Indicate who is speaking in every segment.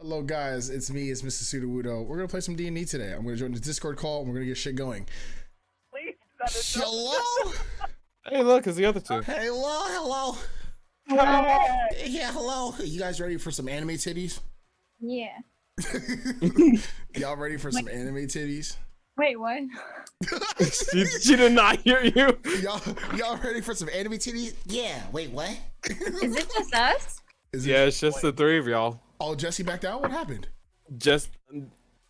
Speaker 1: Hello guys, it's me, it's MrSudowoodo. We're gonna play some D&D today. I'm gonna join the Discord call and we're gonna get shit going.
Speaker 2: Please, that is
Speaker 1: Hello?
Speaker 3: Hey, look, it's the other two.
Speaker 1: Hello?
Speaker 2: Hey!
Speaker 1: Yeah, hello. You guys ready for some anime titties?
Speaker 4: Yeah.
Speaker 1: Y'all ready for some anime titties?
Speaker 4: Wait, what?
Speaker 3: she did not hear you.
Speaker 1: Y'all ready for some anime titties? Yeah, wait, what?
Speaker 4: Is it just us?
Speaker 3: Yeah, it's just the three of y'all.
Speaker 1: Oh, Jesse backed out? What happened?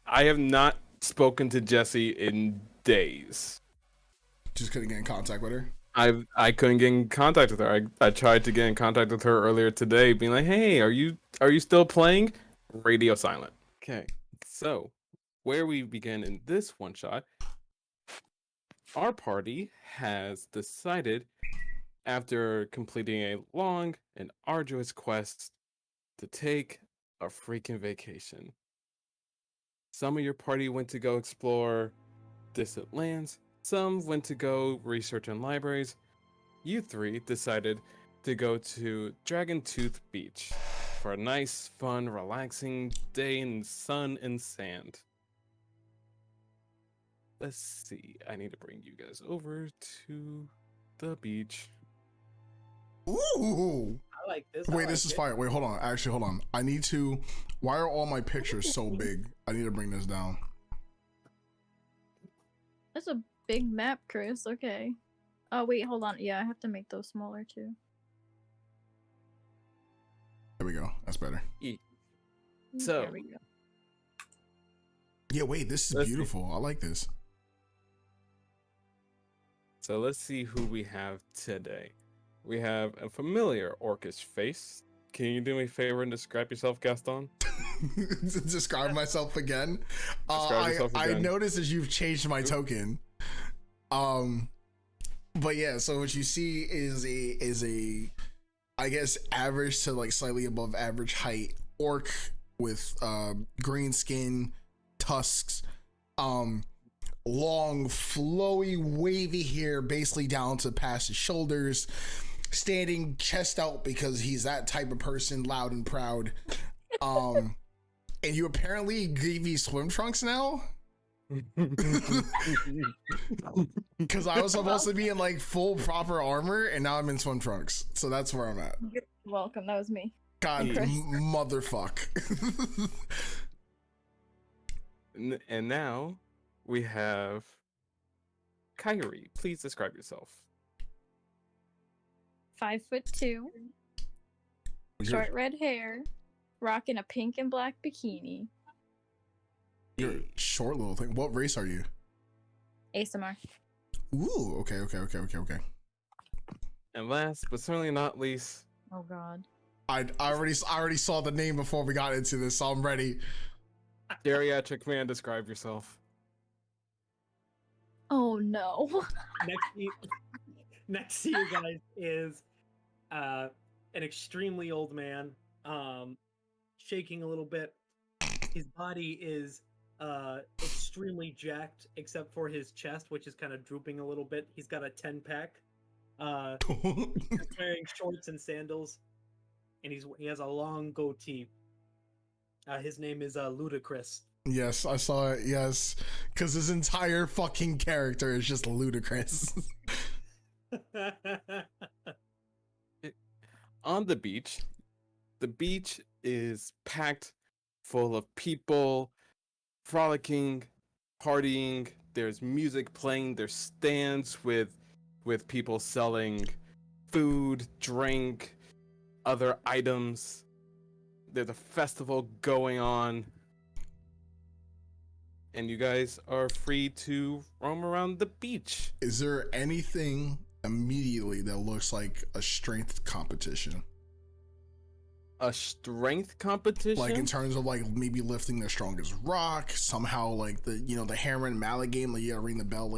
Speaker 3: I have not spoken to Jessie in days.
Speaker 1: Just couldn't get in contact with her?
Speaker 3: I couldn't get in contact with her. I tried to get in contact with her earlier today, being like, "Hey, are you still playing?" Radio silent. Okay, so where we begin in this one shot, our party has decided, after completing a long and arduous quest, to take a freaking vacation. Some of your party went to go explore distant lands. Some went to go research in libraries. You three decided to go to Dragon Tooth Beach for a nice, fun, relaxing day in sun and sand. Let's see. I need to bring you guys over to the beach.
Speaker 1: Ooh!
Speaker 2: I like this.
Speaker 1: Wait, this is fire. Wait, hold on. Actually, hold on. I need to... Why are all my pictures so big? I need to bring this down.
Speaker 4: That's a big map, Chris. Okay. Oh, wait, hold on. Yeah, I have to make those smaller too.
Speaker 1: There we go. That's better.
Speaker 3: So,
Speaker 4: There we go.
Speaker 1: Yeah, wait, this is
Speaker 3: Let's see.
Speaker 1: beautiful. I like this.
Speaker 3: So let's see who we have today. We have a familiar orcish face. Can you do me a favor and describe yourself, Gaston?
Speaker 1: Describe myself again.
Speaker 3: Describe yourself
Speaker 1: I
Speaker 3: again.
Speaker 1: noticed as you've changed my token. But yeah, so what you see is a I guess average to like slightly above average height orc with green skin, tusks, long flowy wavy hair basically down to past his shoulders, standing chest out because he's that type of person, loud and proud. And you apparently gave me swim trunks now? Because I was supposed to be in like full proper armor and now I'm in swim trunks. So that's where I'm at.
Speaker 4: You're welcome. That was me.
Speaker 1: God,
Speaker 4: Chris.
Speaker 1: motherfuck.
Speaker 3: And now we have Kyrie. Please describe yourself.
Speaker 4: 5'2", short red hair, rocking a pink and black bikini.
Speaker 1: You're a short little thing. What race are you?
Speaker 4: ASMR.
Speaker 1: Ooh, okay.
Speaker 3: And last but certainly not least,
Speaker 4: Oh God.
Speaker 1: I already saw the name before we got into this, so I'm ready.
Speaker 3: geriatric man, describe yourself.
Speaker 4: Oh no.
Speaker 2: Next to you guys is an extremely old man, shaking a little bit. His body is extremely jacked, except for his chest, which is kind of drooping a little bit. He's got a 10-pack. He's wearing shorts and sandals, and he has a long goatee. His name is Ludicrous.
Speaker 1: Yes, I saw it. Yes, because his entire fucking character is just ludicrous.
Speaker 3: On the beach is packed full of people frolicking, partying. There's music playing. There's stands with people selling food, drink, other items. There's a festival going on. And you guys are free to roam around the beach.
Speaker 1: Is there anything immediately that looks like a strength competition?
Speaker 3: A strength competition?
Speaker 1: Like in terms of like maybe lifting the strongest rock, somehow like the hammer and mallet game, like you gotta ring the bell,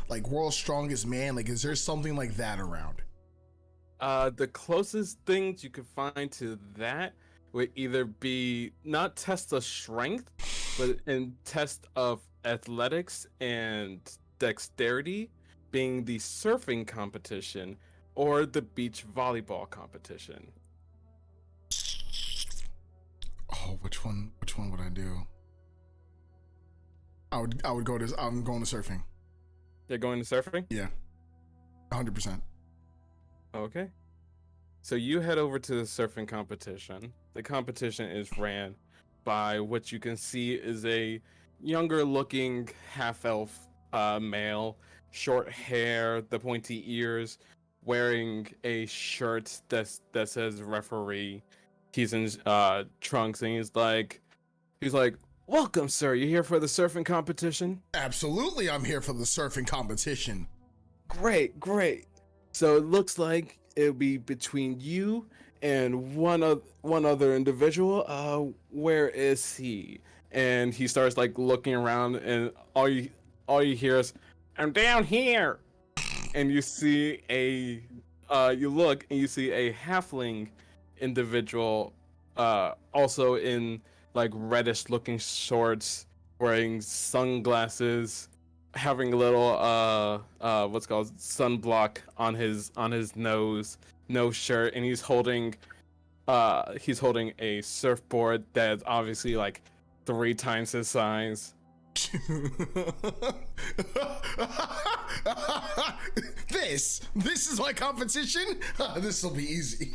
Speaker 1: like world's strongest man. Like, is there something like that around?
Speaker 3: The closest things you could find to that would either be not test of strength, but in test of athletics and dexterity, being the surfing competition or the beach volleyball competition.
Speaker 1: Oh, which Which one would I do? I would go to. I'm going to surfing.
Speaker 3: They're going to surfing?
Speaker 1: Yeah, 100%.
Speaker 3: Okay. So you head over to the surfing competition. The competition is ran by what you can see is a younger looking half elf male, short hair, the pointy ears, wearing a shirt that says referee. He's in trunks and he's like, "Welcome, sir. You here for the surfing competition?"
Speaker 1: Absolutely, I'm here for the surfing competition.
Speaker 3: Great, great. So it looks like it'll be between you and one other individual. Where is he? And he starts like looking around, and all you hear is, "I'm down here." And you see you look and you see a halfling individual, also in like reddish looking shorts, wearing sunglasses, having a little what's called sunblock on his nose, no shirt, and he's holding a surfboard that's obviously like 3 times his size.
Speaker 1: This is my competition. This will be easy.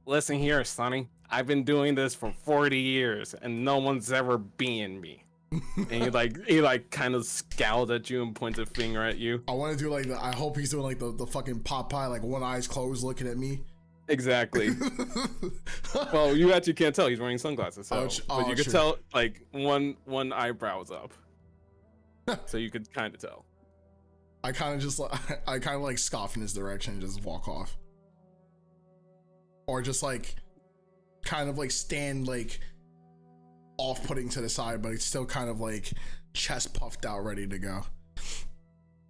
Speaker 3: Listen here, Sonny. I've been doing this for 40 years and no one's ever beaten me. And he kind of scowled at you and pointed a finger at you.
Speaker 1: I want to do like I hope he's doing like the fucking Popeye, like one eye's closed looking at me.
Speaker 3: Exactly. Well, you actually can't tell. He's wearing sunglasses, so but you could tell like one eyebrow's up. So you could kind of tell.
Speaker 1: I kind of like scoff in his direction and just walk off. Or just like kind of like stand like off-putting to the side, but it's still kind of like chest puffed out, ready to go.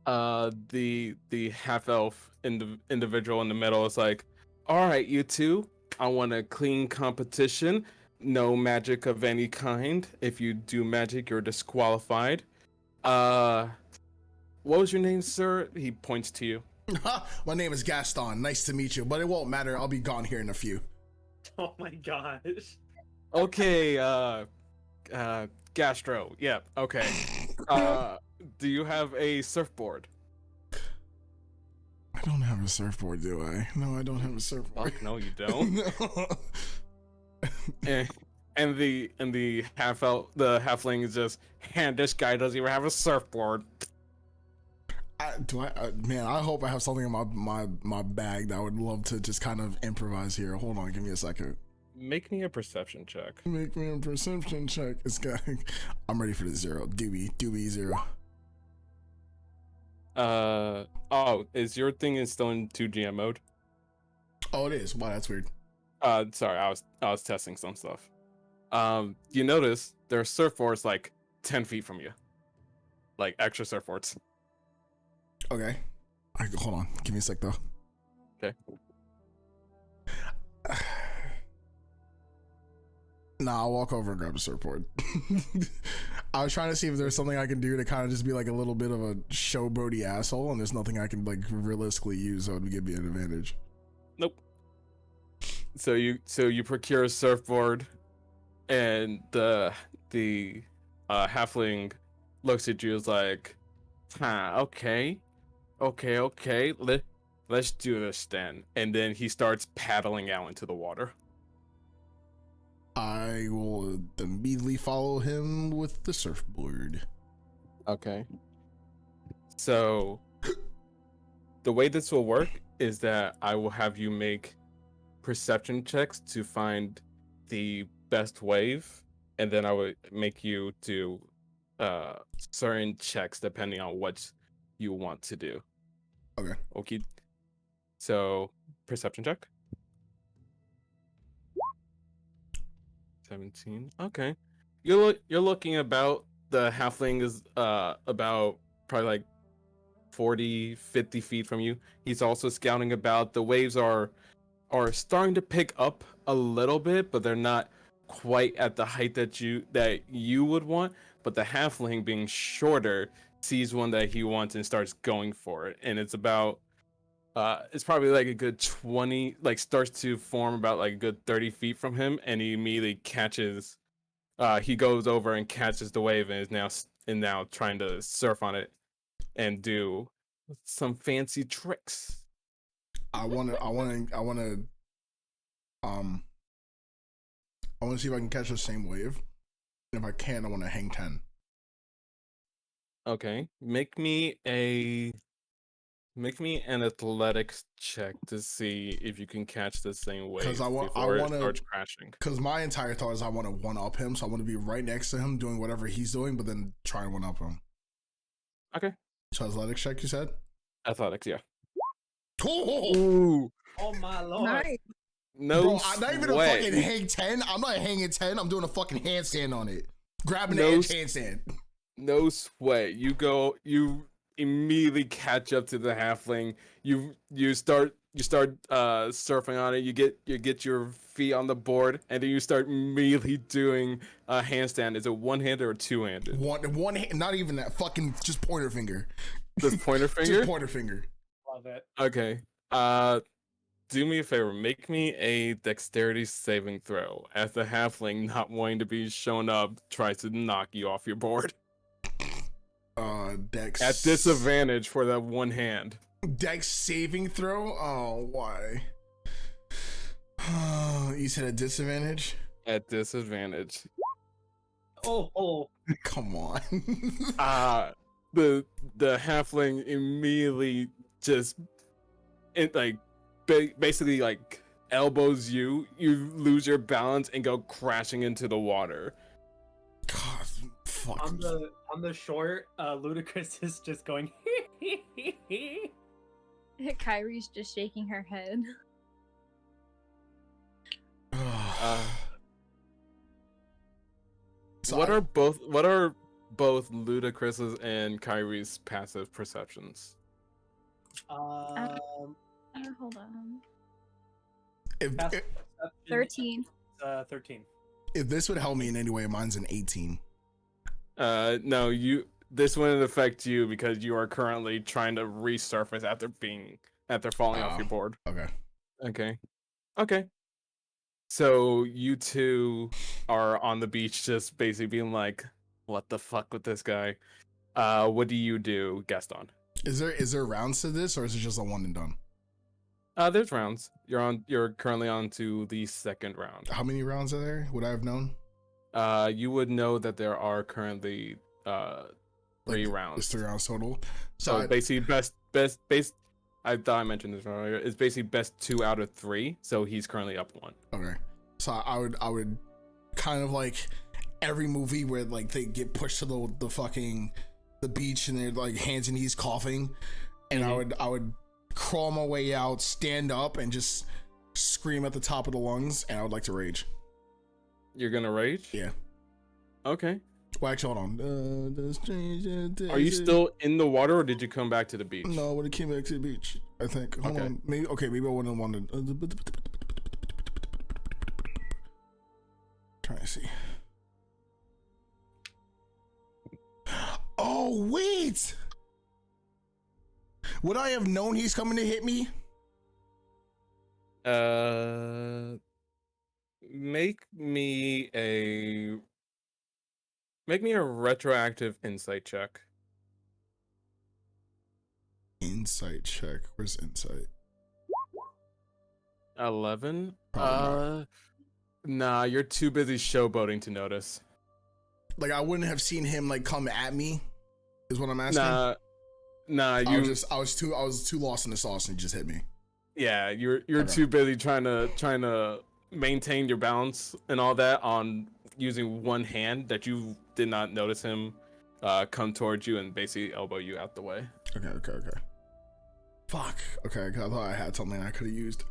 Speaker 3: The half elf individual in the middle is like, "All right, you two, I want a clean competition. No magic of any kind. If you do magic, you're disqualified. What was your name, sir?" He points to you.
Speaker 1: My name is Gaston. Nice to meet you, but it won't matter. I'll be gone here in a few.
Speaker 2: Oh my gosh.
Speaker 3: Okay, Gastro. Yep. Yeah, okay. Do you have a surfboard?
Speaker 1: I don't have a surfboard, do I? No, I don't have a surfboard.
Speaker 3: Fuck, no, you don't.
Speaker 1: No.
Speaker 3: and the halfling is just, this guy doesn't even have a surfboard.
Speaker 1: Man, I hope I have something in my bag that I would love to just kind of improvise here. Hold on, give me a second.
Speaker 3: Make me a perception check.
Speaker 1: Make me a perception check. I'm ready for the 0. Doobie 0.
Speaker 3: Is your thing still in 2GM mode?
Speaker 1: Oh, it is. Wow, that's weird.
Speaker 3: Sorry, I was testing some stuff. You notice there are surfboards like 10 feet from you, like extra surfboards.
Speaker 1: Okay. Hold on. Give me a sec, though.
Speaker 3: Okay.
Speaker 1: Nah, I'll walk over and grab a surfboard. I was trying to see if there's something I can do to kind of just be like a little bit of a showboaty asshole, and there's nothing I can like realistically use that would give me an advantage.
Speaker 3: Nope. So you procure a surfboard, and the halfling looks at you as like, okay. Let's do this then. And then he starts paddling out into the water.
Speaker 1: I will immediately follow him with the surfboard.
Speaker 3: Okay. So the way this will work is that I will have you make perception checks to find the best wave, and then I would make you do certain checks depending on what you want to do. Okay. So perception check. 17. Okay. You're looking about, the halfling is about probably like 40-50 feet from you. He's also scouting about. The waves are starting to pick up a little bit, but they're not quite at the height that you would want. But the halfling, being shorter, sees one that he wants and starts going for it. And it's about it's probably like a good 20, like starts to form about like a good 30 feet from him, and he immediately catches. He goes over and catches the wave and is now trying to surf on it and do some fancy tricks.
Speaker 1: I want to see if I can catch the same wave. And if I can, I want to hang 10.
Speaker 3: Okay, make me an athletics check to see if you can catch the same wave before it starts crashing.
Speaker 1: Because my entire thought is I want to one up him, so I want to be right next to him doing whatever he's doing, but then try and one up him.
Speaker 3: Okay.
Speaker 1: So athletics check, you said?
Speaker 3: Athletics, yeah.
Speaker 1: Oh,
Speaker 2: Oh my lord!
Speaker 4: Nice.
Speaker 3: No,
Speaker 1: bro, I'm not even a
Speaker 3: sweat.
Speaker 1: fucking hang 10. I'm not hanging 10. I'm doing a fucking handstand on it. Grabbing the
Speaker 3: No
Speaker 1: edge handstand.
Speaker 3: No sweat. You immediately catch up to the halfling. You start surfing on it. You get your feet on the board, and then you start immediately doing a handstand. Is it one-handed or two-handed?
Speaker 1: One hand, not even that. Fucking just pointer finger.
Speaker 3: Just pointer finger?
Speaker 1: Just pointer finger.
Speaker 2: Love it.
Speaker 3: Okay. Do me a favor. Make me a dexterity saving throw as the halfling, not wanting to be shown up, tries to knock you off your board.
Speaker 1: Dex.
Speaker 3: At disadvantage for that one hand.
Speaker 1: Dex saving throw? Oh, why? You said a disadvantage?
Speaker 3: At disadvantage.
Speaker 2: Oh.
Speaker 1: Come on.
Speaker 3: The halfling immediately just basically like elbows you. You lose your balance and go crashing into the water.
Speaker 1: God, fuck.
Speaker 2: On the shore, Ludacris is just going.
Speaker 4: Kyrie's just shaking her head.
Speaker 3: What are both Ludacris's and Kyrie's passive perceptions?
Speaker 4: Hold on.
Speaker 1: If
Speaker 4: 13.
Speaker 2: 13.
Speaker 1: If this would help me in any way, mine's an 18.
Speaker 3: No, this wouldn't affect you because you are currently trying to resurface after falling off your board. Okay. So you two are on the beach, just basically being like, "What the fuck with this guy?" What do you do, Gaston?
Speaker 1: Is there rounds to this, or is it just a one and done?
Speaker 3: There's rounds. You're currently on to the second round.
Speaker 1: How many rounds are there? Would I have known?
Speaker 3: You would know that there are currently 3 rounds.
Speaker 1: It's 3 rounds total.
Speaker 3: So basically, best. I thought I mentioned this earlier. It's basically best 2 out of 3. So he's currently up 1.
Speaker 1: Okay. So I would kind of like every movie where like they get pushed to the beach and they're like hands and knees coughing, and I would crawl my way out, stand up, and just scream at the top of the lungs, and I would like to rage.
Speaker 3: You're gonna rage?
Speaker 1: Yeah.
Speaker 3: Okay.
Speaker 1: Well, actually, hold on.
Speaker 3: Are you still in the water, or did you come back to the beach?
Speaker 1: No, when it came back to the beach, I think. Hold on. Maybe I wouldn't have wanted. Trying to see. Oh wait! Would I have known he's coming to hit me?
Speaker 3: Make me a retroactive insight check.
Speaker 1: Insight check. Where's insight?
Speaker 3: 11.
Speaker 1: Probably
Speaker 3: Nah, you're too busy showboating to notice.
Speaker 1: Like I wouldn't have seen him like come at me. Is what I'm asking.
Speaker 3: Nah.
Speaker 1: I was too lost in the sauce and he just hit me.
Speaker 3: Yeah, you're too busy trying to maintain your balance and all that on using one hand that you did not notice him come towards you and basically elbow you out the way.
Speaker 1: Okay. Fuck. Okay, I thought I had something I could have used.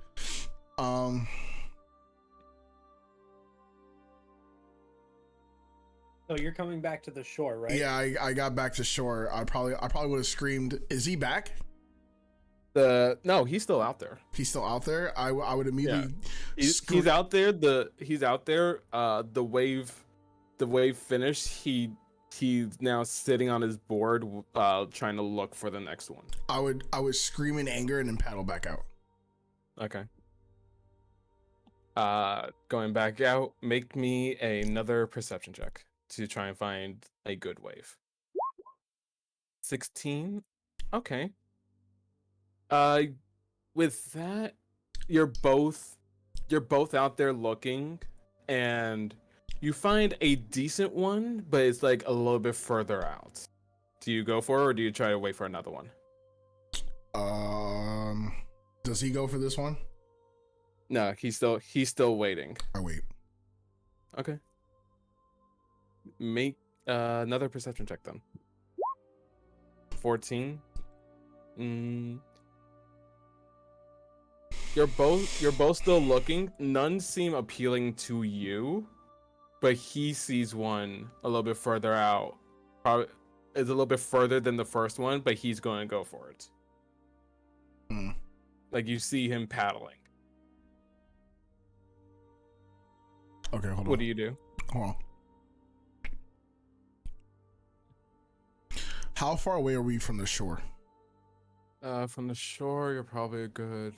Speaker 2: So you're coming back to the shore, right?
Speaker 1: Yeah, I got back to shore. I probably would have screamed, "Is he back?"
Speaker 3: No, he's still out there.
Speaker 1: He's still out there. I would immediately.
Speaker 3: Yeah. He's out there. He's out there. The wave finished. He he's now sitting on his board, trying to look for the next one.
Speaker 1: I would scream in anger and then paddle back out.
Speaker 3: Okay. Going back out, make me another perception check to try and find a good wave. 16. Okay. With that, you're both out there looking, and you find a decent one, but it's like a little bit further out. Do you go for it, or do you try to wait for another one?
Speaker 1: Does he go for this one?
Speaker 3: No, he's still waiting.
Speaker 1: I wait.
Speaker 3: Okay. Make another perception check then. 14. You're both still looking. None seem appealing to you, but he sees one a little bit further out. Probably is a little bit further than the first one, but he's going to go for it. Like you see him paddling.
Speaker 1: Okay, hold on.
Speaker 3: What do you do?
Speaker 1: Hold on. How far away are we from the shore?
Speaker 3: From the shore, you're probably a good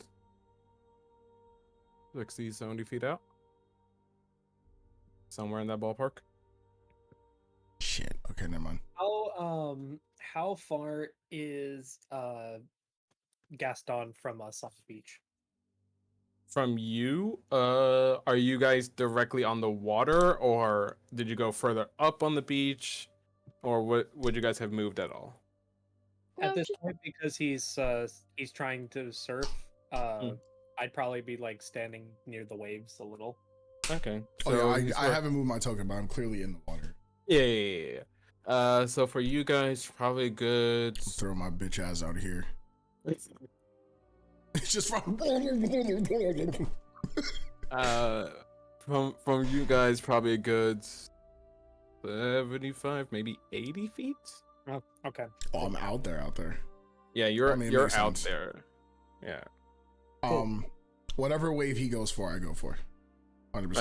Speaker 3: 60, 70 feet out. Somewhere in that ballpark.
Speaker 1: Shit. Okay, never mind.
Speaker 2: How far is Gaston from us on the beach?
Speaker 3: From you, are you guys directly on the water, or did you go further up on the beach, or would you guys have moved at all?
Speaker 2: At this point, because he's trying to surf, I'd probably be like standing near the waves a little.
Speaker 3: Okay.
Speaker 1: So oh, yeah, I haven't moved my token, but I'm clearly in the water.
Speaker 3: Yeah. So for you guys, probably good.
Speaker 1: Throw my bitch ass out of here. It's just from
Speaker 3: you guys, probably a good 75, maybe 80 feet.
Speaker 2: Oh, okay.
Speaker 1: Oh, I'm out there.
Speaker 3: Yeah, you're out there. Yeah.
Speaker 1: Whatever wave he goes for, I go for. 100%.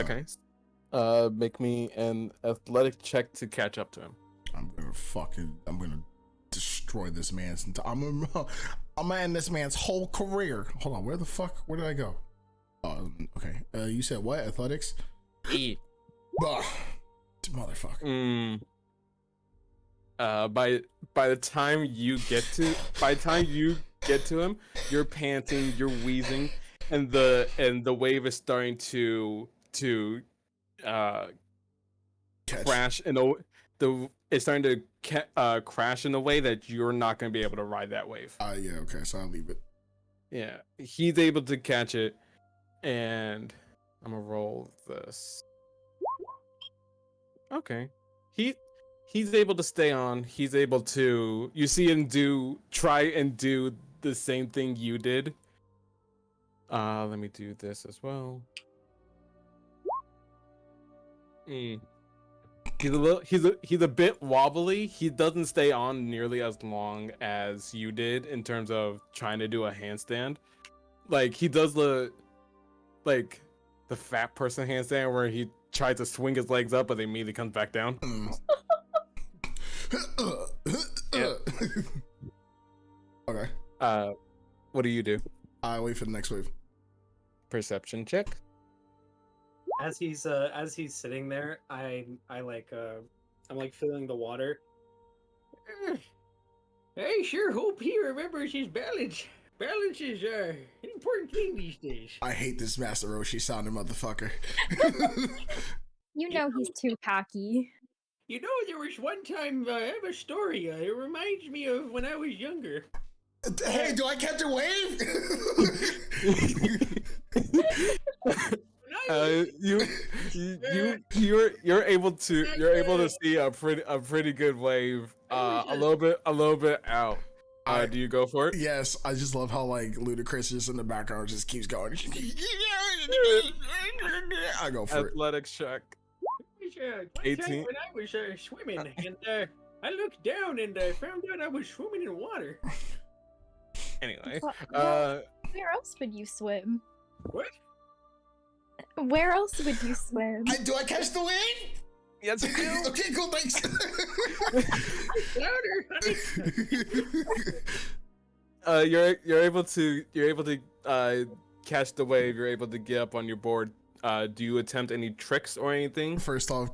Speaker 3: Okay. Make me an athletic check to catch up to him.
Speaker 1: I'm gonna destroy this man's. I'm gonna end this man's whole career. Hold on, where did I go? Okay. You said what? Athletics? Motherfucker.
Speaker 3: By the time you get to him, you're panting, you're wheezing, and the wave is starting to crash it's starting to crash in a way that you're not going to be able to ride that wave.
Speaker 1: Yeah, okay, so I'll leave it.
Speaker 3: Yeah, he's able to catch it, and I'm gonna roll this. Okay, he's able to stay on. He's able to. You see him try and do the same thing you did. Let me do this as well. He's a bit wobbly. He doesn't stay on nearly as long as you did in terms of trying to do a handstand. Like he does the fat person handstand where he tries to swing his legs up, but they immediately comes back down.
Speaker 1: Okay.
Speaker 3: What do you do?
Speaker 1: I wait for the next wave.
Speaker 3: Perception check.
Speaker 2: As he's sitting there, I'm like feeling the water. I sure hope he remembers his balance. Balance is an important thing these days.
Speaker 1: I hate this Master Roshi sounding motherfucker.
Speaker 4: You know he's too cocky.
Speaker 2: You know, there was one time I have a story. It reminds me of when I was younger.
Speaker 1: Hey, do I catch a wave?
Speaker 3: You're able to see a pretty good wave a little bit out. Do you go for it?
Speaker 1: Yes, I just love how like Ludacris just in the background just keeps going. I go for
Speaker 3: Athletics check.
Speaker 2: 18. When I was swimming, and I looked down and I found out I was swimming in water.
Speaker 3: Anyway,
Speaker 4: where else would you swim?
Speaker 2: What?
Speaker 4: Where else would you swim?
Speaker 1: Do I catch the wave?
Speaker 3: Yes, you do.
Speaker 1: Okay, cool, thanks.
Speaker 3: You're able to catch the wave. You're able to get up on your board. Do you attempt any tricks or anything?
Speaker 1: First off,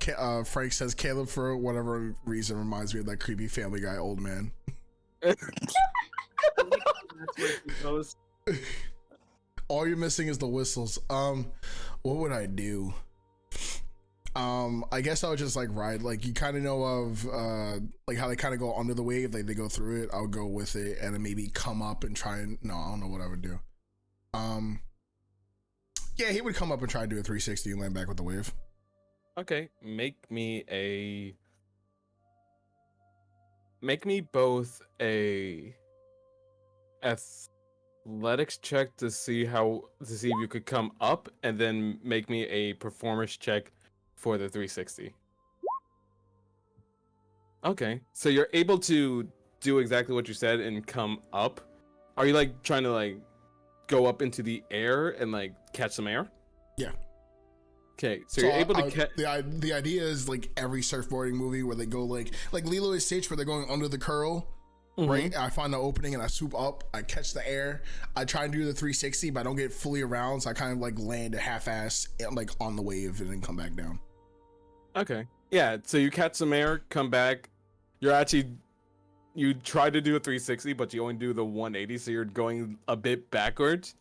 Speaker 1: Frank says Caleb for whatever reason reminds me of that creepy Family Guy old man.
Speaker 2: That's where he goes.
Speaker 1: All you're missing is the whistles. What would I do? I guess I would just like ride, like you kind of know of like how they kind of go under the wave, like they go through it. I would go with it and then maybe come up and try and no, I don't know what I would do. Yeah, he would come up and try to do a 360 and land back with the wave.
Speaker 3: Okay, make me both a athletics check to see if you could come up, and then make me a performance check for the 360. Okay, so you're able to do exactly what you said and come up. Are you like trying to like go up into the air and like catch some air?
Speaker 1: Yeah.
Speaker 3: Okay, so you're able to catch.
Speaker 1: The idea is like every surfboarding movie where they go like Lilo and Stitch, where they're going under the curl.
Speaker 3: Mm-hmm.
Speaker 1: Right, I find the opening and I swoop up. I catch the air. I try and do the 360, but I don't get fully around, so I kind of like land a half-ass like on the wave and then come back down.
Speaker 3: Okay, yeah. So you catch some air, come back. You try to do a 360, but you only do the 180, so you're going a bit backwards.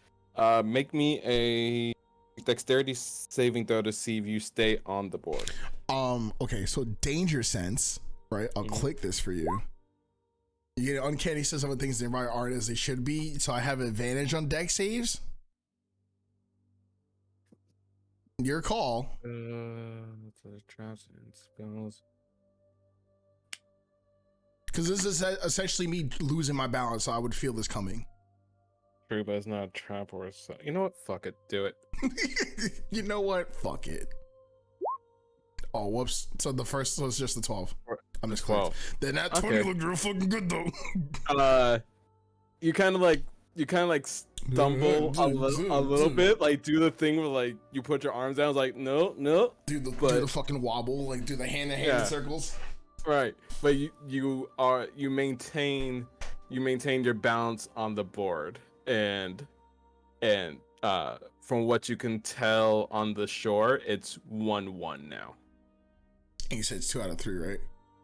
Speaker 3: Make me a dexterity saving throw to see if you stay on the board.
Speaker 1: Okay, so danger sense, right? I'll click this for you. You get uncanny sense of when things nearby aren't as they should be, so I have advantage on dex saves. Your call.
Speaker 3: Traps and spells.
Speaker 1: Because this is essentially me losing my balance, so I would feel this coming.
Speaker 3: True, but it's not a trap or a... You know what? Fuck it. Do it.
Speaker 1: You know what? Fuck it. Oh, whoops. So the first was just the 12. I'm just 12. Then that 20 looked real fucking good though.
Speaker 3: You kind of like stumble a little bit, like do the thing where like you put your arms down, like no.
Speaker 1: Do the fucking wobble, like do the hand-to-hand circles.
Speaker 3: Right, but you maintain your balance on the board, and from what you can tell on the shore, it's 1-1 now.
Speaker 1: And you said it's 2 out of 3, right?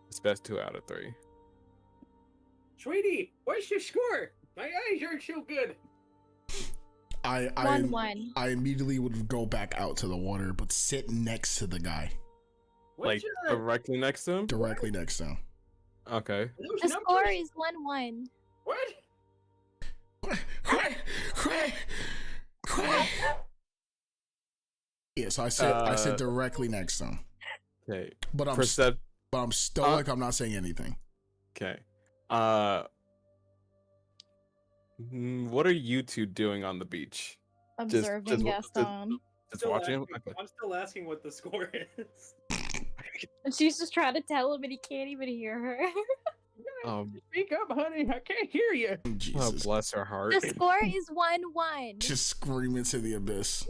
Speaker 3: It's best 2 out of 3.
Speaker 2: Sweetie, what's your score? My eyes aren't so good.
Speaker 1: I
Speaker 4: 1-1.
Speaker 1: I immediately would go back out to the water, but sit next to the guy.
Speaker 3: Like directly next to him?
Speaker 1: Directly next to him.
Speaker 3: Okay.
Speaker 4: The score is 1-1.
Speaker 2: What?
Speaker 1: Yeah, so I sit directly next to him.
Speaker 3: Okay.
Speaker 1: But I'm stoic. I'm not saying anything.
Speaker 3: Okay. What are you two doing on the beach?
Speaker 4: Observing Gaston.
Speaker 3: Just watching him? Okay.
Speaker 2: I'm still asking what the score is.
Speaker 4: And she's just trying to tell him, and he can't even hear her.
Speaker 2: Speak up, honey. I can't hear you.
Speaker 1: Jesus.
Speaker 3: Oh, bless her heart.
Speaker 4: The score is 1-1.
Speaker 1: Just scream into the abyss.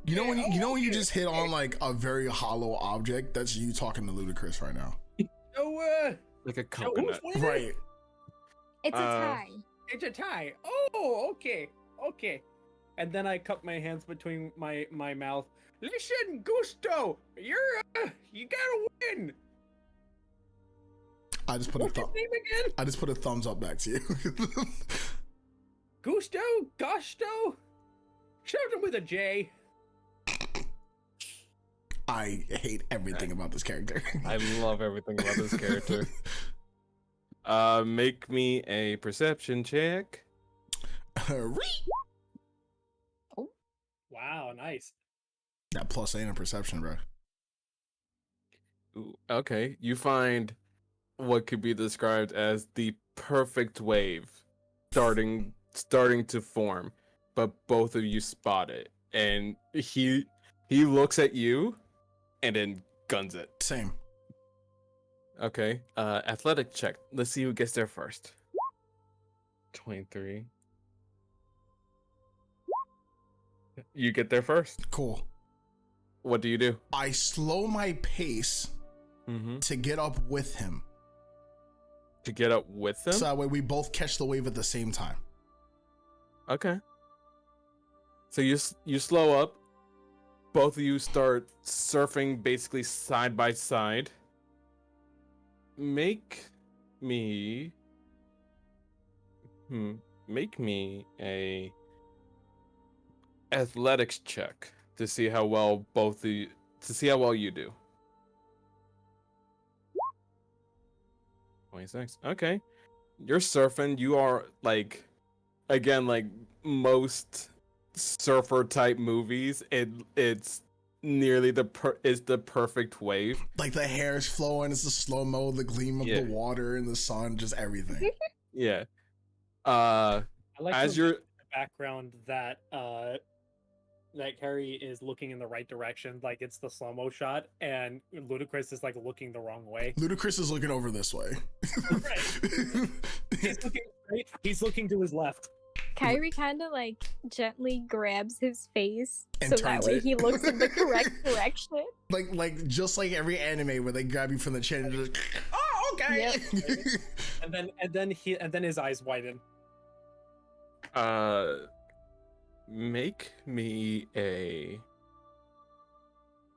Speaker 1: You know when you just hit on like a very hollow object? That's you talking to Ludacris right now.
Speaker 2: So,
Speaker 3: like a coconut.
Speaker 1: Right.
Speaker 4: It's a tie.
Speaker 2: It's a tie. Oh, okay. And then I cup my hands between my mouth. Listen, Gusto, you gotta win.
Speaker 1: I just put
Speaker 2: What's his name again?
Speaker 1: I just put a thumbs up back to you.
Speaker 2: Gusto? Something with a J.
Speaker 1: I hate everything about this character.
Speaker 3: I love everything about this character. Make me a perception check.
Speaker 4: Oh.
Speaker 2: Wow, nice.
Speaker 1: That plus ain't a perception, bro.
Speaker 3: Ooh, okay, you find what could be described as the perfect wave starting to form, but both of you spot it, and he looks at you and then guns it.
Speaker 1: Same.
Speaker 3: Okay, athletic check. Let's see who gets there first. 23. You get there first.
Speaker 1: Cool.
Speaker 3: what do you do?
Speaker 1: I slow my pace to get up with him.
Speaker 3: To get up with them?
Speaker 1: So that way we both catch the wave at the same time.
Speaker 3: Okay. So you slow up. Both of you start surfing basically side by side. Make me a athletics check to see how well you do. 26. Okay. You're surfing. You are like, again, like most surfer type movies, it's nearly the perfect wave.
Speaker 1: Like the hair is flowing, it's the slow-mo, the gleam of the water and the sun, just everything.
Speaker 3: Yeah.
Speaker 2: I like
Speaker 3: as
Speaker 2: to
Speaker 3: you're
Speaker 2: imagine in the background that that Carrie is looking in the right direction, like it's the slow-mo shot, and Ludacris is like looking the wrong way.
Speaker 1: Ludacris is looking over this way.
Speaker 2: Right. He's looking right. He's looking to his left.
Speaker 4: Kyrie kind of like gently grabs his face
Speaker 1: And
Speaker 4: so that
Speaker 1: turns
Speaker 4: way
Speaker 1: it.
Speaker 4: he looks in the correct direction.
Speaker 1: Like just like every anime where they grab you from the chin and just, oh, okay.
Speaker 2: Yep. and then his eyes widen.
Speaker 3: Make me a,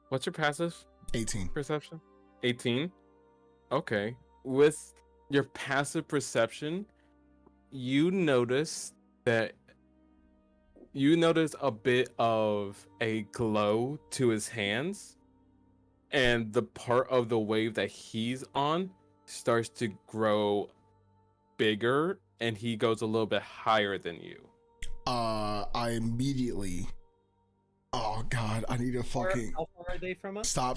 Speaker 3: what's your passive
Speaker 1: 18.
Speaker 3: perception? 18. Okay. With your passive perception, you notice a bit of a glow to his hands, and the part of the wave that he's on starts to grow bigger, and he goes a little bit higher than you.
Speaker 1: I immediately, oh god, I need to fucking
Speaker 2: How far are they from us?
Speaker 1: stop.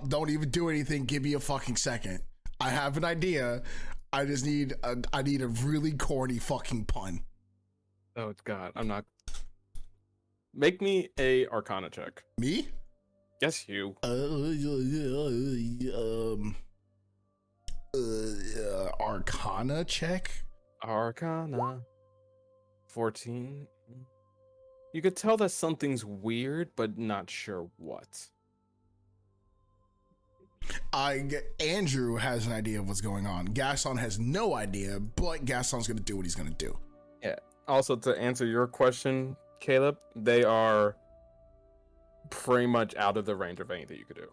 Speaker 1: Don't even do anything. Give me a fucking second. I have an idea. I just need I need a really corny fucking pun.
Speaker 3: Oh god, I'm not. Make me a Arcana check.
Speaker 1: Me?
Speaker 3: Yes, you.
Speaker 1: Arcana check?
Speaker 3: Arcana. 14. You could tell that something's weird, but not sure what.
Speaker 1: Andrew has an idea of what's going on. Gaston has no idea, but Gaston's gonna do what he's gonna do.
Speaker 3: Yeah. Also, to answer your question, Caleb, they are pretty much out of the range of anything you could do.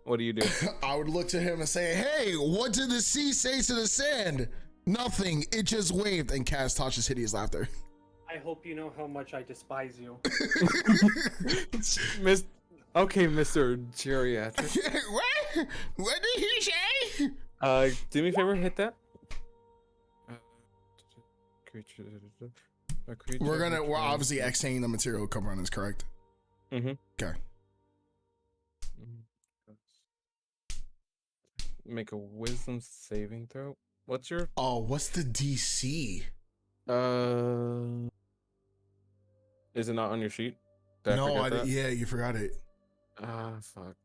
Speaker 3: What do you do?
Speaker 1: I would look to him and say, hey, what did the sea say to the sand? Nothing. It just waved. And Kaz touches hideous laughter.
Speaker 2: I hope you know how much I despise you.
Speaker 3: Okay, Mr. Geriatric.
Speaker 1: What? What did he say?
Speaker 3: Do me a favor, hit that.
Speaker 1: We're obviously X-ing the material cover on this, correct?
Speaker 3: Mm-hmm.
Speaker 1: Okay.
Speaker 3: Make a wisdom saving throw. What's your
Speaker 1: what's the DC?
Speaker 3: Is it not on your sheet?
Speaker 1: Yeah, you forgot it.
Speaker 3: Fuck.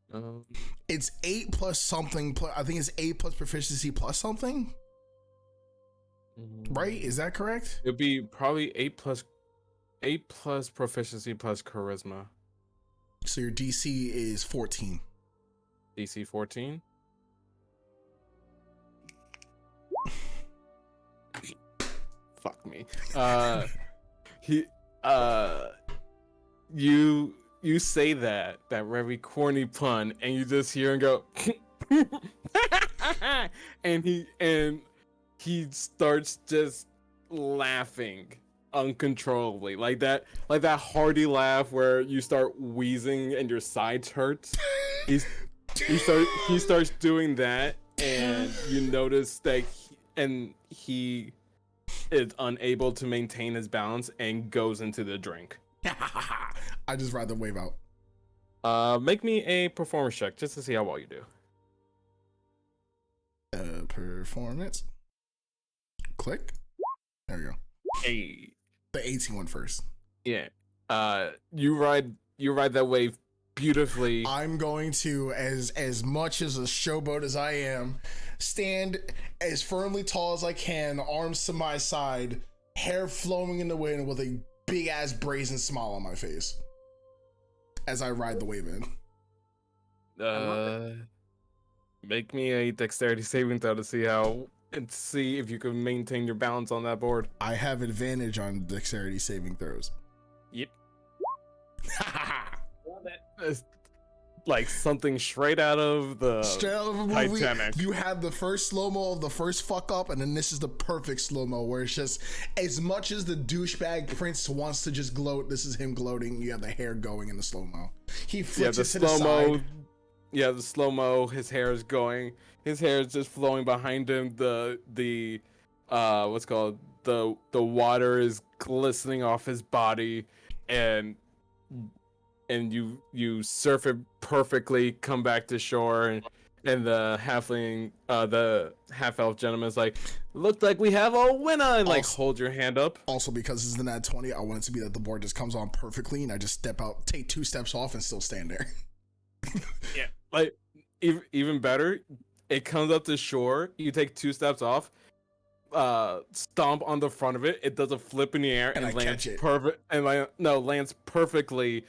Speaker 1: It's 8 plus something. I think it's 8 plus proficiency plus something. Right? Is that correct?
Speaker 3: It'd be probably 8 plus proficiency plus charisma.
Speaker 1: So your DC is 14.
Speaker 3: DC 14. Fuck me. You say that very corny pun, and you just hear him go, and he starts just laughing uncontrollably, like that hearty laugh where you start wheezing and your sides hurt. He starts doing that, and you notice that he is unable to maintain his balance and goes into the drink.
Speaker 1: I just ride the wave out.
Speaker 3: Make me a performance check just to see how well you do.
Speaker 1: Performance. Click. There we go.
Speaker 3: Hey.
Speaker 1: The 18 one first.
Speaker 3: Yeah. You ride that wave beautifully.
Speaker 1: I'm going to, as much as a showboat as I am, stand as firmly tall as I can, arms to my side, hair flowing in the wind with a big ass brazen smile on my face as I ride the wave in.
Speaker 3: Make me a dexterity saving throw to see if you can maintain your balance on that board.
Speaker 1: I have advantage on dexterity saving throws.
Speaker 3: Yep.
Speaker 2: Love it.
Speaker 3: It's like something straight out of the
Speaker 1: Straight out of a movie,
Speaker 3: Titanic.
Speaker 1: you have the first slow-mo of the first fuck up, and then this is the perfect slow-mo where it's just, as much as the douchebag prince wants to just gloat, this is him gloating. You have the hair going in the slow-mo. He flips it to the side.
Speaker 3: Yeah, the slow-mo, his hair is going. His hair is just flowing behind him. The what's called? The water is glistening off his body, and you surf it perfectly, come back to shore, and the half-elf gentleman is like, looked like we have a winner, and like hold your hand up.
Speaker 1: Also, because this is the nat 20, I want it to be that the board just comes on perfectly, and I just step out, take 2 steps off, and still stand there.
Speaker 3: Yeah, like even better, it comes up to shore, you take 2 steps off, stomp on the front of it, it does a flip in the air and lands perfect, and lands perfectly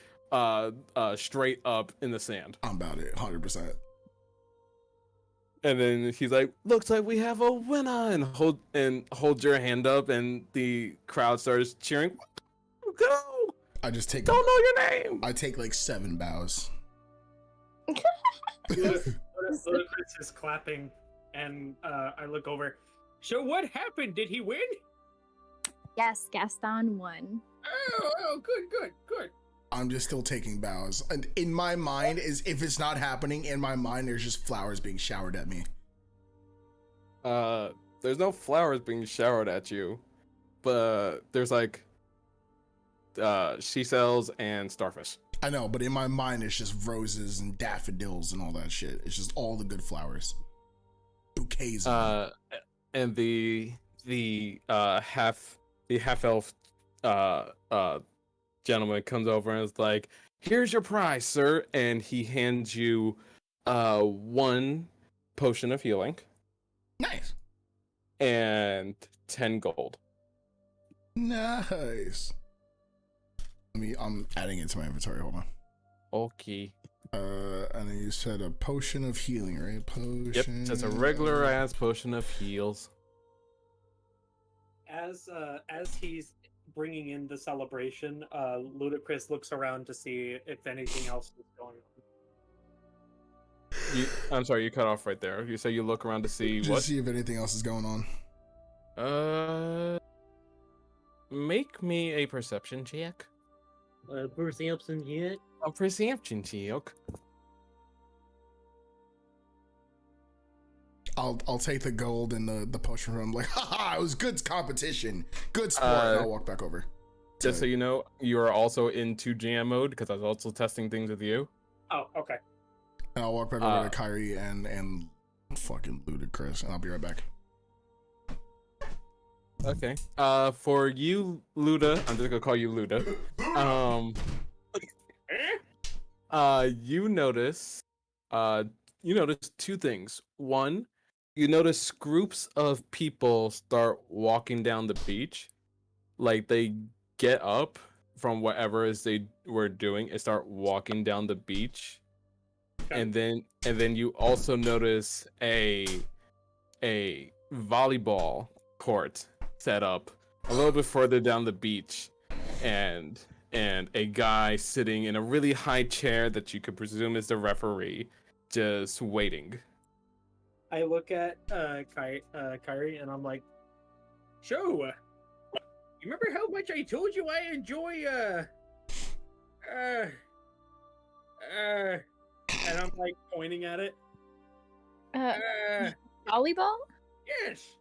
Speaker 3: straight up in the sand.
Speaker 1: I'm about it, 100%.
Speaker 3: And then he's like, looks like we have a winner, and hold your hand up, and the crowd starts cheering. Go!
Speaker 1: I just take
Speaker 3: Don't know your name.
Speaker 1: I take like 7 bows.
Speaker 2: Ludacris is clapping, and I look over. So what happened? Did he win?
Speaker 4: Yes, Gaston won.
Speaker 2: Oh, good.
Speaker 1: I'm just still taking bows. And in my mind, if it's not happening, in my mind, there's just flowers being showered at me.
Speaker 3: There's no flowers being showered at you, but there's like she sells and starfish.
Speaker 1: I know, but in my mind, it's just roses and daffodils and all that shit. It's just all the good flowers. Bouquets.
Speaker 3: And the half elf gentleman comes over and is like, here's your prize, sir, and he hands you 1 potion of healing.
Speaker 1: Nice.
Speaker 3: And 10 gold.
Speaker 1: Nice. I'm adding it to my inventory. Hold on.
Speaker 3: Okay.
Speaker 1: And then you said a potion of healing, right? Potion.
Speaker 3: Yep, just a regular ass potion of heals.
Speaker 2: As he's bringing in the celebration, Ludacris looks around to see if anything else is going on.
Speaker 3: I'm sorry, you cut off right there. You say you look around to see
Speaker 1: Just
Speaker 3: what?
Speaker 1: see if anything else is going on.
Speaker 3: Make me a perception check.
Speaker 2: Perception yet?
Speaker 3: A perception check.
Speaker 1: I'll take the gold and the potion from him. Like, haha, it was good competition, good sport. And I'll walk back over.
Speaker 3: Just so you know, you are also into jam mode because I was also testing things with you.
Speaker 2: Oh, okay.
Speaker 1: And I'll walk back over to Kyrie and fucking Ludacris, and I'll be right back.
Speaker 3: Okay. For you, Luda, I'm just gonna call you Luda. You notice 2 things. One, you notice groups of people start walking down the beach. Like they get up from whatever is they were doing and start walking down the beach. Okay. And then you also notice a volleyball court set up a little bit further down the beach, and a guy sitting in a really high chair that you could presume is the referee, just waiting.
Speaker 2: I look at Kyrie and I'm like, "So, you remember how much I told you I enjoy and I'm like pointing at it.
Speaker 4: Volleyball?
Speaker 2: Yes.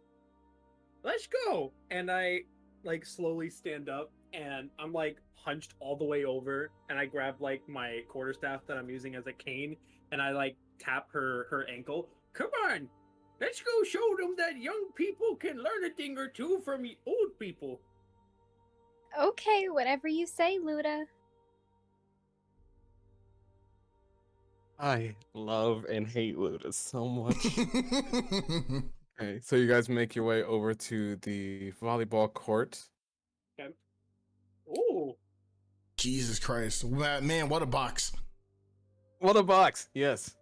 Speaker 2: Let's go. And I like slowly stand up and I'm like hunched all the way over and I grab like my quarterstaff that I'm using as a cane and I like tap her ankle. Come on. Let's go show them that young people can learn a thing or two from old people.
Speaker 4: Okay, whatever you say, Luda.
Speaker 3: I love and hate Ludus so much. Okay, so you guys make your way over to the volleyball court.
Speaker 2: Okay. Ooh.
Speaker 1: Jesus Christ. Man, what a box.
Speaker 3: What a box! Yes.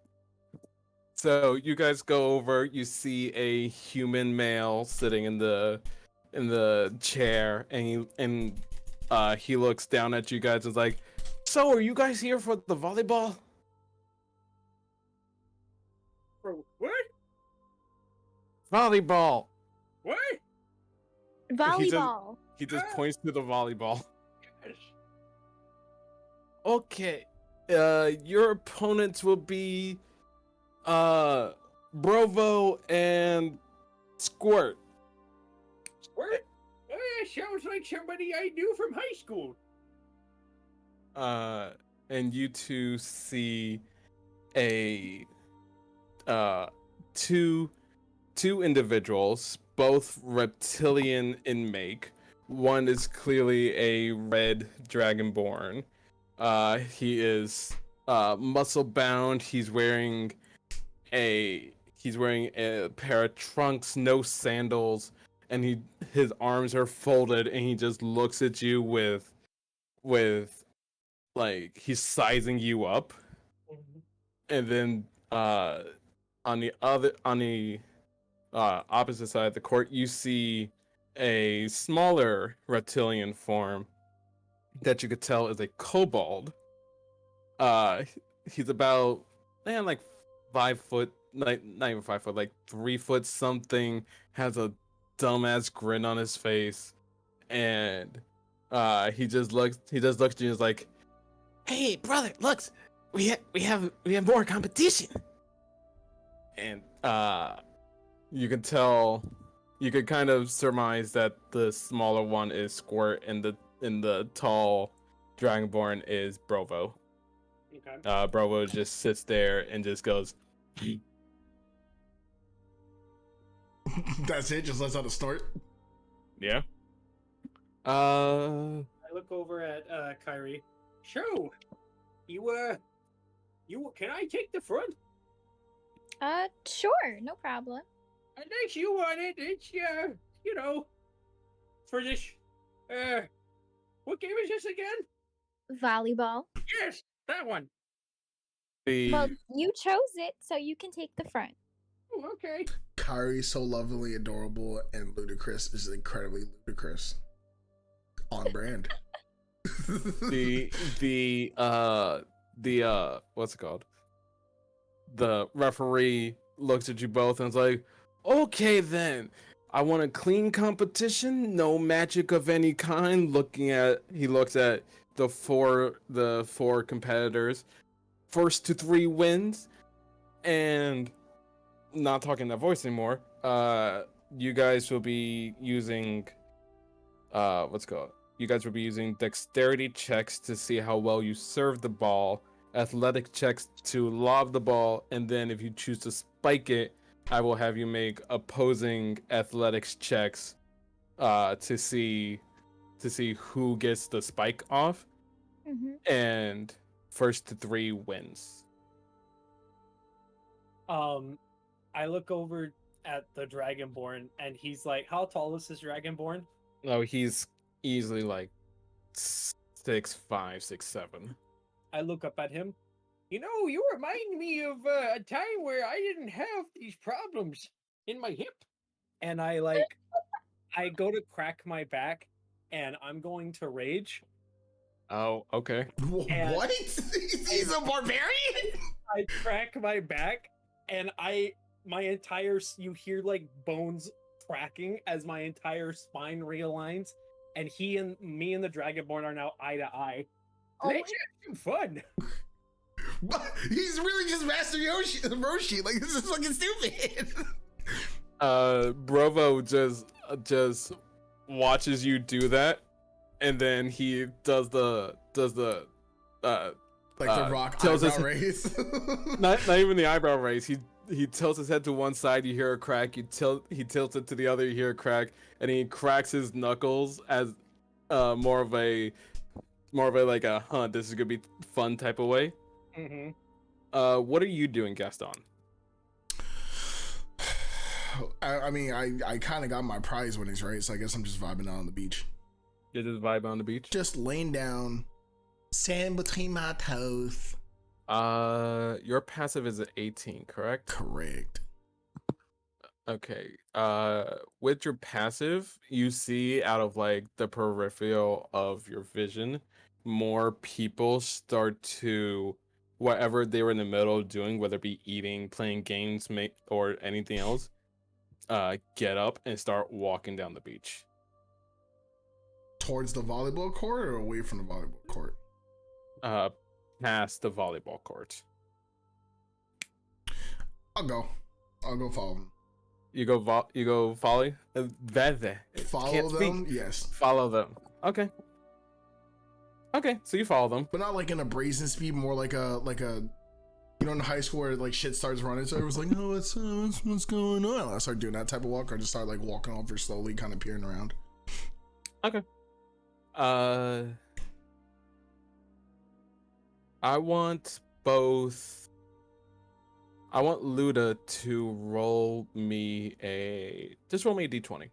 Speaker 3: So you guys go over, you see a human male sitting in the chair, and he looks down at you guys and is like, "So are you guys here for the volleyball?"
Speaker 2: Bro, what?
Speaker 3: Volleyball.
Speaker 2: What?
Speaker 4: Volleyball.
Speaker 3: He just points to the volleyball.
Speaker 2: Yes.
Speaker 3: Okay. Your opponents will be Brovo and Squirt.
Speaker 2: Squirt? Oh, that sounds like somebody I knew from high school.
Speaker 3: And you two see a two individuals, both reptilian in make. One is clearly a red dragonborn. He is muscle bound. He's wearing a pair of trunks, no sandals, and his arms are folded, and he just looks at you with like he's sizing you up. And then on the opposite side of the court, you see a smaller reptilian form that you could tell is a kobold. He's about like 5 foot, not even 5 foot, like 3 foot something. Has a dumbass grin on his face, and he just looks at you and is like, "Hey, brother, look, we have more competition." And you can tell, you could kind of surmise that the smaller one is Squirt, and the tall dragonborn is Brovo.
Speaker 2: Okay.
Speaker 3: Brovo just sits there and just goes.
Speaker 1: That's it. Just lets out a snort.
Speaker 3: Yeah.
Speaker 2: I look over at Kyrie. So, you can I take the front?
Speaker 4: Sure, no problem.
Speaker 2: Unless you want it, it's you know, for this. What game is this again?
Speaker 4: Volleyball.
Speaker 2: Yes, that one.
Speaker 4: Well, you chose it, so you can take the front.
Speaker 2: Oh, okay.
Speaker 1: Kyrie's so lovely, adorable, and ludicrous is incredibly ludicrous. On brand.
Speaker 3: the what's it called? The referee looks at you both and is like, "Okay then, I want a clean competition, no magic of any kind." He looks at the four competitors. First to 3 wins, and not talking that voice anymore. You guys will be using what's it called? You guys will be using dexterity checks to see how well you serve the ball, athletic checks to lob the ball, and then if you choose to spike it, I will have you make opposing athletics checks to see who gets the spike off.
Speaker 4: Mm-hmm.
Speaker 3: And first to 3 wins.
Speaker 2: I look over at the Dragonborn, and he's like, "How tall is this Dragonborn?"
Speaker 3: No, he's easily like 6'5", 6'7".
Speaker 2: I look up at him. You know, you remind me of a time where I didn't have these problems in my hip. And I go to crack my back, and I'm going to rage.
Speaker 3: Oh, okay.
Speaker 2: And
Speaker 1: What? He's a barbarian?
Speaker 2: I crack my back, and you hear like bones cracking as my entire spine realigns, and me and the Dragonborn are now eye to eye.
Speaker 4: Oh,
Speaker 2: It's some fun.
Speaker 1: But he's really just Master Roshi. Like, this is fucking stupid.
Speaker 3: Brovo just watches you do that, and then he does the
Speaker 1: like the rock
Speaker 3: tells
Speaker 1: eyebrow
Speaker 3: us-
Speaker 1: raise.
Speaker 3: not even the eyebrow raise. He tilts his head to one side, you hear a crack. He tilts it to the other, you hear a crack, and he cracks his knuckles as more of a like a this is gonna be fun type of way.
Speaker 2: Mm-hmm.
Speaker 3: What are you doing, Gaston?
Speaker 1: I mean, I kind of got my prize winnings, right? So I guess I'm just vibing out on the beach.
Speaker 3: You're just vibing on the beach?
Speaker 1: Just laying down, sand between my toes.
Speaker 3: Your passive is at 18, correct?
Speaker 1: Correct.
Speaker 3: Okay. With your passive, you see out of like the peripheral of your vision, more people start to whatever they were in the middle of doing, whether it be eating, playing games, or anything else, get up and start walking down the beach.
Speaker 1: Towards the volleyball court or away from the volleyball court?
Speaker 3: Past the volleyball court.
Speaker 1: I'll go follow them.
Speaker 3: You go volley?
Speaker 1: Follow them? Yes.
Speaker 3: Follow them. Okay. Okay, so you follow them.
Speaker 1: But not like in a brazen speed, more like a you know, in high school where like shit starts running, so everyone's like, oh, what's going on? I start doing that type of walk, or just start like walking over slowly, kind of peering around.
Speaker 3: Okay. I want Luda to roll me a d20.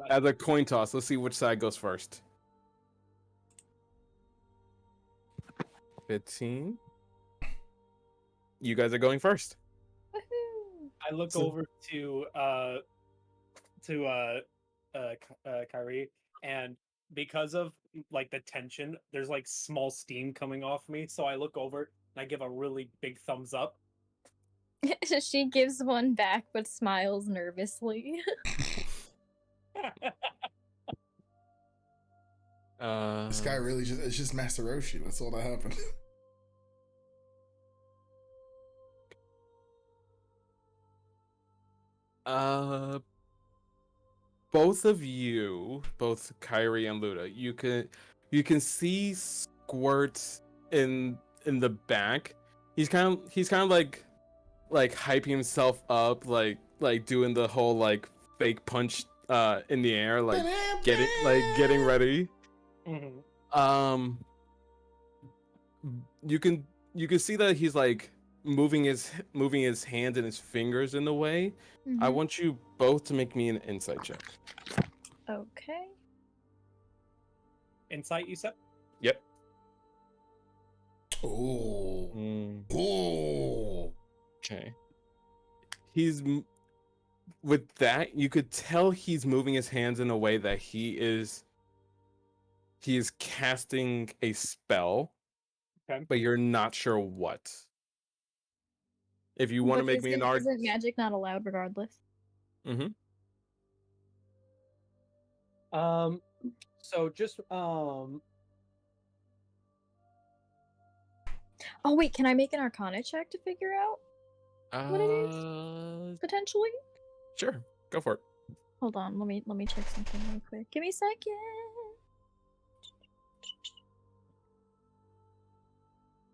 Speaker 3: As a coin toss. Let's see which side goes first. 15. You guys are going first.
Speaker 2: I look over to Kyrie, and because of like the tension, there's like small steam coming off me. So I look over and I give a really big thumbs up.
Speaker 4: She gives one back but smiles nervously.
Speaker 1: This guy really it's just Master Roshi. That's all that happened.
Speaker 3: Both of you, both Kyrie and Luda, you can see Squirt in the back. He's kind of like hyping himself up, like doing the whole like fake punch in the air, like getting ready.
Speaker 2: Mm-hmm.
Speaker 3: You can see that he's like moving his hands and his fingers in the way.
Speaker 4: Mm-hmm.
Speaker 3: I want you both to make me an insight check.
Speaker 4: Okay.
Speaker 2: Insight, you said?
Speaker 3: Yep.
Speaker 1: Oh.
Speaker 3: Mm.
Speaker 1: Oh.
Speaker 3: Okay. With that, you could tell he's moving his hands in a way that he is casting a spell,
Speaker 2: Okay.
Speaker 3: but you're not sure what. If you want to make me an art,
Speaker 4: isn't magic not allowed regardless?
Speaker 3: Mm-hmm.
Speaker 2: So just
Speaker 4: Oh wait, can I make an Arcana check to figure out what it is? Potentially?
Speaker 3: Sure, go for it.
Speaker 4: Hold on, let me check something real quick. Give me a second.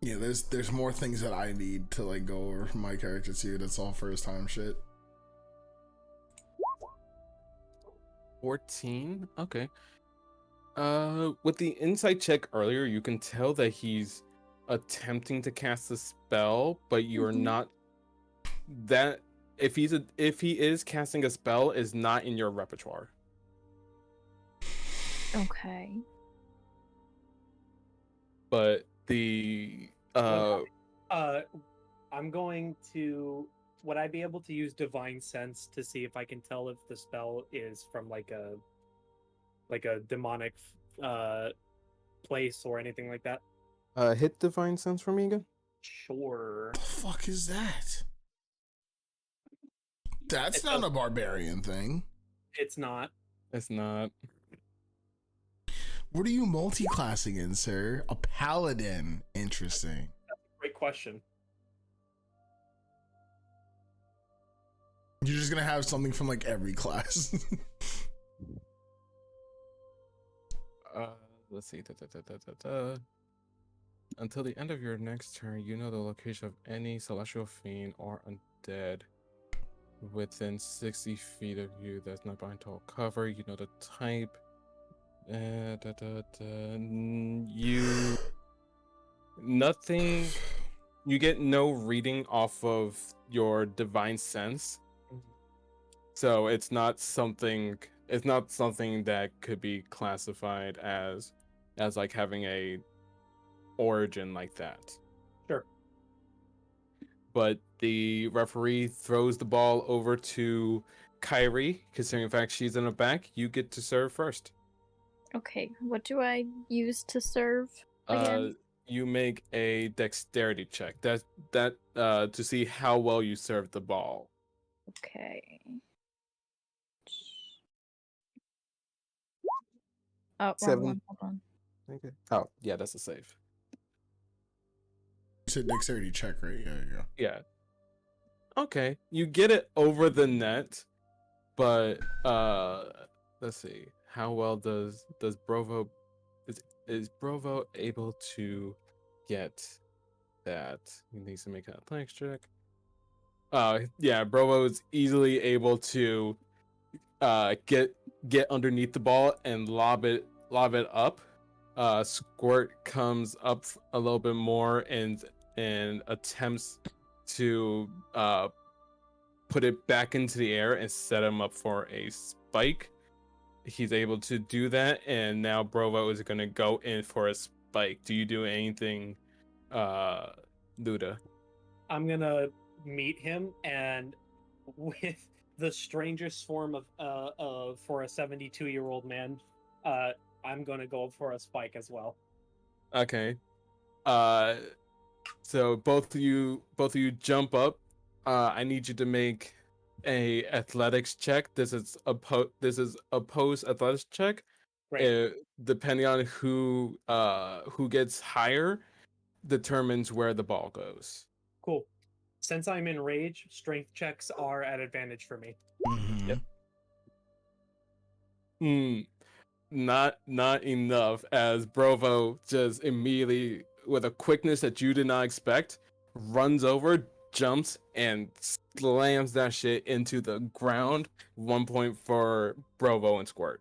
Speaker 1: Yeah, there's more things that I need to like go over from my character too. That's all first time shit.
Speaker 3: 14. Okay. With the insight check earlier, you can tell that he's attempting to cast a spell, but you're not. That if he is casting a spell, is not in your repertoire.
Speaker 4: Okay.
Speaker 3: But the
Speaker 2: I'm going to. Would I be able to use Divine Sense to see if I can tell if the spell is from like a demonic place or anything like that?
Speaker 3: hit Divine Sense for me again.
Speaker 2: Sure.
Speaker 1: The fuck is that? That's not a barbarian thing.
Speaker 2: It's not.
Speaker 3: It's not.
Speaker 1: What are you multi-classing in, sir? A paladin. Interesting.
Speaker 2: Great question.
Speaker 1: You're just gonna have something from like every class.
Speaker 3: Let's see. Until the end of your next turn, you know the location of any celestial fiend or undead within 60 feet of you that's not behind total cover. You know the type. You nothing you get no reading off of your divine sense, so it's not something that could be classified as like having a origin like that.
Speaker 2: Sure.
Speaker 3: But the referee throws the ball over to Kyrie, considering the fact she's in the back. You get to serve first.
Speaker 4: Okay, what do I use to serve again?
Speaker 3: You make a dexterity check. That to see how well you serve the ball.
Speaker 4: Okay. Oh, wrong
Speaker 3: 7.
Speaker 4: one. Hold on.
Speaker 3: Okay. Oh, yeah, that's a save.
Speaker 1: You said dexterity check, right? Yeah, yeah.
Speaker 3: Yeah. Okay, you get it over the net, but let's see. How well does Brovo is Brovo able to get that? He needs to make an athletics check. Yeah, Brovo is easily able to get underneath the ball and lob it up. Squirt comes up a little bit more and attempts to put it back into the air and set him up for a spike. He's able to do that, and now Brovo is going to go in for a spike. Do you do anything, Luda?
Speaker 2: I'm gonna meet him, and with the strangest form of for a 72-year-old man, I'm gonna go for a spike as well.
Speaker 3: Okay. So both of you jump up. I need you to make a athletics check. This is a post athletics check.
Speaker 2: Right.
Speaker 3: Depending on who gets higher determines where the ball goes.
Speaker 2: Cool. Since I'm in rage, strength checks are at advantage for me.
Speaker 1: Mm-hmm.
Speaker 3: Yep. Not enough, as Brovo just immediately, with a quickness that you did not expect, runs over, jumps, and slams that shit into the ground. 1 point for Brovo and Squirt.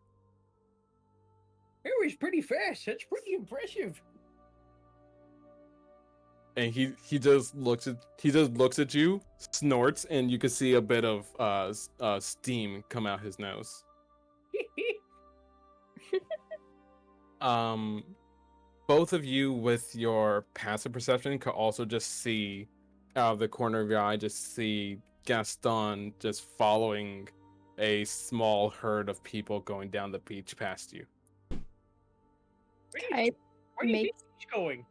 Speaker 5: It was pretty fast. That's pretty impressive.
Speaker 3: And he just looks at you, snorts, and you can see a bit of steam come out his nose. Both of you with your passive perception could also just see out of the corner of your eye, just see Gaston just following a small herd of people going down the beach past you.
Speaker 4: I
Speaker 2: Where do you
Speaker 4: make
Speaker 2: think he's going?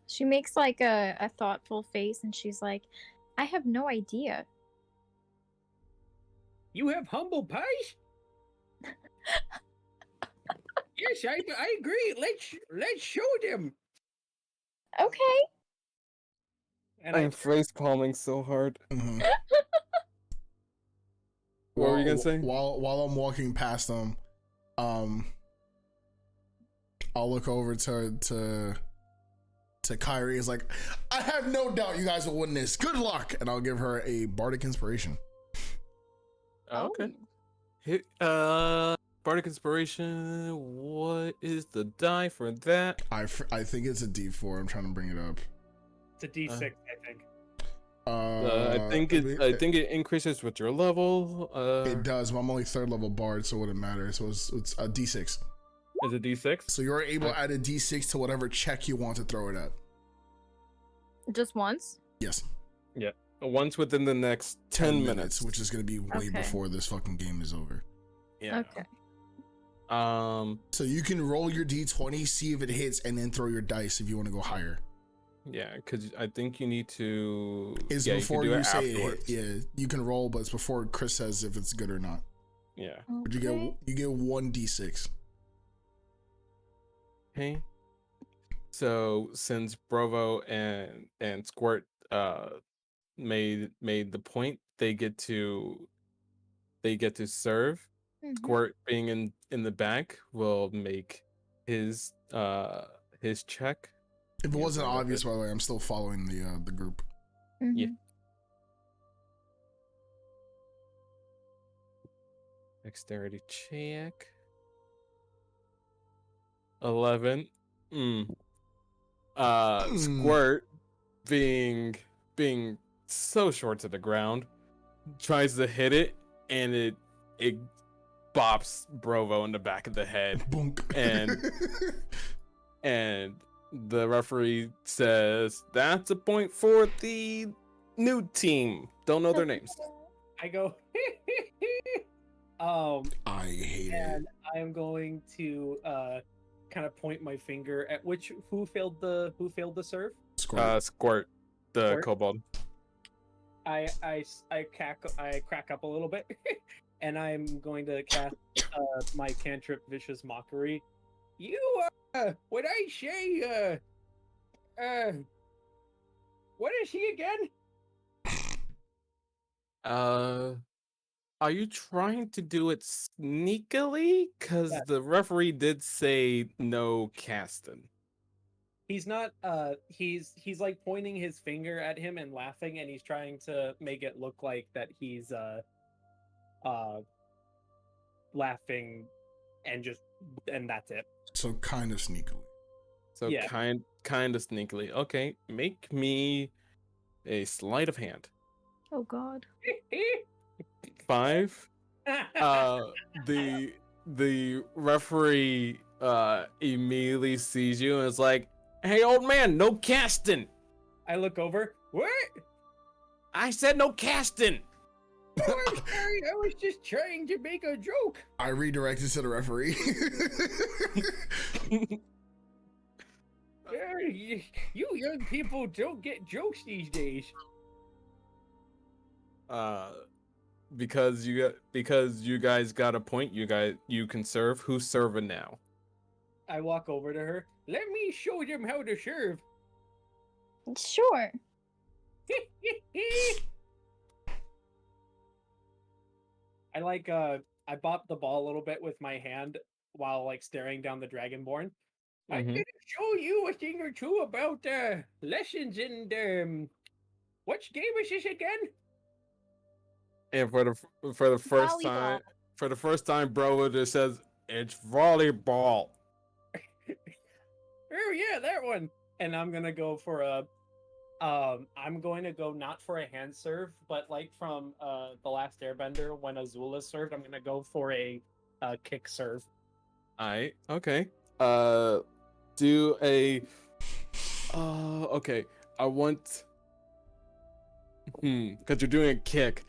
Speaker 4: She makes like a thoughtful face and she's like, I have no idea.
Speaker 5: You have humble pies? Yes, I agree. Let's show them.
Speaker 4: Okay.
Speaker 2: And
Speaker 3: I'm face palming so hard.
Speaker 1: Mm-hmm.
Speaker 3: What were you gonna say?
Speaker 1: While I'm walking past them, I'll look over to Kyrie. Is like, I have no doubt you guys will win this. Good luck, and I'll give her a bardic inspiration.
Speaker 3: Okay. Hit bardic inspiration. What is the die for that?
Speaker 1: I think it's a D4. I'm trying to bring it up.
Speaker 2: it's a D6, I think.
Speaker 3: I think it increases with your level.
Speaker 1: It does, but I'm only 3rd level bard, so it wouldn't matter. So it's a D6.
Speaker 3: Is it D6?
Speaker 1: So you're able to add a D6 to whatever check you want to throw it at.
Speaker 4: Just once?
Speaker 1: Yes.
Speaker 3: Yeah. Once within the next 10 minutes,
Speaker 1: which is going to be way
Speaker 4: Okay.
Speaker 1: before this fucking game is over.
Speaker 3: Yeah.
Speaker 4: Okay.
Speaker 1: So you can roll your D20, see if it hits, and then throw your dice if you want to go higher.
Speaker 3: Yeah, because I think you need to.
Speaker 1: It's
Speaker 3: yeah,
Speaker 1: before
Speaker 3: you,
Speaker 1: you
Speaker 3: can do it
Speaker 1: say it hit.
Speaker 3: afterwards.
Speaker 1: Yeah, you can roll, but it's before Chris says if it's good or not.
Speaker 3: Yeah.
Speaker 1: But
Speaker 4: Okay.
Speaker 1: you get 1 D6.
Speaker 3: Okay. So since Brovo and Squirt made the point, they get to serve.
Speaker 4: Mhm.
Speaker 3: Squirt being in the back will make his check.
Speaker 1: If it
Speaker 3: Yeah,
Speaker 1: wasn't
Speaker 3: sorry about
Speaker 1: obvious,
Speaker 3: that.
Speaker 1: by the way, I'm still following the group.
Speaker 4: Mhm.
Speaker 3: Yeah. Dexterity check. 11. Squirt, being so short to the ground, tries to hit it, and it bops Brovo in the back of the head,
Speaker 1: Boonk.
Speaker 3: and the referee says that's a point for the new team. Don't know their names.
Speaker 2: I go.
Speaker 1: I hate it.
Speaker 2: And I am going to kind of point my finger at who failed the serve.
Speaker 1: Squirt.
Speaker 3: The
Speaker 2: Squirt?
Speaker 3: kobold.
Speaker 2: I crack up a little bit, and I'm going to cast my cantrip Vicious Mockery.
Speaker 5: You, what I say, what is he again?
Speaker 3: Are you trying to do it sneakily? Because
Speaker 2: Yeah.
Speaker 3: the referee did say no casting.
Speaker 2: He's not. He's like pointing his finger at him and laughing, and he's trying to make it look like that he's laughing, and that's it.
Speaker 1: So kind of sneakily.
Speaker 3: So
Speaker 2: Yeah.
Speaker 3: kind of sneakily. Okay, make me a sleight of hand.
Speaker 4: Oh God.
Speaker 3: 5. The referee immediately sees you and is like, "Hey, old man, no casting."
Speaker 2: I look over.
Speaker 5: What?
Speaker 3: I said no casting.
Speaker 5: Oh, I'm sorry. I was just trying to make a joke.
Speaker 1: I redirected to the referee.
Speaker 5: You young people don't get jokes these days.
Speaker 3: Because you guys got a point. You can serve. Who's serving now?
Speaker 2: I walk over to her.
Speaker 5: Let me show them how to serve.
Speaker 4: Sure.
Speaker 2: I bop the ball a little bit with my hand while like staring down the Dragonborn.
Speaker 5: I'm gonna show you a thing or two about lessons and which game is this again?
Speaker 3: And for the first time, Bro just says it's volleyball.
Speaker 5: Oh yeah, that one.
Speaker 2: And I'm gonna go for I'm going to go not for a hand serve, but like from the Last Airbender when Azula served, I'm gonna go for a kick serve.
Speaker 3: Okay. Do a. Okay. I want. Because you're doing a kick.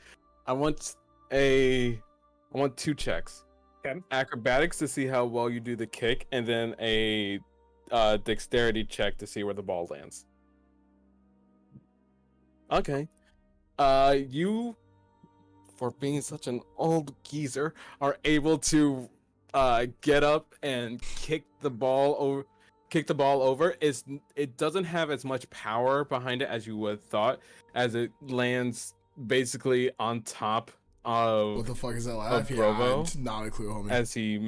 Speaker 3: I want 2 checks.
Speaker 2: Okay.
Speaker 3: Acrobatics to see how well you do the kick, and then a dexterity check to see where the ball lands. Okay. You, for being such an old geezer, are able to get up and kick the ball over. It doesn't have as much power behind it as you would have thought, as it lands basically on top of
Speaker 1: What the fuck is that laugh?
Speaker 3: Provo,
Speaker 1: not a clue, homie.
Speaker 3: as he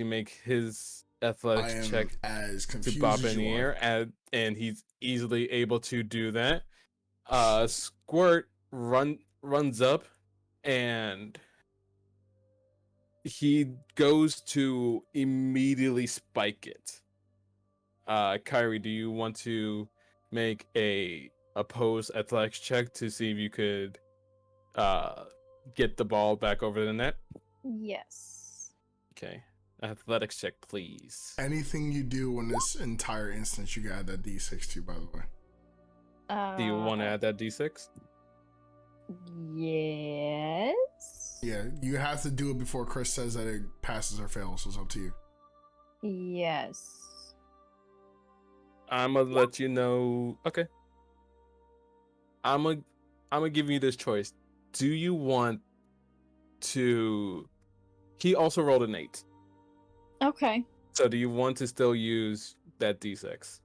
Speaker 3: make his athletics check
Speaker 1: as
Speaker 3: to
Speaker 1: confused
Speaker 3: bop
Speaker 1: as
Speaker 3: in the
Speaker 1: you are.
Speaker 3: air, and he's easily able to do that. Squirt runs up, and he goes to immediately spike it. Kyrie, do you want to make a opposed athletics check to see if you could get the ball back over the net?
Speaker 4: Yes.
Speaker 3: Okay. Athletics check, please.
Speaker 1: Anything you do in this entire instance, you got that D6 too, by the way.
Speaker 3: Do you want to add that D6?
Speaker 4: Yes.
Speaker 1: Yeah, you have to do it before Chris says that it passes or fails, so it's up to you.
Speaker 4: Yes.
Speaker 3: I'm gonna let you know. Okay. I'm gonna give you this choice. Do you want to? He also rolled an 8.
Speaker 4: Okay.
Speaker 3: So do you want to still use that D6?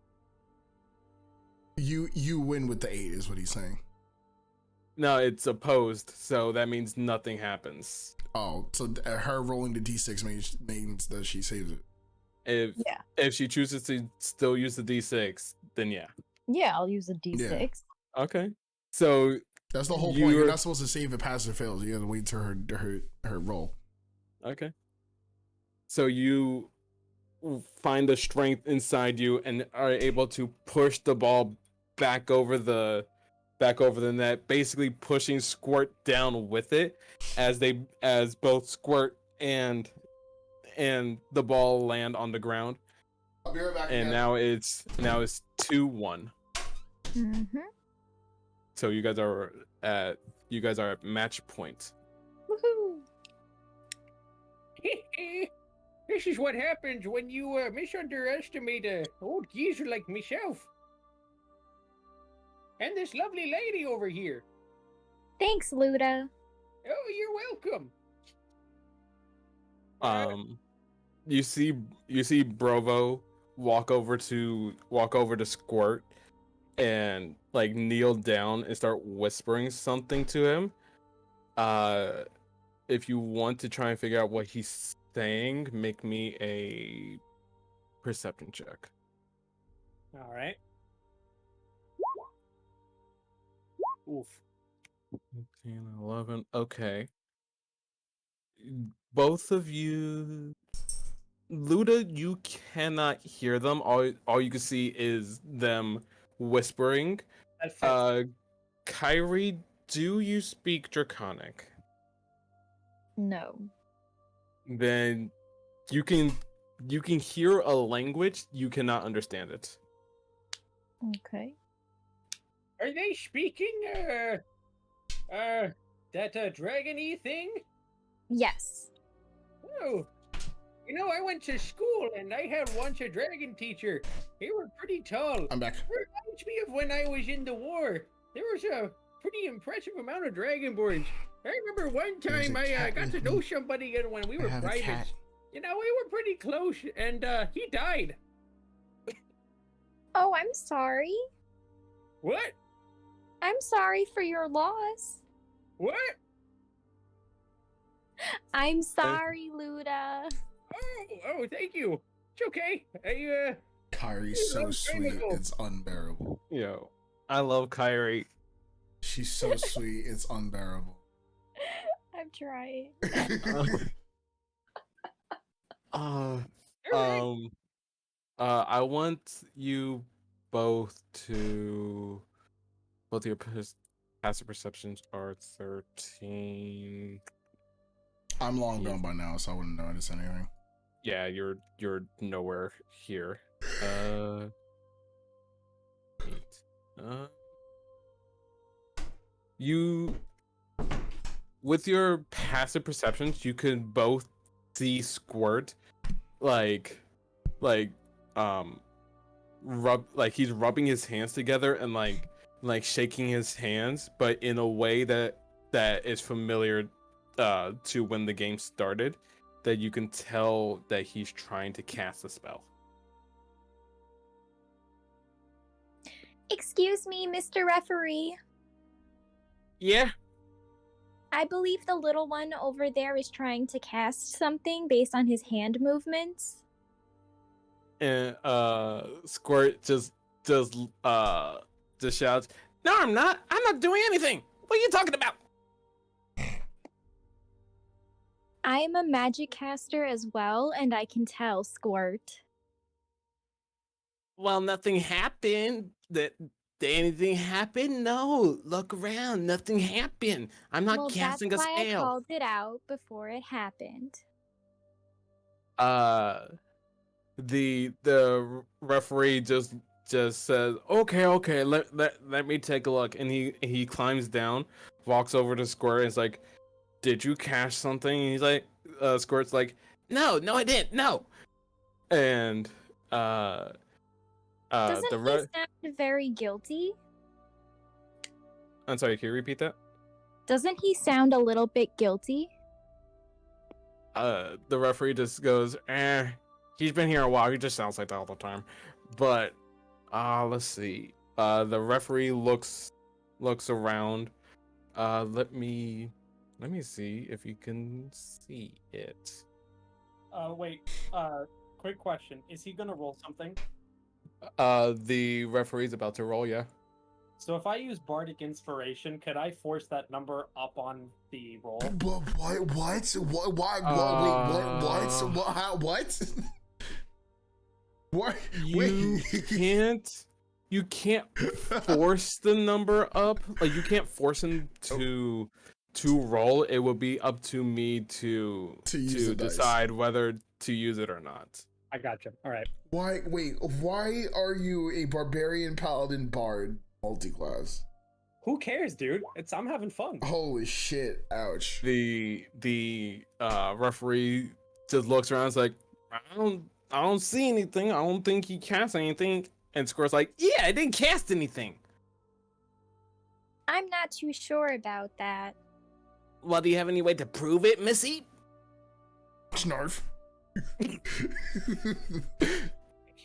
Speaker 1: You win with the 8 is what he's saying.
Speaker 3: No, it's opposed, so that means nothing happens.
Speaker 1: Oh, so her rolling the D6 means that she saves it.
Speaker 3: If she chooses to still use the D6, then yeah.
Speaker 4: Yeah, I'll use a D6.
Speaker 3: Okay. So
Speaker 1: that's the whole point. You're not supposed to save if it passes or fails. You have to wait till her roll.
Speaker 3: Okay. So you find the strength inside you and are able to push the ball back over the net, basically pushing Squirt down with it as both Squirt and the ball land on the ground.
Speaker 1: I'll be right back.
Speaker 3: And now it's 2-1.
Speaker 4: Mm-hmm.
Speaker 3: So you guys are at match point.
Speaker 4: Woohoo!
Speaker 5: This is what happens when you misunderestimate a old geezer like myself. And this lovely lady over here.
Speaker 4: Thanks, Luda.
Speaker 5: Oh, you're welcome.
Speaker 3: You see Brovo walk over to Squirt and like kneel down and start whispering something to him. If you want to try and figure out what he's saying, make me a perception check.
Speaker 2: All right. Oof.
Speaker 3: 15, 11. Okay. Both of you, Luda, you cannot hear them. All you can see is them whispering.
Speaker 2: That fits.
Speaker 3: Kyrie, do you speak Draconic?
Speaker 4: No.
Speaker 3: Then you can hear a language, you cannot understand it.
Speaker 4: Okay.
Speaker 5: Are they speaking that dragon-y thing?
Speaker 4: Yes.
Speaker 5: Oh, you know, I went to school and I had once a dragon teacher. They were pretty tall.
Speaker 1: I'm back.
Speaker 5: It reminds me of when I was in the war. There was a pretty impressive amount of dragonborns. I remember one
Speaker 1: There's
Speaker 5: time
Speaker 1: a
Speaker 5: I
Speaker 1: cat
Speaker 5: got to
Speaker 1: with
Speaker 5: know
Speaker 1: me.
Speaker 5: somebody when we
Speaker 1: I
Speaker 5: were
Speaker 1: have a
Speaker 5: privates.
Speaker 1: cat.
Speaker 5: You know, we were pretty close, and he died.
Speaker 4: Oh, I'm sorry.
Speaker 5: What?
Speaker 4: I'm sorry for your loss.
Speaker 5: What?
Speaker 4: I'm sorry, Luda.
Speaker 5: Oh, thank you. It's okay.
Speaker 1: Kyrie's so
Speaker 5: long time
Speaker 1: sweet,
Speaker 5: ago.
Speaker 1: it's unbearable.
Speaker 3: Yo, I love Kyrie.
Speaker 1: She's so sweet, it's unbearable.
Speaker 4: I'm trying.
Speaker 5: Alright.
Speaker 3: I want you both your passive perceptions are 13.
Speaker 1: I'm long gone by now, so I wouldn't notice anything.
Speaker 3: Yeah, you're nowhere here. 8. You, with your passive perceptions, you can both see Squirt rub, like he's rubbing his hands together and like shaking his hands, but in a way that is familiar to when the game started, that you can tell that he's trying to cast a spell.
Speaker 4: Excuse me, Mr. Referee.
Speaker 3: Yeah.
Speaker 4: I believe the little one over there is trying to cast something based on his hand movements.
Speaker 3: And Squirt just shouts, "No, I'm not. I'm not doing anything. What are you talking about?"
Speaker 4: I'm a magic caster as well, and I can tell, Squirt.
Speaker 3: Well, nothing happened. Did anything happen? No. Look around. Nothing happened. I'm not
Speaker 4: Well,
Speaker 3: casting
Speaker 4: that's
Speaker 3: a
Speaker 4: why I
Speaker 3: spell.
Speaker 4: called it out before it happened.
Speaker 3: The referee just says, okay, let me take a look, and he climbs down, walks over to Squirt, and is like, "Did you cash something?" And he's like, Squirt's like, no, I didn't, no. And
Speaker 4: Doesn't he sound very guilty?
Speaker 3: I'm sorry, can you repeat that?
Speaker 4: Doesn't he sound a little bit guilty?
Speaker 3: The referee just goes, he's been here a while, he just sounds like that all the time. But let's see. The referee looks around. Let me see if you can see it.
Speaker 2: Wait. Quick question. Is he gonna roll something?
Speaker 3: The referee's about to roll, yeah.
Speaker 2: So if I use Bardic Inspiration, could I force that number up on the roll?
Speaker 1: What? Why? What? What?
Speaker 3: You can't force the number up. Like you can't force him to roll. It will be up to me to
Speaker 1: use the dice.
Speaker 3: decide whether to use it or not.
Speaker 5: I gotcha. All right.
Speaker 1: Why? Wait. Why are you a barbarian paladin bard multi-class?
Speaker 5: Who cares, dude? I'm having fun.
Speaker 1: Holy shit! Ouch.
Speaker 3: The referee just looks around. It's like I don't see anything. I don't think he cast anything. And Score's like, yeah, I didn't cast anything.
Speaker 4: I'm not too sure about that.
Speaker 3: Well, do you have any way to prove it, Missy?
Speaker 1: Snarf.
Speaker 5: I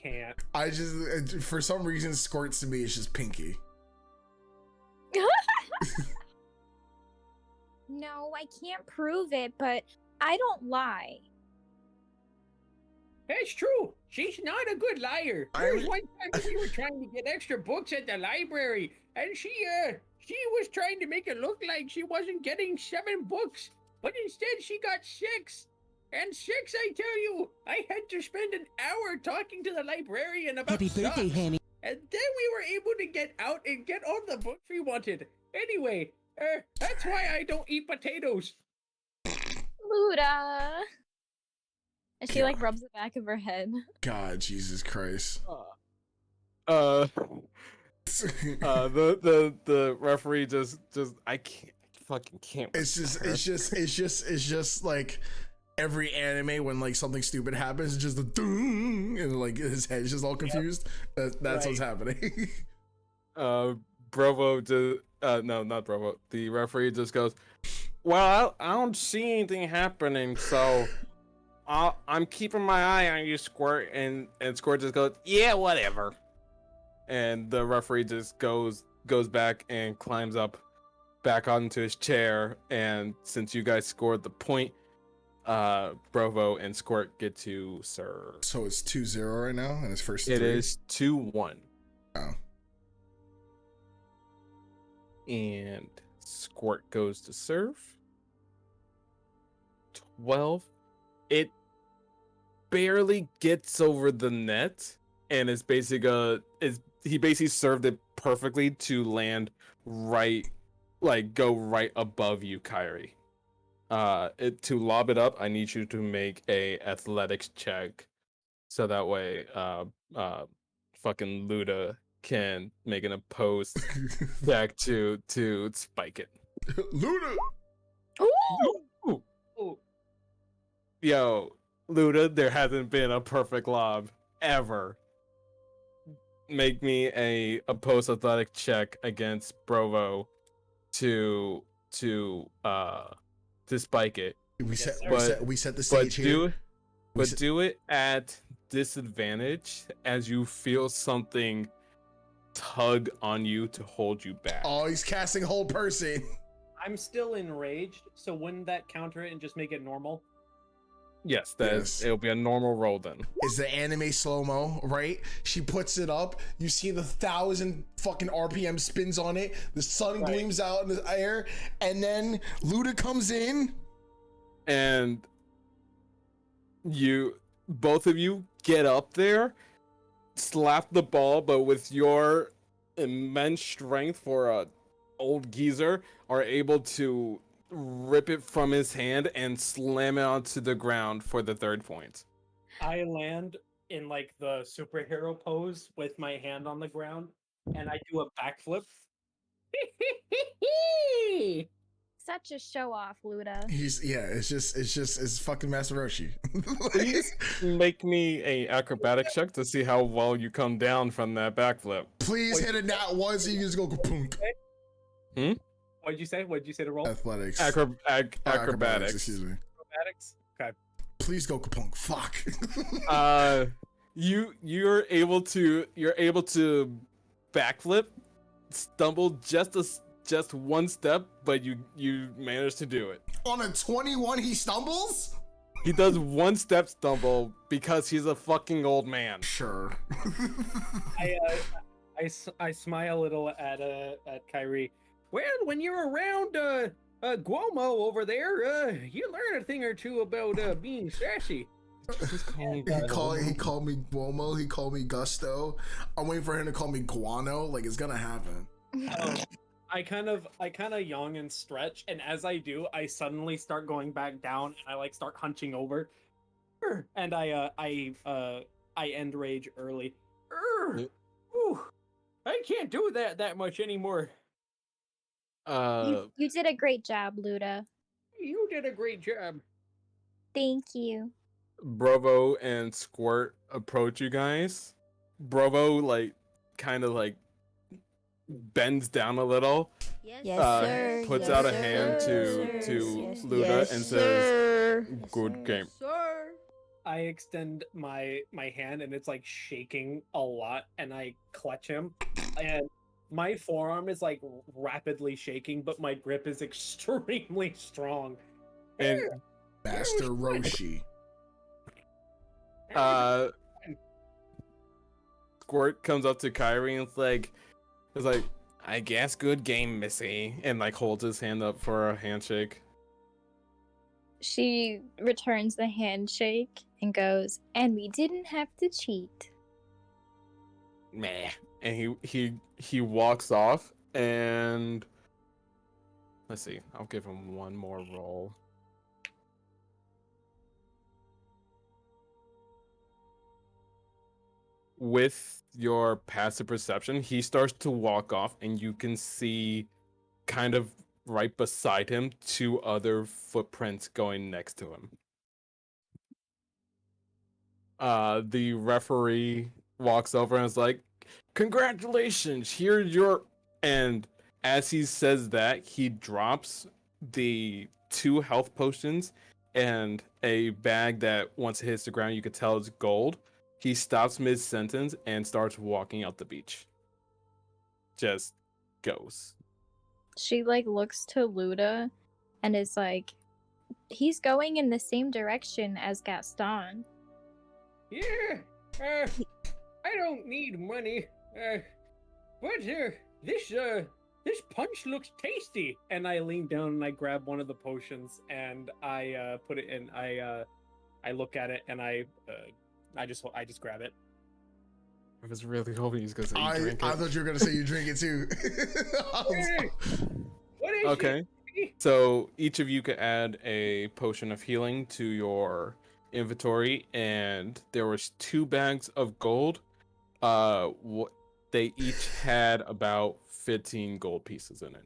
Speaker 5: can't.
Speaker 1: I just, for some reason, Squirts to me is just Pinky.
Speaker 4: No, I can't prove it, but I don't lie.
Speaker 5: It's true. She's not a good liar. There was one time we were trying to get extra books at the library, and she was trying to make it look like she wasn't getting 7 books, but instead she got 6. And 6, I tell you, I had to spend an hour talking to the librarian about
Speaker 6: Happy birthday,
Speaker 5: socks.
Speaker 6: Hammy.
Speaker 5: And then we were able to get out and get all the books we wanted. Anyway, that's why I don't eat potatoes.
Speaker 4: Luda. And she like rubs the back of her head.
Speaker 1: God, Jesus Christ.
Speaker 3: The referee just I fucking can't.
Speaker 1: It's just like every anime when like something stupid happens, it's just a doom, and like his head's just all confused. That's
Speaker 5: Right.
Speaker 1: what's happening.
Speaker 3: Brovo just no, not Brovo. The referee just goes, well, I don't see anything happening, so I'm keeping my eye on you, Squirt. And Squirt just goes, yeah, whatever. And the referee just goes back and climbs up back onto his chair. And since you guys scored the point, Brovo and Squirt get to serve.
Speaker 1: So it's 2-0 right now, and it's first.
Speaker 3: It
Speaker 1: 3.
Speaker 3: is 2-1.
Speaker 1: Oh.
Speaker 3: And Squirt goes to serve. 12. It barely gets over the net, and it's basically he basically served it perfectly to land right, like go right above you, Kyrie. To lob it up, I need you to make a athletics check, so that way, fucking Luda can make an opposed check to spike it.
Speaker 1: Luda.
Speaker 4: Ooh!
Speaker 3: Ooh. Yo, Luda, there hasn't been a perfect lob ever. Make me a opposed athletic check against Brovo to spike it.
Speaker 1: We set the
Speaker 3: But
Speaker 1: stage here.
Speaker 3: do it at disadvantage as you feel something tug on you to hold you back.
Speaker 1: Oh, he's casting whole person.
Speaker 2: I'm still enraged, so wouldn't that counter it and just make it normal?
Speaker 3: Yes,
Speaker 1: Yes.
Speaker 3: it'll be a normal roll then.
Speaker 1: Is the anime slow-mo, right? She puts it up. You see the 1,000 fucking RPM spins on it. The sun
Speaker 2: Right.
Speaker 1: gleams out in the air, and then Luda comes in.
Speaker 3: And both of you get up there, slap the ball, but with your immense strength for a old geezer, are able to rip it from his hand and slam it onto the ground for the 3rd point.
Speaker 2: I land in like the superhero pose with my hand on the ground, and I do a backflip.
Speaker 4: Such a show off, Luda.
Speaker 1: It's fucking Master Roshi.
Speaker 3: Please make me a acrobatic check to see how well you come down from that backflip.
Speaker 1: Please hit a nat 1 so you can just go kapunk.
Speaker 2: What'd you say? What'd you say to roll?
Speaker 1: Athletics.
Speaker 3: Acrobatics.
Speaker 1: Excuse me.
Speaker 2: Acrobatics? Okay.
Speaker 1: Please go kapunk. Fuck.
Speaker 3: You're able to backflip, stumble just one step, but you manage to do it.
Speaker 1: On a 21, he stumbles?
Speaker 3: He does one step stumble because he's a fucking old man.
Speaker 1: Sure.
Speaker 2: I smile a little at Kyrie. Well, when you're around Guomo over there, you learn a thing or two about being sassy.
Speaker 3: Just call him
Speaker 1: He called me Guomo. He called me Gusto. I'm waiting for him to call me Guano. Like, it's gonna happen.
Speaker 2: Oh, I kind of yawn and stretch, and as I do, I suddenly start going back down, and I like start hunching over, and I end rage early. Whew, I can't do that much anymore.
Speaker 4: You did a great job, Luda.
Speaker 5: You did a great job.
Speaker 4: Thank you.
Speaker 3: Bravo and Squirt approach you guys. Bravo like kind of like bends down a little,
Speaker 6: Yes,
Speaker 4: sir.
Speaker 3: puts
Speaker 4: Yes,
Speaker 3: out a
Speaker 4: sir.
Speaker 3: hand to
Speaker 4: Yes,
Speaker 3: Luda
Speaker 4: yes,
Speaker 3: and
Speaker 4: sir.
Speaker 3: says, "Good game."
Speaker 6: Sir.
Speaker 2: I extend my hand, and it's like shaking a lot, and I clutch him, and my forearm is like rapidly shaking, but my grip is extremely strong.
Speaker 3: And
Speaker 1: Master Roshi.
Speaker 3: Squirt comes up to Kyrie and it's like, "I guess good game, Missy," and like holds his hand up for a handshake.
Speaker 4: She returns the handshake and goes, "And we didn't have to cheat."
Speaker 3: Meh. And he walks off, and let's see, I'll give him one more roll. With your passive perception, he starts to walk off, and you can see kind of right beside him 2 other footprints going next to him. The referee walks over and is like, "Congratulations, here's your..." And as he says that, he drops the 2 health potions and a bag that once it hits the ground, you could tell it's gold. He stops mid-sentence and starts walking out the beach. Just goes.
Speaker 4: She like looks to Luda and is like, "He's going in the same direction as Gaston."
Speaker 5: Yeah, I don't need money, but this punch looks tasty.
Speaker 2: And I lean down and I grab one of the potions, and I put it in. I look at it, and I just grab it.
Speaker 3: I was really hoping he was gonna say
Speaker 1: I
Speaker 3: drink it.
Speaker 1: thought you were gonna say you drink it too.
Speaker 5: Hey, what is
Speaker 3: Okay.
Speaker 5: it?
Speaker 3: So each of you could add a potion of healing to your inventory, and there was 2 bags of gold. They each had about 15 gold pieces in it.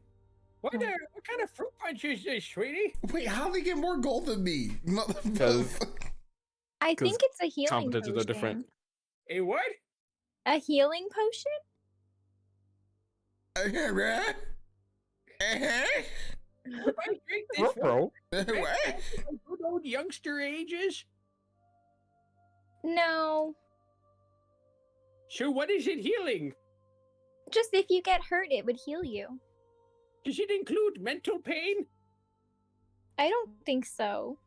Speaker 5: What kind of fruit punch is this, sweetie?
Speaker 1: Wait, how do they get more gold than me?
Speaker 3: Because
Speaker 4: I think it's a healing
Speaker 3: competitors
Speaker 4: potion.
Speaker 3: are different.
Speaker 5: A what?
Speaker 4: A healing potion?
Speaker 5: If I drink this
Speaker 3: Bro.
Speaker 5: what? Good old youngster ages.
Speaker 4: No.
Speaker 5: So what is it healing?
Speaker 4: Just if you get hurt, it would heal you.
Speaker 5: Does it include mental pain?
Speaker 4: I don't think so.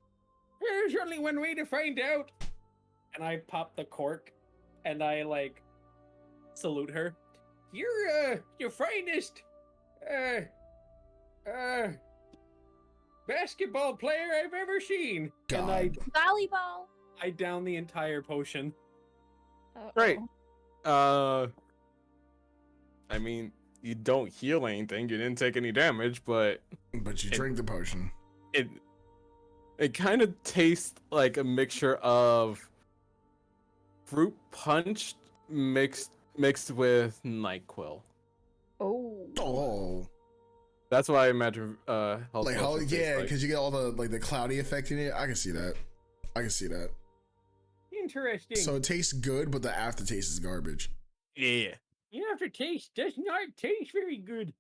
Speaker 5: There's only one way to find out.
Speaker 2: And I pop the cork, and I like salute her.
Speaker 5: You're your finest basketball player I've ever seen.
Speaker 2: And I
Speaker 4: Volleyball.
Speaker 2: down the entire potion.
Speaker 4: Uh-oh.
Speaker 3: Great. I mean, you don't heal anything. You didn't take any damage, but
Speaker 1: you drink the potion.
Speaker 3: it kind of tastes like a mixture of fruit punch mixed with NyQuil.
Speaker 4: Oh.
Speaker 1: Oh,
Speaker 3: That's why I imagine health
Speaker 1: like how?
Speaker 3: potions taste
Speaker 1: Yeah,
Speaker 3: like.
Speaker 1: because you get all the cloudy effect in it. I can see that.
Speaker 5: Interesting.
Speaker 1: So it tastes good, but the aftertaste is garbage.
Speaker 3: Yeah.
Speaker 5: The aftertaste does not taste very good.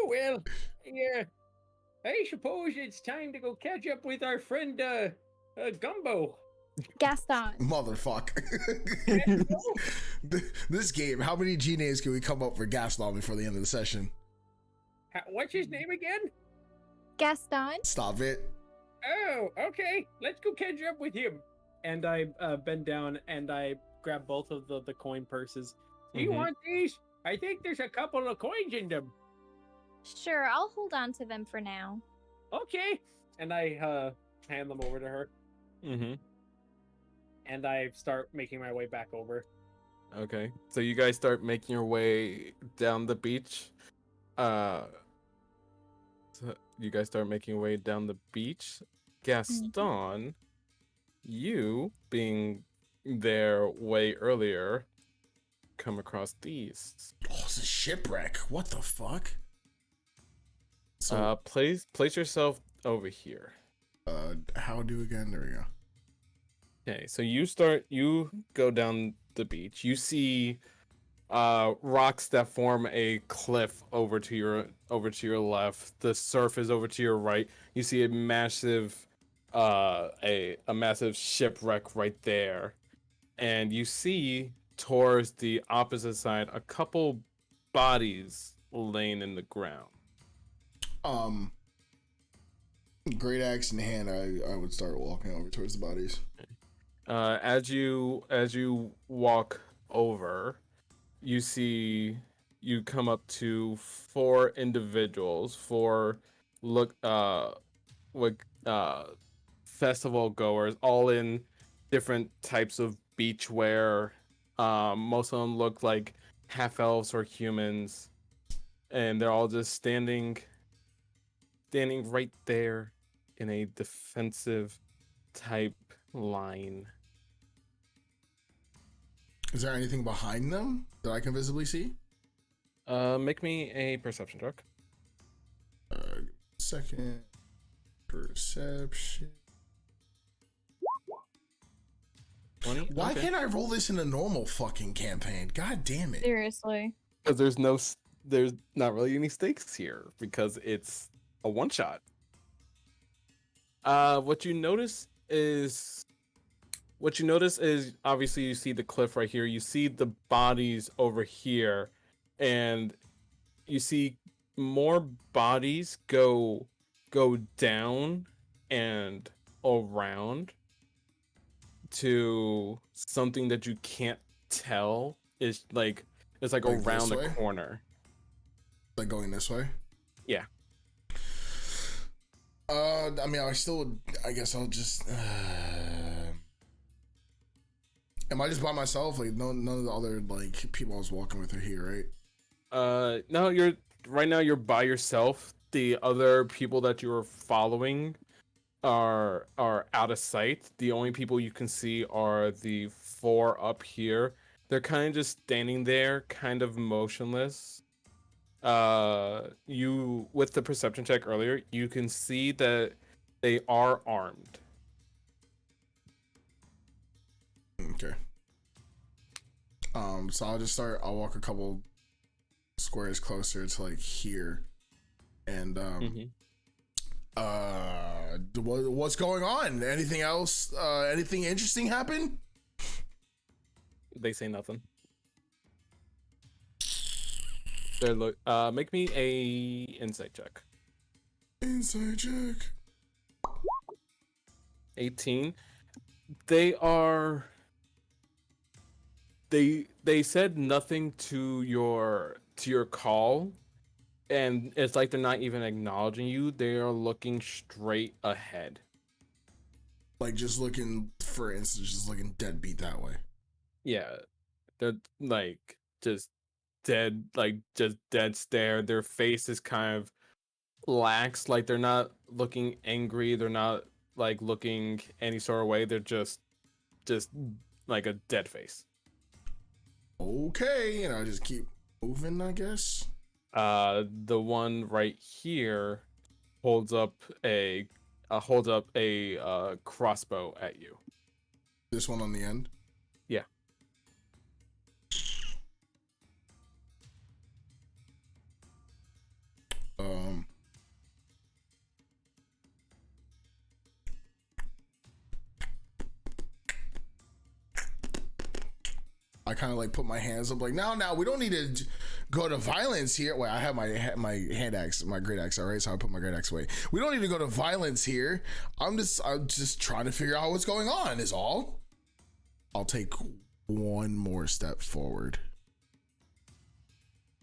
Speaker 5: Well, yeah. I suppose it's time to go catch up with our friend Gumbo.
Speaker 4: Gaston.
Speaker 1: Motherfuck. This game, how many G names can we come up for Gaston before the end of the session?
Speaker 5: What's his name again?
Speaker 4: Gaston?
Speaker 1: Stop it.
Speaker 5: Oh, okay. Let's go catch up with him.
Speaker 2: And I bend down and I grab both of the coin purses.
Speaker 5: Do you want these? I think there's a couple of coins in them.
Speaker 4: Sure, I'll hold on to them for now.
Speaker 5: Okay.
Speaker 2: And I hand them over to her.
Speaker 3: Mm-hmm.
Speaker 2: And I start making my way back over.
Speaker 3: Okay. So you guys start making your way down the beach. So you guys start making your way down the beach. Gaston, you being there way earlier, come across these.
Speaker 1: Oh, it's a shipwreck. What the fuck? So,
Speaker 3: Place yourself over here.
Speaker 1: how do again? There we go.
Speaker 3: Okay, so you go down the beach. You see rocks that form a cliff over to your left. The surf is over to your right. You see a massive massive shipwreck right there. And you see towards the opposite side a couple bodies laying in the ground.
Speaker 1: Great axe in hand, I would start walking over towards the bodies.
Speaker 3: As you walk over, you come up to four individuals, festival goers, all in different types of beach wear. Most of them look like half elves or humans, and they're all just standing right there in a defensive type line.
Speaker 1: Is there anything behind them that I can visibly see?
Speaker 3: Make me a perception check.
Speaker 1: Second perception.
Speaker 3: 20?
Speaker 1: Why
Speaker 3: Okay.
Speaker 1: can't I roll this in a normal fucking campaign? God damn it.
Speaker 4: Seriously.
Speaker 3: Because there's not really any stakes here because it's a one shot. What you notice is obviously you see the cliff right here. You see the bodies over here, and you see more bodies go down and around to something that you can't tell is like it's like around
Speaker 1: this
Speaker 3: the
Speaker 1: way?
Speaker 3: corner.
Speaker 1: Like going this way?
Speaker 3: Yeah.
Speaker 1: I mean, I guess I'll just. Am I just by myself? Like, none of the other like people I was walking with are here, right?
Speaker 3: No, you're by yourself. The other people that you were following are out of sight. The only people you can see are the four up here. They're kind of just standing there, kind of motionless. You with the perception check earlier, you can see that they are armed.
Speaker 1: Okay. So I'll walk a couple squares closer to like here, and what's going on? Anything else? Anything interesting happen?
Speaker 3: They say nothing. They look. Make me a insight check.
Speaker 1: Inside check.
Speaker 3: 18. They are. They said nothing to your call, and it's like they're not even acknowledging you. They are looking straight ahead.
Speaker 1: Like just looking, for instance, just looking deadbeat that way.
Speaker 3: Yeah, they're like just dead stare. Their face is kind of lax, like they're not looking angry. They're not like looking any sort of way. They're just like a dead face.
Speaker 1: Okay, and I'll just keep moving, I guess.
Speaker 3: The one right here holds up a crossbow at you.
Speaker 1: This one on the end.
Speaker 3: Yeah.
Speaker 1: I kind of like put my hands up, like now we don't need to go to violence here. Wait, I have my hand axe, my great axe, all right, so I put my great axe away. We don't need to go to violence here. I'm just trying to figure out what's going on is all. I'll take one more step forward.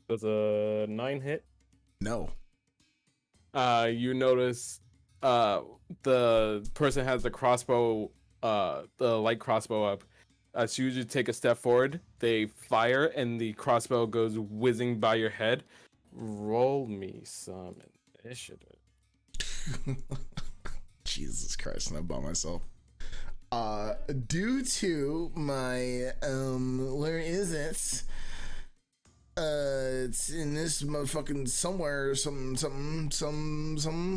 Speaker 3: Does a 9 hit?
Speaker 1: No.
Speaker 3: You notice the person has the crossbow, the light crossbow up. As soon as you take a step forward, they fire and the crossbow goes whizzing by your head. Roll me some initiative.
Speaker 1: Jesus Christ, I'm by myself. Due to my where is it? It's in this motherfucking somewhere. Some.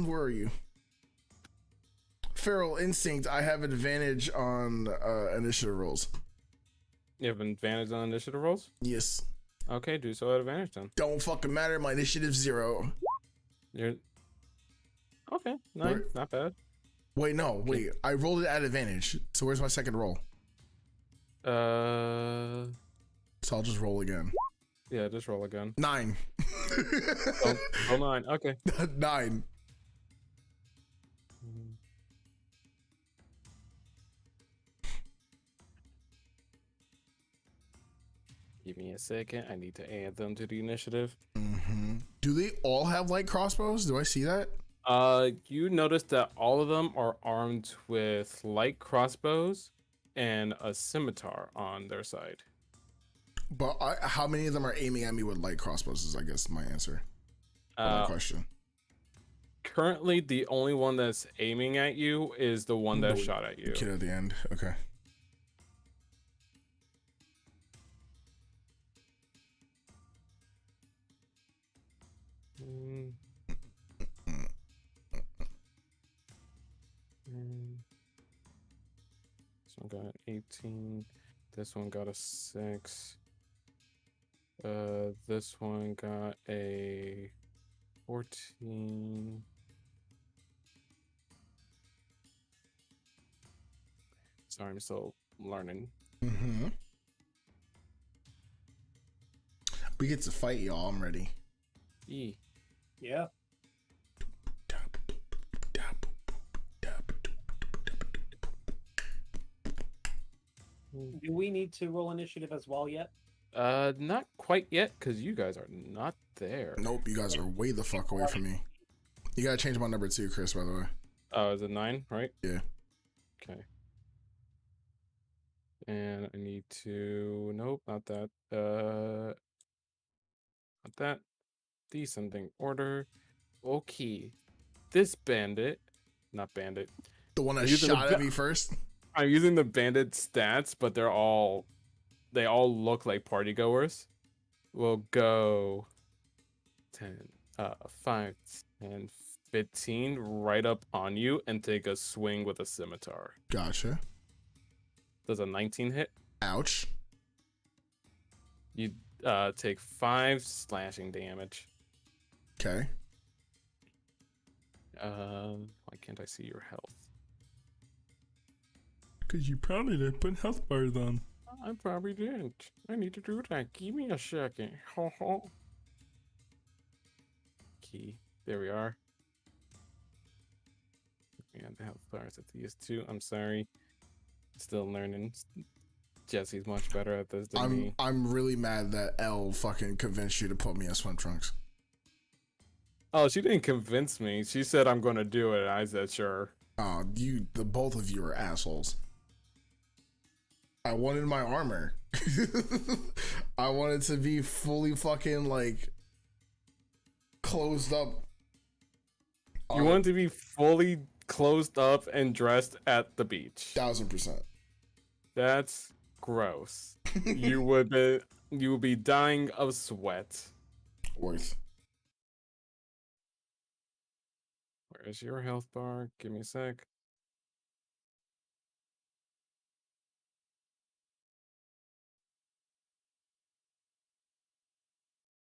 Speaker 1: Where are you? Feral instinct. I have advantage on initiative rolls.
Speaker 3: You have advantage on initiative rolls?
Speaker 1: Yes.
Speaker 3: Okay, do so at advantage then.
Speaker 1: Don't fucking matter. My initiative's 0.
Speaker 3: You're okay. 9, not bad.
Speaker 1: Wait, no, wait. I rolled it at advantage. So where's my second roll?
Speaker 3: So
Speaker 1: I'll just roll again.
Speaker 3: yeah, just roll again.
Speaker 1: 9.
Speaker 3: Oh, 9. Okay.
Speaker 1: 9.
Speaker 3: Give me a second. I need to add them to the initiative.
Speaker 1: Mm-hmm. Do they all have light crossbows? Do I see that?
Speaker 3: You notice that all of them are armed with light crossbows and a scimitar on their side.
Speaker 1: But how many of them are aiming at me with light crossbows is, I guess, my answer. My question.
Speaker 3: Currently, the only one that's aiming at you is the one that shot at you.
Speaker 1: The kid at the end. Okay.
Speaker 3: This one got an 18. This one got a 6. This one got a 14. Sorry, I'm still learning.
Speaker 1: Mm-hmm. We get to fight, y'all. I'm ready.
Speaker 3: E.
Speaker 2: Yeah. Do we need to roll initiative as well yet?
Speaker 3: Not quite yet, because you guys are not there.
Speaker 1: Nope, you guys are way the fuck away from me. You gotta change my number too, Chris, by the way.
Speaker 3: Oh, is it 9, right?
Speaker 1: Yeah.
Speaker 3: Okay. And I need to... Nope, not that. Not that. Descending order. Okay. This bandit... Not bandit.
Speaker 1: The one that
Speaker 3: Using
Speaker 1: shot at me first?
Speaker 3: I'm using the bandit stats, but they all look like party goers. We'll go 10, 5, 10, 15 right up on you and take a swing with a scimitar.
Speaker 1: Gotcha.
Speaker 3: Does a 19 hit?
Speaker 1: Ouch.
Speaker 3: You take 5 slashing damage.
Speaker 1: Okay.
Speaker 3: Why can't I see your health?
Speaker 1: Because you probably didn't put health bars on.
Speaker 3: I probably didn't. I need to do that. Give me a second. Ho ho. Key. There we are. Yeah, the health bars at these two. I'm sorry. Still learning. Jesse's much better at this than me.
Speaker 1: I'm really mad that Elle fucking convinced you to put me in swim trunks.
Speaker 3: Oh, she didn't convince me. She said I'm gonna do it. I said sure.
Speaker 1: Oh, the both of you are assholes. I wanted my armor. I wanted to be fully fucking like closed up.
Speaker 3: You want to be fully closed up and dressed at the beach.
Speaker 1: 1000%.
Speaker 3: That's gross. You would be dying of sweat.
Speaker 1: Worth.
Speaker 3: Where's your health bar? Give me a sec.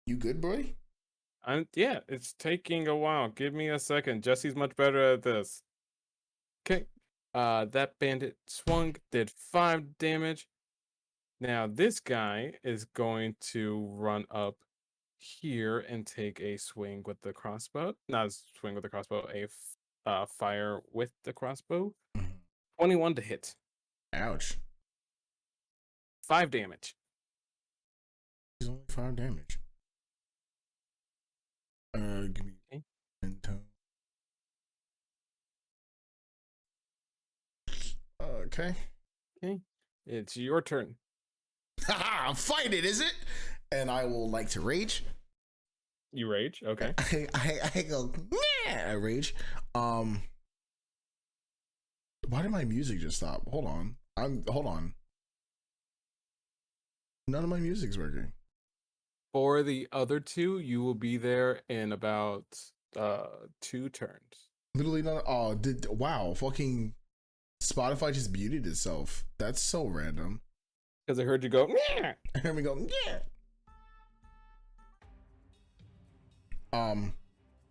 Speaker 1: You good, boy?
Speaker 3: Yeah, it's taking a while. Give me a second. Jesse's much better at this. Okay. That bandit swung, did 5 damage. Now this guy is going to run up here and take a swing with the crossbow. Not a swing with the crossbow, a fire with the crossbow. 21 to hit.
Speaker 1: Ouch.
Speaker 3: 5 damage.
Speaker 1: He's only 5 damage. Give me
Speaker 3: Okay.
Speaker 1: Okay.
Speaker 3: Okay. It's your turn.
Speaker 1: Haha, fight it, is it? And I will like to rage.
Speaker 3: You rage. Okay.
Speaker 1: I go, yeah, I rage. Why did my music just stop? Hold on. Hold on. None of my music's working.
Speaker 3: For the other 2, you will be there in about 2 turns.
Speaker 1: Literally none. Oh, wow, fucking Spotify just muted itself. That's so random.
Speaker 3: Because I heard you go, yeah.
Speaker 1: I heard me go, yeah.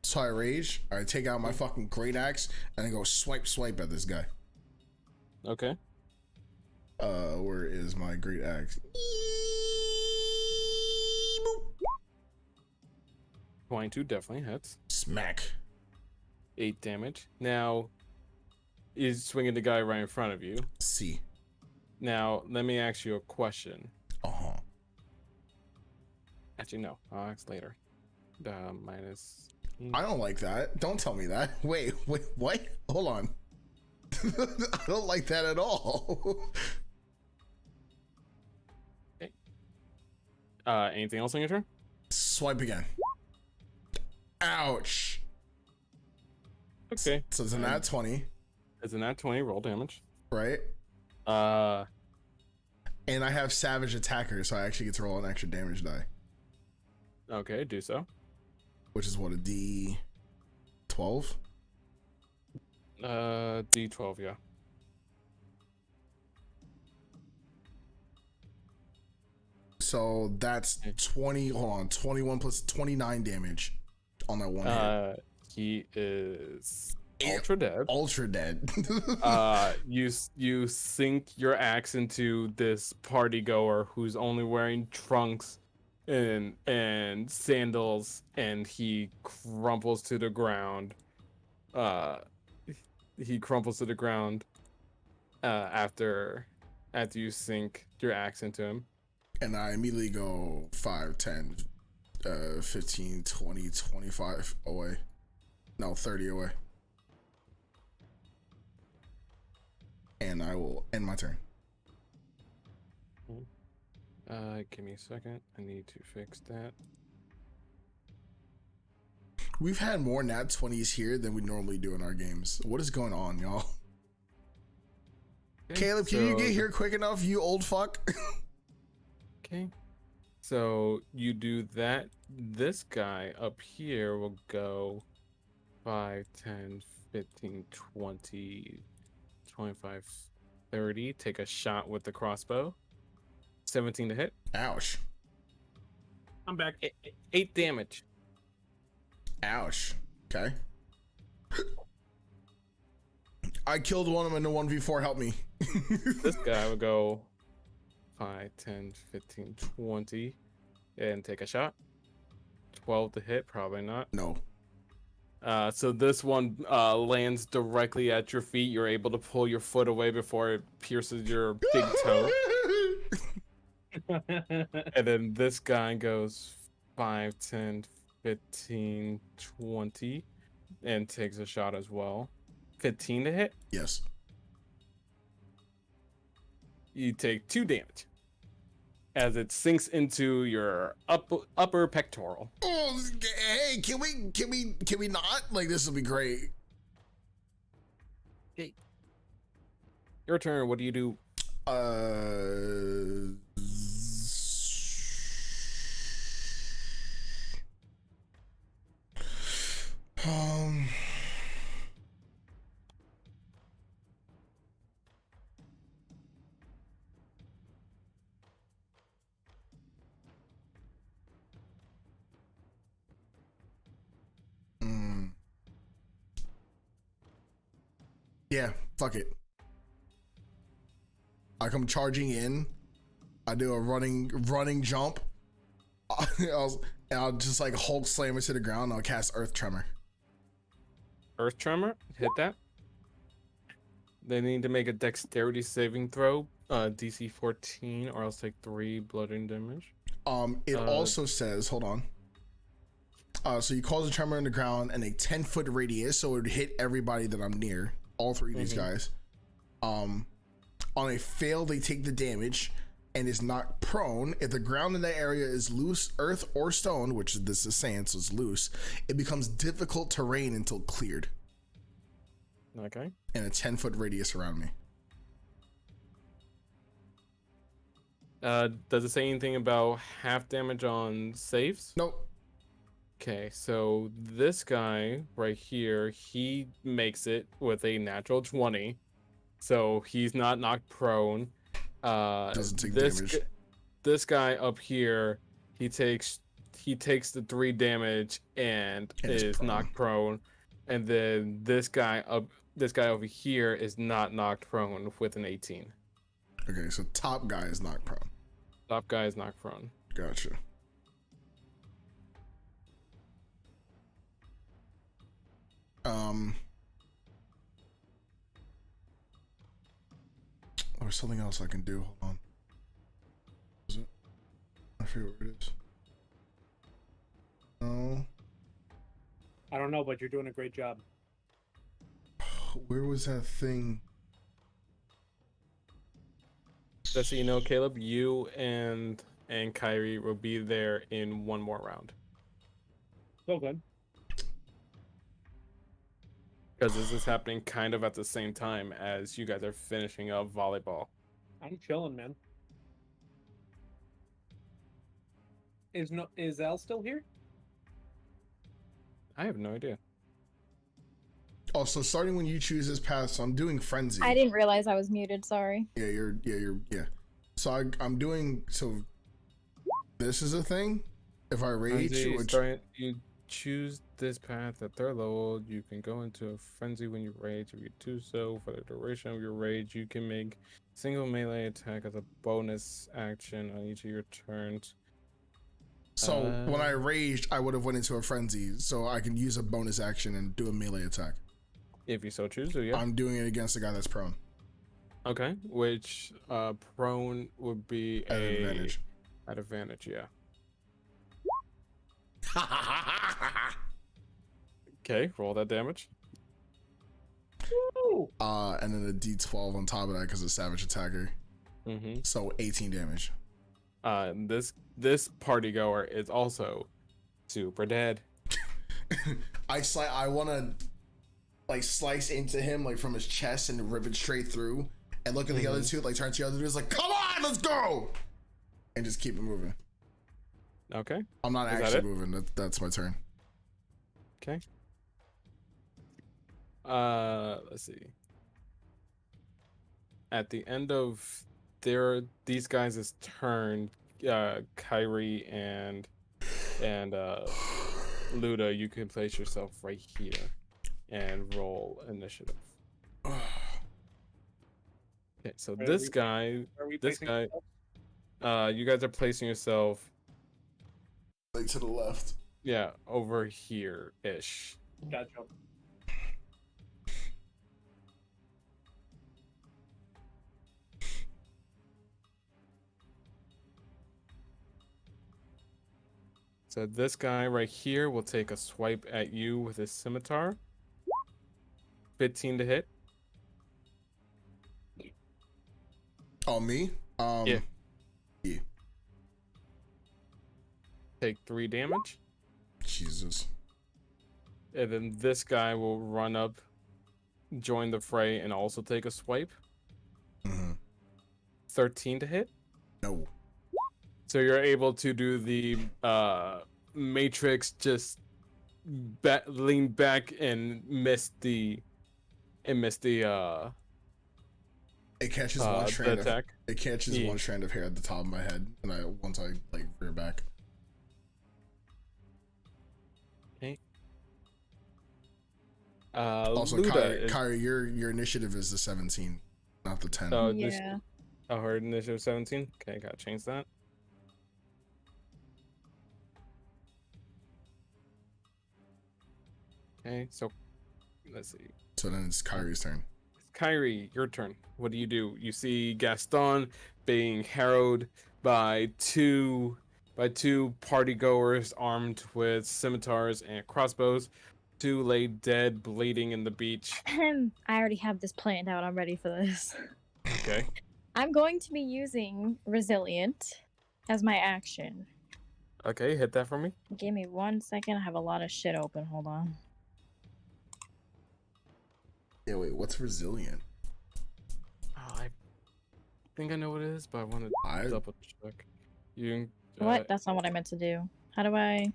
Speaker 1: So I rage. I take out my fucking great axe and I go swipe at this guy.
Speaker 3: Okay.
Speaker 1: Where is my great axe?
Speaker 3: 22 definitely hits.
Speaker 1: Smack.
Speaker 3: 8 damage. Now, he's swinging the guy right in front of you.
Speaker 1: C.
Speaker 3: Now, let me ask you a question.
Speaker 1: Uh-huh.
Speaker 3: Actually, no. I'll ask later. Minus...
Speaker 1: I don't like that. Don't tell me that. Wait, what? Hold on. I don't like that at all.
Speaker 3: Okay. Anything else on your turn?
Speaker 1: Swipe again. Ouch.
Speaker 3: Okay.
Speaker 1: So it's a nat 20,
Speaker 3: It's a nat 20 roll damage.
Speaker 1: right?
Speaker 3: Uh,
Speaker 1: And I have savage attacker, so I actually get to roll an extra damage die,
Speaker 3: okay, do so.
Speaker 1: which is what, a D12?
Speaker 3: D12, yeah.
Speaker 1: So that's 20, hold on, 21 plus 29 damage on that one hit.
Speaker 3: He is
Speaker 1: Yeah.
Speaker 3: ultra dead.
Speaker 1: Ultra dead.
Speaker 3: You sink your axe into this party goer who's only wearing trunks and sandals, and he crumples to the ground. He crumples to the ground after you sink your axe into him.
Speaker 1: And I immediately go 5, 10, 15, 20, 25 away. No, 30 away. And I will end my turn.
Speaker 3: Give me a second. I need to fix that.
Speaker 1: We've had more nat 20s here than we normally do in our games. What is going on, y'all?
Speaker 3: Okay,
Speaker 1: Caleb, can you
Speaker 3: so-
Speaker 1: get here quick enough, you old fuck?
Speaker 3: Okay. So you do that. This guy up here will go 5, 10, 15, 20, 25, 30. Take a shot with the crossbow. 17 to hit.
Speaker 1: Ouch.
Speaker 2: I'm back.
Speaker 3: 8 damage.
Speaker 1: Ouch. Okay. I killed one of them in the 1v4. Help me.
Speaker 3: This guy will go 5, 10, 15, 20. And take a shot. 12 to hit. Probably not.
Speaker 1: No.
Speaker 3: So this one lands directly at your feet. You're able to pull your foot away before it pierces your big toe. And then this guy goes 5, 10, 15, 20, and takes a shot as well. 15 to hit.
Speaker 1: Yes.
Speaker 3: You take 2 damage as it sinks into your upper pectoral.
Speaker 1: Oh, hey, can we not? Like, this will be great.
Speaker 3: Your turn. What do you do?
Speaker 1: Um. Yeah, fuck it. I come charging in. I do a running jump. I'll just like Hulk slam it to the ground. And I'll cast Earth Tremor.
Speaker 3: Earth Tremor. Hit that. They need to make a dexterity saving throw. DC 14, or else take 3 bludgeoning damage.
Speaker 1: It also says, hold on. So you cause a tremor on the ground and a 10-foot radius, so it would hit everybody that I'm near, all 3 of these guys. On a fail, they take the damage and is knocked prone. If the ground in that area is loose, earth or stone, which this is sand, so it's loose, it becomes difficult terrain until cleared.
Speaker 3: Okay.
Speaker 1: And a 10-foot radius around me.
Speaker 3: Does it say anything about half damage on saves?
Speaker 1: Nope.
Speaker 3: Okay, so this guy right here, he makes it with a natural 20. So he's not knocked prone.
Speaker 1: Doesn't take
Speaker 3: this
Speaker 1: damage.
Speaker 3: This guy up here, he takes the 3 damage and is
Speaker 1: prone.
Speaker 3: knocked prone. And then this guy over here is not knocked prone with an 18.
Speaker 1: Okay, so top guy is knocked prone.
Speaker 3: Top guy is knocked prone.
Speaker 1: Gotcha. There's something else I can do. Hold on. Is it? I forget where it is. No.
Speaker 2: I don't know, but you're doing a great job.
Speaker 1: Where was that thing?
Speaker 3: Just so you know, Caleb, you and Kyrie will be there in 1 more round.
Speaker 2: So good.
Speaker 3: Because this is happening kind of at the same time as you guys are finishing up volleyball.
Speaker 2: I'm chilling, man. Is Al still here?
Speaker 3: I have no idea.
Speaker 1: Also, starting when you choose this path, so I'm doing frenzy.
Speaker 4: I didn't realize I was muted. Sorry.
Speaker 1: Yeah. So I'm doing, so this is a thing. If I rage,
Speaker 3: you choose this path at 3rd level, you can go into a frenzy when you rage. If you do so, for the duration of your rage, you can make single melee attack as a bonus action on each of your turns.
Speaker 1: So when I raged, I would have went into a frenzy, so I can use a bonus action and do a melee attack.
Speaker 3: If you so choose, so yeah.
Speaker 1: I'm doing it against the guy that's prone.
Speaker 3: Okay, which prone would be
Speaker 1: At advantage.
Speaker 3: At advantage, yeah. Okay, roll that damage.
Speaker 2: Woo!
Speaker 1: And then a D12 on top of that because it's savage attacker.
Speaker 3: Mm-hmm.
Speaker 1: So 18 damage.
Speaker 3: This party goer is also super dead.
Speaker 1: I want to like slice into him like from his chest and rip it straight through, and look at the other two, like turn to the other dudes like, come on, let's go, and just keep it moving.
Speaker 3: Okay.
Speaker 1: I'm not actually moving. That's my turn.
Speaker 3: Okay. Let's see. At the end of these guys' turn, Kyrie and Luda, you can place yourself right here and roll initiative. Okay, so you guys are placing yourself
Speaker 1: like to the left.
Speaker 3: Yeah, over here ish.
Speaker 2: Gotcha.
Speaker 3: So this guy right here will take a swipe at you with his scimitar. 15 to hit.
Speaker 1: Oh, me?
Speaker 3: Yeah.
Speaker 1: Yeah.
Speaker 3: Take 3 damage.
Speaker 1: Jesus.
Speaker 3: And then this guy will run up, join the fray, and also take a swipe. 13 to hit.
Speaker 1: No.
Speaker 3: So you're able to do the matrix, just lean back and miss the
Speaker 1: It catches one strand
Speaker 3: attack.
Speaker 1: It catches one strand of hair at the top of my head, and once I like rear back.
Speaker 3: Okay.
Speaker 1: Also,
Speaker 3: Luda
Speaker 1: Kyrie, your initiative is the 17, not the 10.
Speaker 4: Yeah.
Speaker 3: Her initiative 17. Okay, gotta change that. Okay, so let's see.
Speaker 1: So then it's Kyrie's turn.
Speaker 3: It's Kyrie, your turn. What do? You see Gaston being harrowed by two party goers armed with scimitars and crossbows. Two lay dead, bleeding in the beach.
Speaker 4: I already have this planned out. I'm ready for this.
Speaker 3: Okay.
Speaker 4: I'm going to be using Resilient as my action.
Speaker 3: Okay, hit that for me.
Speaker 4: Give me 1 second. I have a lot of shit open. Hold on.
Speaker 1: Yeah, wait, what's resilient?
Speaker 3: Oh, I think I know what it is, but I want to double check. You.
Speaker 4: What? That's not what I meant to do. How do I?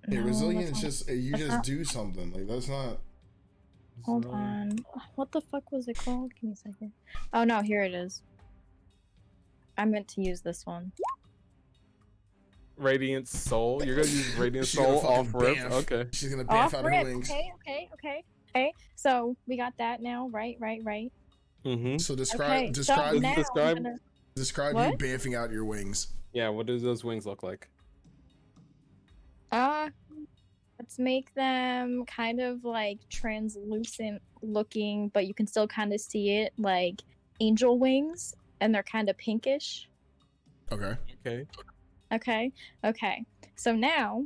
Speaker 1: Yeah,
Speaker 4: No,
Speaker 1: resilient is
Speaker 4: that's
Speaker 1: just you
Speaker 4: that's
Speaker 1: just
Speaker 4: not-
Speaker 1: do something. Like that's not.
Speaker 4: Hold on. What the fuck was it called? Give me a second. Oh no, here it is. I meant to use this one.
Speaker 3: Radiant Soul. You're gonna use Radiant
Speaker 1: She's gonna
Speaker 3: Soul off
Speaker 1: fucking
Speaker 3: rip.
Speaker 1: bamf.
Speaker 3: Okay.
Speaker 1: She's gonna
Speaker 4: Off
Speaker 1: bamf out her
Speaker 4: rip.
Speaker 1: wings.
Speaker 4: Okay. So we got that now, right?
Speaker 3: Mm-hmm.
Speaker 1: So
Speaker 4: Okay.
Speaker 1: describe
Speaker 4: so now
Speaker 3: describe-
Speaker 4: I'm gonna...
Speaker 1: describe
Speaker 4: What?
Speaker 1: you bamfing out your wings.
Speaker 3: Yeah. What do those wings look like?
Speaker 4: Let's make them kind of like translucent looking, but you can still kind of see it, like angel wings, and they're kind of pinkish.
Speaker 1: Okay.
Speaker 3: Okay.
Speaker 4: Okay. So now,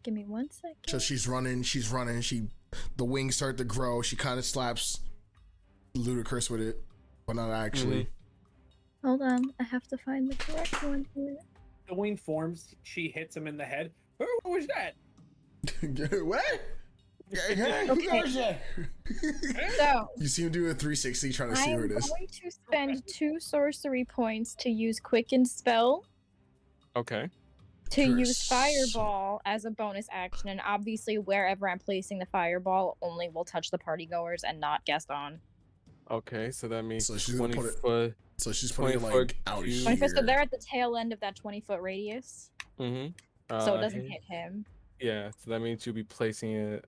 Speaker 4: give me 1 second.
Speaker 1: So she's running. The wings start to grow. She kind of slaps Ludicrous with it, but not actually.
Speaker 4: Hold on, I have to find the correct one here.
Speaker 2: The wing forms. She hits him in the head. Who was that?
Speaker 1: What? Who goes there?
Speaker 4: So
Speaker 1: You see him do a 360 trying to see who
Speaker 4: I'm
Speaker 1: it is.
Speaker 4: going to spend 2 sorcery points to use Quicken Spell
Speaker 3: Okay.
Speaker 4: to
Speaker 1: You're
Speaker 4: use
Speaker 1: so-
Speaker 4: Fireball as a bonus action, and obviously wherever I'm placing the Fireball only will touch the party goers and not Gaston.
Speaker 3: Okay. So that means
Speaker 1: So she's gonna
Speaker 3: 20
Speaker 1: put it-
Speaker 3: foot.
Speaker 1: So she's putting it
Speaker 3: 20
Speaker 1: like
Speaker 3: foot
Speaker 1: out
Speaker 3: cube.
Speaker 1: here.
Speaker 4: So they're at the tail end of that 20-foot radius,
Speaker 3: Mm-hmm.
Speaker 4: so it doesn't hit him.
Speaker 3: Yeah. So that means you'll be placing it.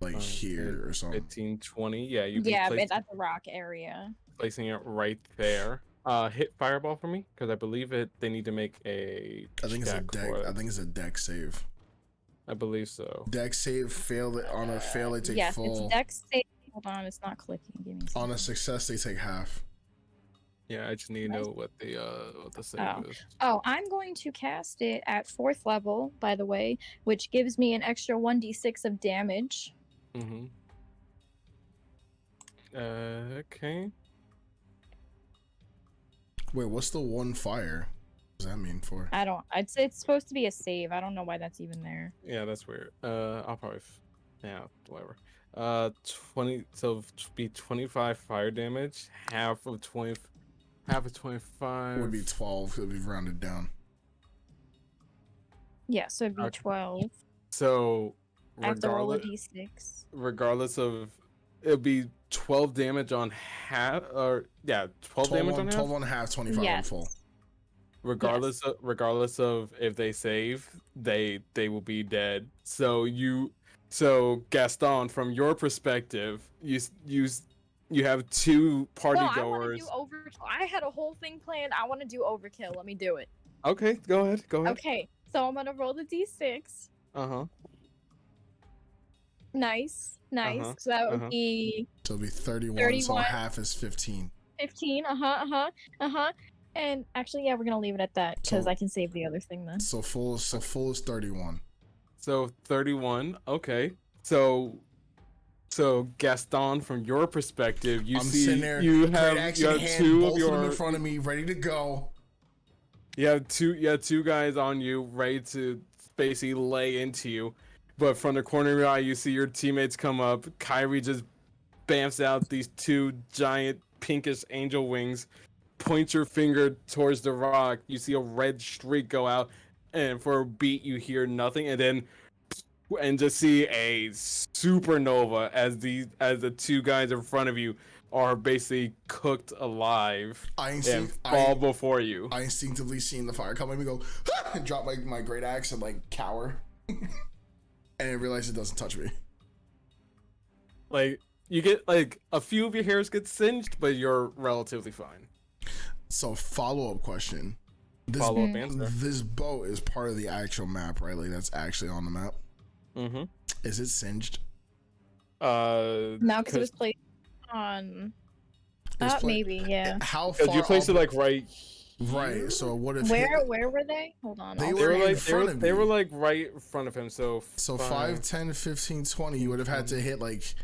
Speaker 1: Like here or something.
Speaker 3: 15, 20. Yeah. You'll be
Speaker 4: Yeah, but at the rock area.
Speaker 3: placing it right there. Hit Fireball for me because I believe they need to make a.
Speaker 1: I think it's a
Speaker 3: check
Speaker 1: deck.
Speaker 3: for it.
Speaker 1: I think it's a deck save.
Speaker 3: I believe so.
Speaker 1: Deck save. Fail it on a fail. They take
Speaker 4: Yes,
Speaker 1: full.
Speaker 4: it's Dex save. Hold on, it's not clicking. Give me a
Speaker 1: On a
Speaker 4: second.
Speaker 1: success, they take half.
Speaker 3: Yeah, I just need to
Speaker 4: Nice.
Speaker 3: know what the save
Speaker 4: Oh.
Speaker 3: is.
Speaker 4: Oh, I'm going to cast it at 4th level, by the way, which gives me an extra 1d6 of damage.
Speaker 3: Mm-hmm. Okay.
Speaker 1: Wait, what's the one fire? What does that mean for?
Speaker 4: I'd say it's supposed to be a save. I don't know why that's even there.
Speaker 3: Yeah, that's weird. I'll probably. Yeah, whatever. 20. So be 25 fire damage. Half of 25
Speaker 1: It would be 12. It would be rounded down.
Speaker 4: Yeah, so it'd be
Speaker 3: Okay.
Speaker 4: 12.
Speaker 3: So
Speaker 4: I have to roll a
Speaker 3: regardless,
Speaker 4: d6.
Speaker 3: regardless of, it'll be 12 damage on half, or yeah, 12 damage on half.
Speaker 1: 12 on half, 25 on
Speaker 4: Yes.
Speaker 1: full.
Speaker 3: Regardless of if they save, they will be dead. So Gaston, from your perspective, you have two party
Speaker 4: No, I want to
Speaker 3: goers.
Speaker 4: do overkill. I had a whole thing planned. I want to do overkill. Let me do it.
Speaker 3: Okay, go ahead.
Speaker 4: Okay, so I'm gonna roll the d6.
Speaker 3: Uh-huh.
Speaker 4: Nice.
Speaker 3: Uh-huh,
Speaker 4: So that would
Speaker 3: uh-huh.
Speaker 4: be
Speaker 1: So it'll be 31, so
Speaker 4: 31.
Speaker 1: half is 15.
Speaker 4: 15. And actually, yeah, we're gonna leave it at that because
Speaker 1: So-
Speaker 4: I can save the other thing then.
Speaker 1: So full is 31.
Speaker 3: So 31. Okay. So Gaston, from your perspective, you
Speaker 1: I'm
Speaker 3: see
Speaker 1: sitting there,
Speaker 3: you
Speaker 1: great
Speaker 3: have
Speaker 1: action hand,
Speaker 3: two
Speaker 1: both
Speaker 3: of
Speaker 1: of them in
Speaker 3: your
Speaker 1: front of me, ready to go.
Speaker 3: you have two guys on you, ready to basically lay into you. But from the corner of your eye, you see your teammates come up. Kyrie just bamfs out these two giant pinkish angel wings, points your finger towards the rock. You see a red streak go out, and for a beat, you hear nothing, and just see a supernova as the two guys in front of you are basically cooked alive and fall before you.
Speaker 1: I instinctively seen the fire come. Let me go and drop my great axe and like cower, and I realize it doesn't touch me.
Speaker 3: Like, you get like a few of your hairs get singed, but you're relatively fine.
Speaker 1: So follow-up question:
Speaker 3: Follow up answer.
Speaker 1: This boat is part of the actual map, right? Like that's actually on the map.
Speaker 3: Mm-hmm.
Speaker 1: Is it singed?
Speaker 4: No, because it was
Speaker 3: 'cause-
Speaker 4: placed on.
Speaker 1: It was pla-
Speaker 4: Maybe, yeah.
Speaker 1: How
Speaker 3: Because
Speaker 1: far?
Speaker 3: you placed it
Speaker 1: up-
Speaker 3: like right.
Speaker 1: right. So it would have
Speaker 4: Where
Speaker 1: hit.
Speaker 4: where were they? Hold on.
Speaker 1: They
Speaker 4: I'll
Speaker 1: were
Speaker 3: They were
Speaker 1: in
Speaker 3: like
Speaker 1: front of
Speaker 3: they were
Speaker 1: me.
Speaker 3: like right in front of him. So
Speaker 1: So 5, 10, 15, 20, you would have had to hit like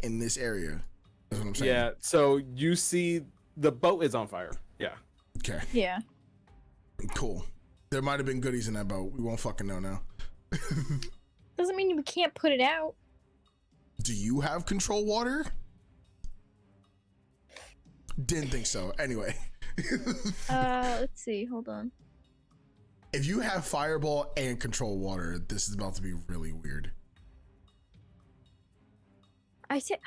Speaker 1: in this area. That's what I'm saying.
Speaker 3: Yeah. So you see the boat is on fire. Yeah.
Speaker 1: Okay.
Speaker 4: Yeah.
Speaker 1: Cool. There might have been goodies in that boat. We won't fucking know now.
Speaker 4: Doesn't mean we can't put it out.
Speaker 1: Do you have control water? Didn't think so. Anyway.
Speaker 4: Let's see. Hold on.
Speaker 1: If you have fireball and control water, this is about to be really weird.
Speaker 4: I said.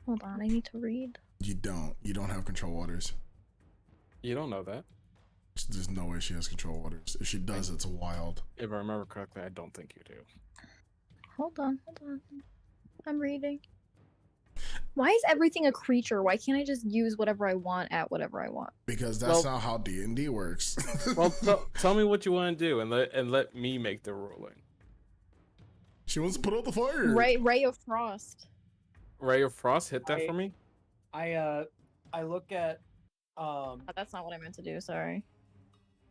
Speaker 4: Hold on. I need to read.
Speaker 1: You don't have control waters.
Speaker 3: You don't know that.
Speaker 1: There's no way she has control waters. If she does, it's wild.
Speaker 3: If I remember correctly, I don't think you do.
Speaker 4: Hold on. I'm reading. Why is everything a creature? Why can't I just use whatever I want at whatever I want?
Speaker 1: Because that's not how D&D works.
Speaker 3: Well, tell me what you want to do, and let me make the ruling.
Speaker 1: She wants to put out the fire.
Speaker 4: Ray of Frost.
Speaker 3: Ray of Frost, hit that for me.
Speaker 2: I look at
Speaker 4: Oh, that's not what I meant to do. Sorry.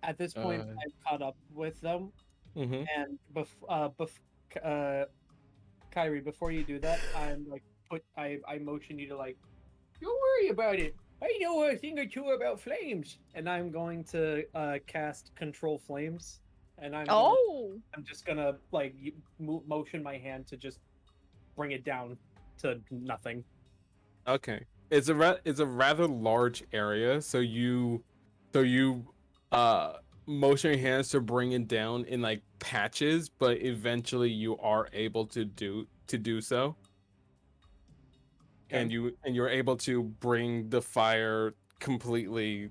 Speaker 2: at this point I've caught up with them,
Speaker 3: Mm-hmm.
Speaker 2: and Kyrie, before you do that, I'm like I motion you to like, don't worry about it. I know a thing or two about flames, and I'm going to cast Control Flames, and I'm just gonna like motion my hand to just bring it down to nothing.
Speaker 3: Okay. It's a rather large area, so you motion your hands to bring it down in like patches, but eventually you are able to do so.
Speaker 2: Okay.
Speaker 3: And you're able to bring the fire completely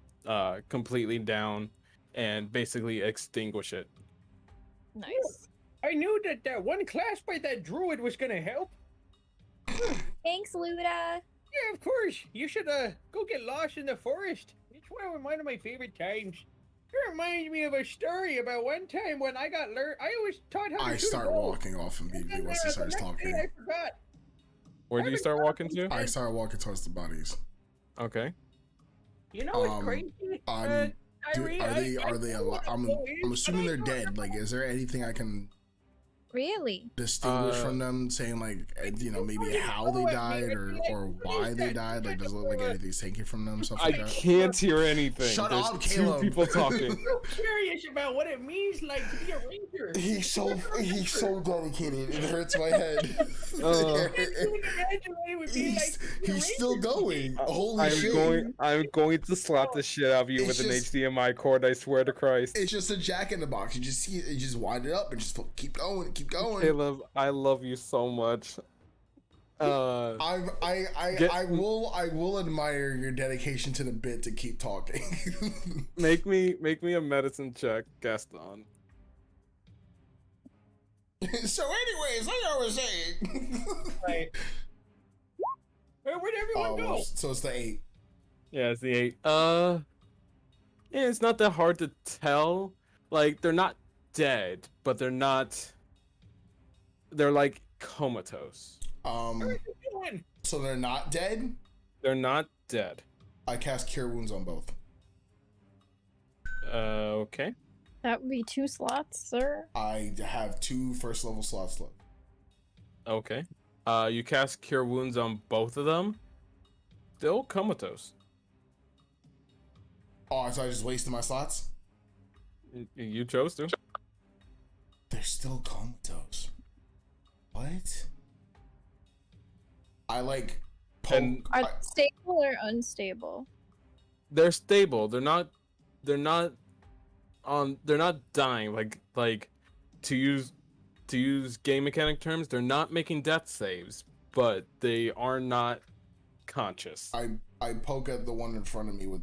Speaker 3: down and basically extinguish it.
Speaker 4: Nice.
Speaker 5: I knew that one class by that druid was gonna help.
Speaker 4: Thanks, Luda.
Speaker 5: Yeah, of course. You should go get lost in the forest. It's one of my favorite times. It reminds me of a story about one time when I was taught how to
Speaker 1: I
Speaker 5: shoot a
Speaker 1: start
Speaker 5: bow.
Speaker 1: walking off immediately once he
Speaker 5: The
Speaker 1: starts
Speaker 5: next day
Speaker 1: talking.
Speaker 5: I forgot.
Speaker 3: Where do you start walking to?
Speaker 1: I start walking towards the bodies.
Speaker 3: Okay.
Speaker 5: You know what's crazy?
Speaker 1: Dude, are they alive? I'm assuming they're dead. Like, is there anything I can
Speaker 4: Really?
Speaker 1: distinguish from them, saying like, maybe how they died or why they died? Like, does it look like anything's taken from them? Stuff
Speaker 3: I
Speaker 1: like that.
Speaker 3: can't hear anything.
Speaker 1: Shut
Speaker 3: There's
Speaker 1: up,
Speaker 3: two
Speaker 1: Caleb.
Speaker 3: people talking.
Speaker 5: I'm so curious about what it means like to be a ranger.
Speaker 1: He's so dedicated. It hurts my head.
Speaker 5: I can't even imagine what it would be like to be a
Speaker 1: He's still
Speaker 5: ranger.
Speaker 1: going. Holy shit!
Speaker 3: I'm going to slap the shit out of you
Speaker 1: It's
Speaker 3: with an
Speaker 1: just-
Speaker 3: HDMI cord. I swear to Christ.
Speaker 1: It's just a jack in the box. You just see it. You just wind it up and just keep going. Keep going.
Speaker 3: Caleb, I love you so much.
Speaker 1: I will admire your dedication to the bit to keep talking.
Speaker 3: Make me a medicine check, Gaston.
Speaker 1: So, anyways, like I was saying.
Speaker 5: Right. Where'd everyone go?
Speaker 1: Well, so it's the 8.
Speaker 3: Yeah, it's the 8. Yeah, it's not that hard to tell. Like, they're not dead, but they're like comatose.
Speaker 5: What are you doing?
Speaker 1: So they're not dead.
Speaker 3: They're not dead.
Speaker 1: I cast Cure Wounds on both.
Speaker 3: Okay.
Speaker 4: That would be 2 slots, sir.
Speaker 1: I have 2 first level slots left.
Speaker 3: Okay. You cast Cure Wounds on both of them. Still comatose.
Speaker 1: Oh, so I just wasted my slots?
Speaker 3: You chose to.
Speaker 1: They're still comatose. What? I like poke.
Speaker 3: And-
Speaker 4: Are stable or unstable?
Speaker 3: They're stable. They're not dying. Like to use game mechanic terms, they're not making death saves, but they are not conscious.
Speaker 1: I poke at the one in front of me with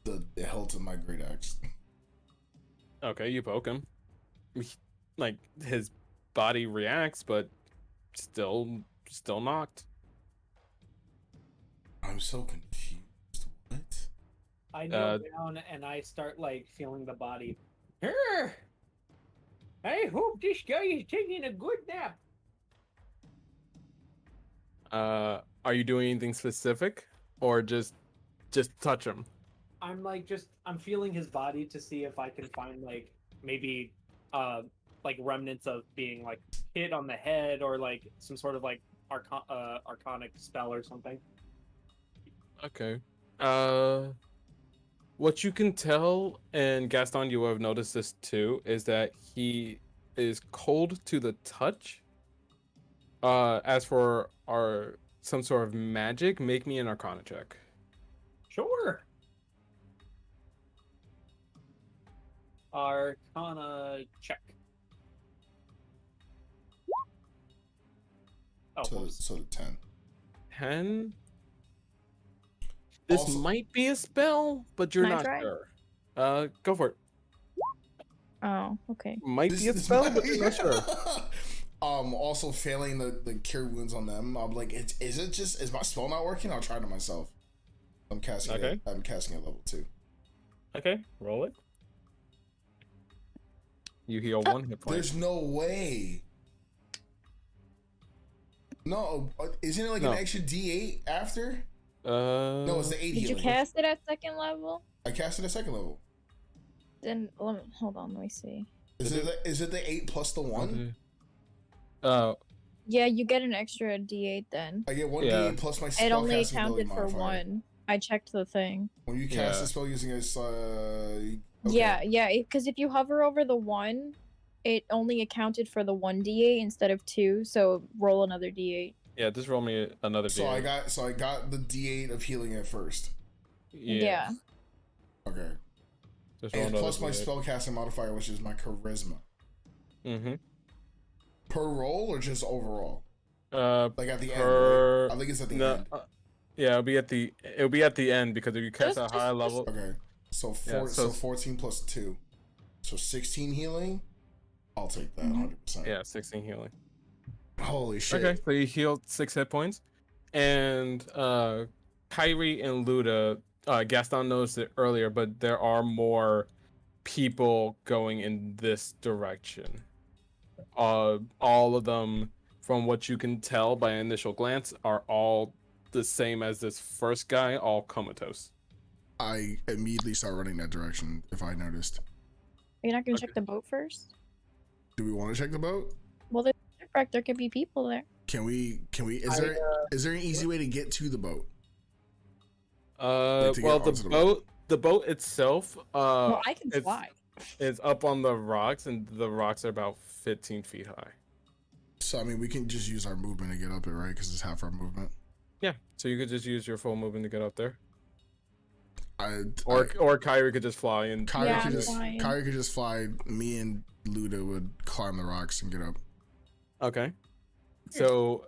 Speaker 1: the hilt of my great axe.
Speaker 3: Okay, you poke him. Like his body reacts, but still knocked.
Speaker 1: I'm so confused. What?
Speaker 2: I kneel down and I start like feeling the body.
Speaker 5: Grr. I hope this guy is taking a good nap.
Speaker 3: Are you doing anything specific, or just touch him?
Speaker 2: I'm like I'm feeling his body to see if I can find like maybe like remnants of being like hit on the head or like some sort of like arcanic spell or something.
Speaker 3: Okay. What you can tell, and Gaston, you will have noticed this too, is that he is cold to the touch. As for some sort of magic, make me an Arcana check.
Speaker 2: Sure. Arcana check. Oh,
Speaker 1: So the 10.
Speaker 3: 10. This
Speaker 1: Also-
Speaker 3: might be a spell, but you're
Speaker 4: Can I
Speaker 3: not
Speaker 4: try?
Speaker 3: sure. Go for it.
Speaker 4: Oh, okay.
Speaker 3: Might be a spell, but you're not sure.
Speaker 1: Also failing the cure wounds on them. I'm like, is my spell not working? I'll try it on myself. I'm casting it. I'm casting it level 2.
Speaker 3: Okay, roll it. You heal 1 hit point.
Speaker 1: There's no way. No, isn't it like
Speaker 3: No.
Speaker 1: an extra D8 after? No, it's the 8
Speaker 4: Did you
Speaker 1: healing.
Speaker 4: cast it at second level?
Speaker 1: I cast it at second level.
Speaker 4: Then hold on, let me see.
Speaker 1: Is it the 8 plus the 1?
Speaker 4: Yeah, you get an extra D8 then.
Speaker 1: I get 1
Speaker 3: Yeah.
Speaker 1: D8 plus my spell
Speaker 4: It only
Speaker 1: casting ability
Speaker 4: accounted for
Speaker 1: modifier.
Speaker 4: 1. I checked the thing.
Speaker 1: When you cast
Speaker 3: Yeah.
Speaker 1: a spell using a okay.
Speaker 4: Yeah, because if you hover over the 1, it only accounted for the 1 D8 instead of 2, so roll another D8.
Speaker 3: Yeah, just roll me another
Speaker 1: So
Speaker 3: D8.
Speaker 1: I got the D8 of healing at first.
Speaker 4: Yeah.
Speaker 1: Okay.
Speaker 3: Just roll
Speaker 1: And
Speaker 3: another
Speaker 1: plus my
Speaker 3: D8.
Speaker 1: spell casting modifier, which is my charisma.
Speaker 3: Mm-hmm.
Speaker 1: Per roll or just overall? Like at the end,
Speaker 3: Per...
Speaker 1: right? I think it's at the
Speaker 3: No,
Speaker 1: end.
Speaker 3: yeah, it'll be at the end because if you cast
Speaker 4: Just-
Speaker 3: a high
Speaker 4: just-
Speaker 3: level.
Speaker 1: Okay. So
Speaker 3: Yeah,
Speaker 1: so 14 plus 2. So 16 healing? I'll take that 100%.
Speaker 3: Yeah, 16 healing.
Speaker 1: Holy shit.
Speaker 3: Okay, so you healed 6 hit points, and Kyrie and Luda, Gaston noticed it earlier, but there are more people going in this direction. All of them, from what you can tell by initial glance, are all the same as this first guy, all comatose.
Speaker 1: I immediately start running that direction if I noticed.
Speaker 4: You're not gonna
Speaker 3: Okay.
Speaker 4: check the boat first?
Speaker 1: Do we want to check the boat?
Speaker 4: Well, there's shipwreck. There could be people there.
Speaker 1: Can we is there an easy way to get to the boat?
Speaker 3: Well,
Speaker 1: to get onto the
Speaker 3: the boat itself,
Speaker 4: Well, I can
Speaker 3: it's-
Speaker 4: fly.
Speaker 3: is up on the rocks, and the rocks are about 15 feet high.
Speaker 1: So I mean, we can just use our movement to get up it, right? Because it's half our movement.
Speaker 3: Yeah, so you could just use your full movement to get up there.
Speaker 1: Or
Speaker 3: Or Kyrie could just fly and
Speaker 1: Kyrie
Speaker 4: Yeah,
Speaker 1: could
Speaker 4: I'm
Speaker 1: just
Speaker 4: flying.
Speaker 1: Kyrie could just fly. Me and Luda would climb the rocks and get up.
Speaker 3: okay. So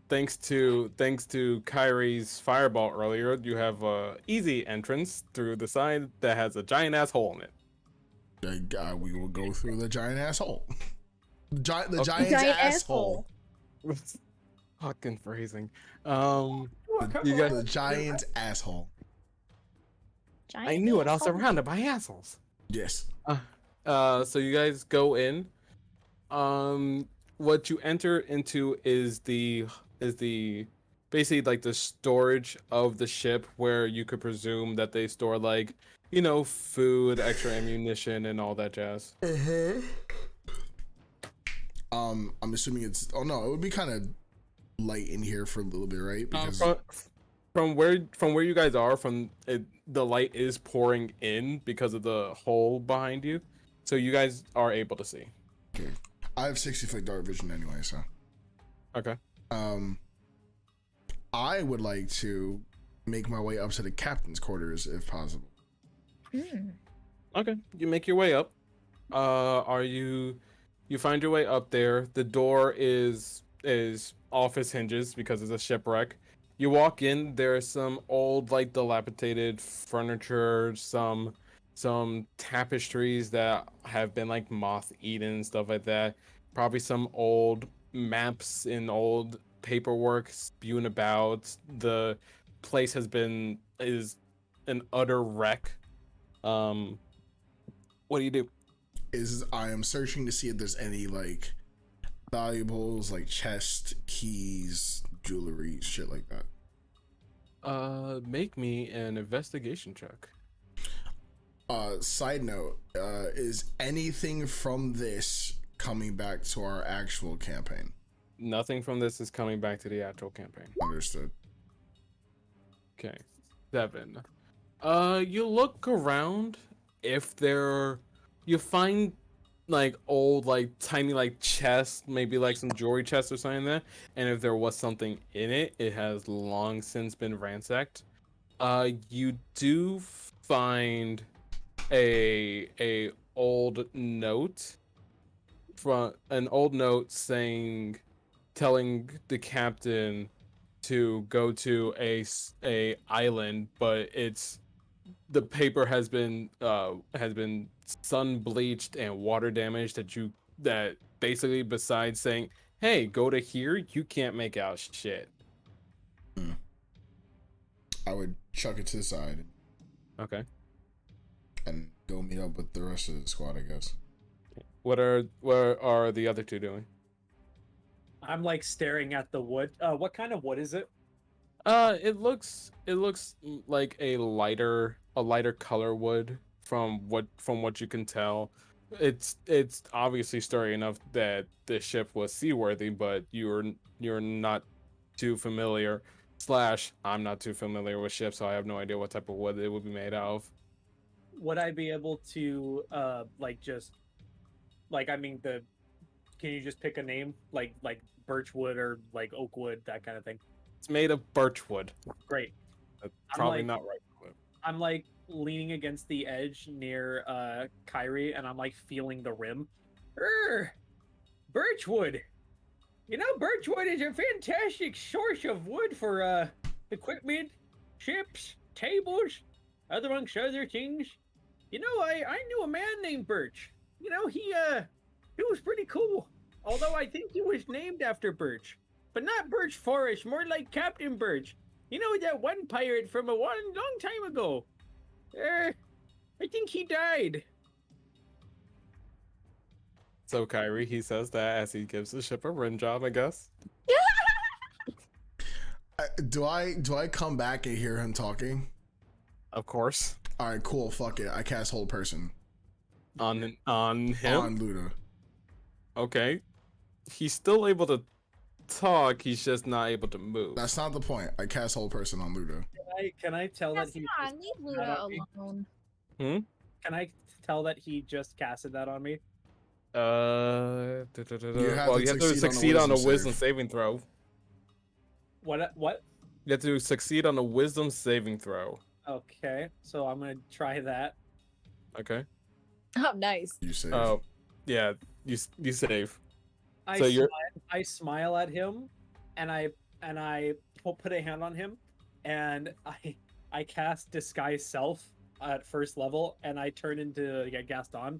Speaker 3: thanks to Kyrie's fireball earlier, you have a easy entrance through the side that has a giant ass hole in it.
Speaker 1: We will go through the giant asshole. The
Speaker 3: Okay.
Speaker 1: giant's
Speaker 4: Giant
Speaker 1: asshole.
Speaker 3: Fucking phrasing.
Speaker 1: The
Speaker 3: You guys,
Speaker 1: giant's asshole.
Speaker 4: Giant
Speaker 3: I knew it. I was
Speaker 4: asshole.
Speaker 3: surrounded by assholes.
Speaker 1: Yes.
Speaker 3: So you guys go in. What you enter into is the basically like the storage of the ship, where you could presume that they store like, food, extra ammunition, and all that jazz.
Speaker 1: I'm assuming it's. Oh no, it would be kind of light in here for a little bit, right? Because
Speaker 3: From where you guys are, the light is pouring in because of the hole behind you, so you guys are able to see.
Speaker 1: okay, I have 60-foot dark vision anyway, so.
Speaker 3: Okay.
Speaker 1: I would like to make my way up to the captain's quarters if possible.
Speaker 3: Okay. You make your way up. You find your way up there. The door is off its hinges because it's a shipwreck. You walk in, there's some old, like, dilapidated furniture, some tapestries that have been like moth eaten and stuff like that. Probably some old maps and old paperwork spewing about. The place is an utter wreck. What do you do?
Speaker 1: is I am searching to see if there's any like valuables, like chest, keys, jewelry, shit like that.
Speaker 3: Make me an investigation check.
Speaker 1: Side note, is anything from this coming back to our actual campaign?
Speaker 3: Nothing from this is coming back to the actual campaign.
Speaker 1: Understood.
Speaker 3: Okay. 7. You look around. If you find like old, like tiny, like chests, maybe like some jewelry chests or something there. And if there was something in it, it has long since been ransacked. You do find a old note telling the captain to go to a island, but the paper has been sun bleached and water damaged that basically, besides saying, hey, go to here, you can't make out shit.
Speaker 1: I would chuck it to the side.
Speaker 3: Okay.
Speaker 1: And go meet up with the rest of the squad, I guess.
Speaker 3: What are the other two doing?
Speaker 2: I'm like staring at the wood. What kind of wood is it?
Speaker 3: It looks like a lighter color wood from what you can tell. It's obviously sturdy enough that the ship was seaworthy, but you're not too familiar. I'm not too familiar with ships, so I have no idea what type of wood it would be made out of.
Speaker 2: Would I be able to can you just pick a name like birchwood or like oakwood, that kind of thing?
Speaker 3: It's made of birchwood.
Speaker 2: Great.
Speaker 3: Probably not right.
Speaker 2: I'm like leaning against the edge near Kyrie, and I'm like feeling the rim. Birchwood. You know, birchwood is a fantastic source of wood for equipment, ships, tables, amongst other things. You know, I knew a man named Birch. You know, he was pretty cool. Although I think he was named after Birch. But not Birch Forest, more like Captain Birch. You know, that one pirate from a long time ago. I think he died.
Speaker 3: So Kyrie, he says that as he gives the ship a run job, I guess.
Speaker 1: Do I come back and hear him talking?
Speaker 3: Of course.
Speaker 1: All right, cool. Fuck it. I cast hold person
Speaker 3: On him.
Speaker 1: on Luda.
Speaker 3: Okay. He's still able to talk. He's just not able to move.
Speaker 1: That's not the point. I cast hold person on Luda.
Speaker 2: Can I tell that he?
Speaker 4: Come on, leave Luda alone.
Speaker 2: Can I tell that he just casted that on me?
Speaker 3: You have
Speaker 1: to
Speaker 3: to succeed on a wisdom saving throw.
Speaker 2: What?
Speaker 3: You have to succeed on a wisdom saving throw.
Speaker 2: Okay, so I'm gonna try that.
Speaker 3: Okay.
Speaker 4: Oh, nice.
Speaker 1: You save.
Speaker 3: Oh, yeah. You save.
Speaker 2: I smile at him, and I put a hand on him, and I cast disguise self at first level, and I turn into Gaston.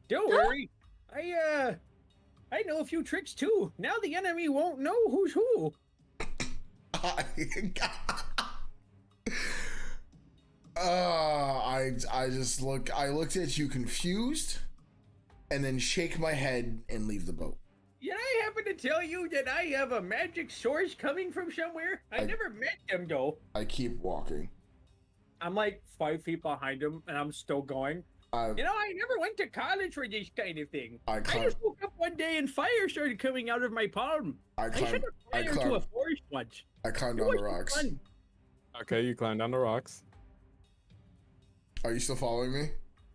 Speaker 2: Don't worry, I know a few tricks too. Now the enemy won't know who's who.
Speaker 1: I looked at you confused, and then shake my head and leave the boat.
Speaker 5: Did I happen to tell you that I have a magic source coming from somewhere? I never met them though.
Speaker 1: I keep walking.
Speaker 2: I'm like 5 feet behind him, and I'm still going.
Speaker 5: I never went to college for this kind of thing.
Speaker 1: I
Speaker 5: just woke up one day and fire started coming out of my palm. I should have fired to a forest once.
Speaker 1: I climbed down the rocks.
Speaker 5: Fun.
Speaker 3: Okay, you climb down the rocks.
Speaker 1: Are you still following me?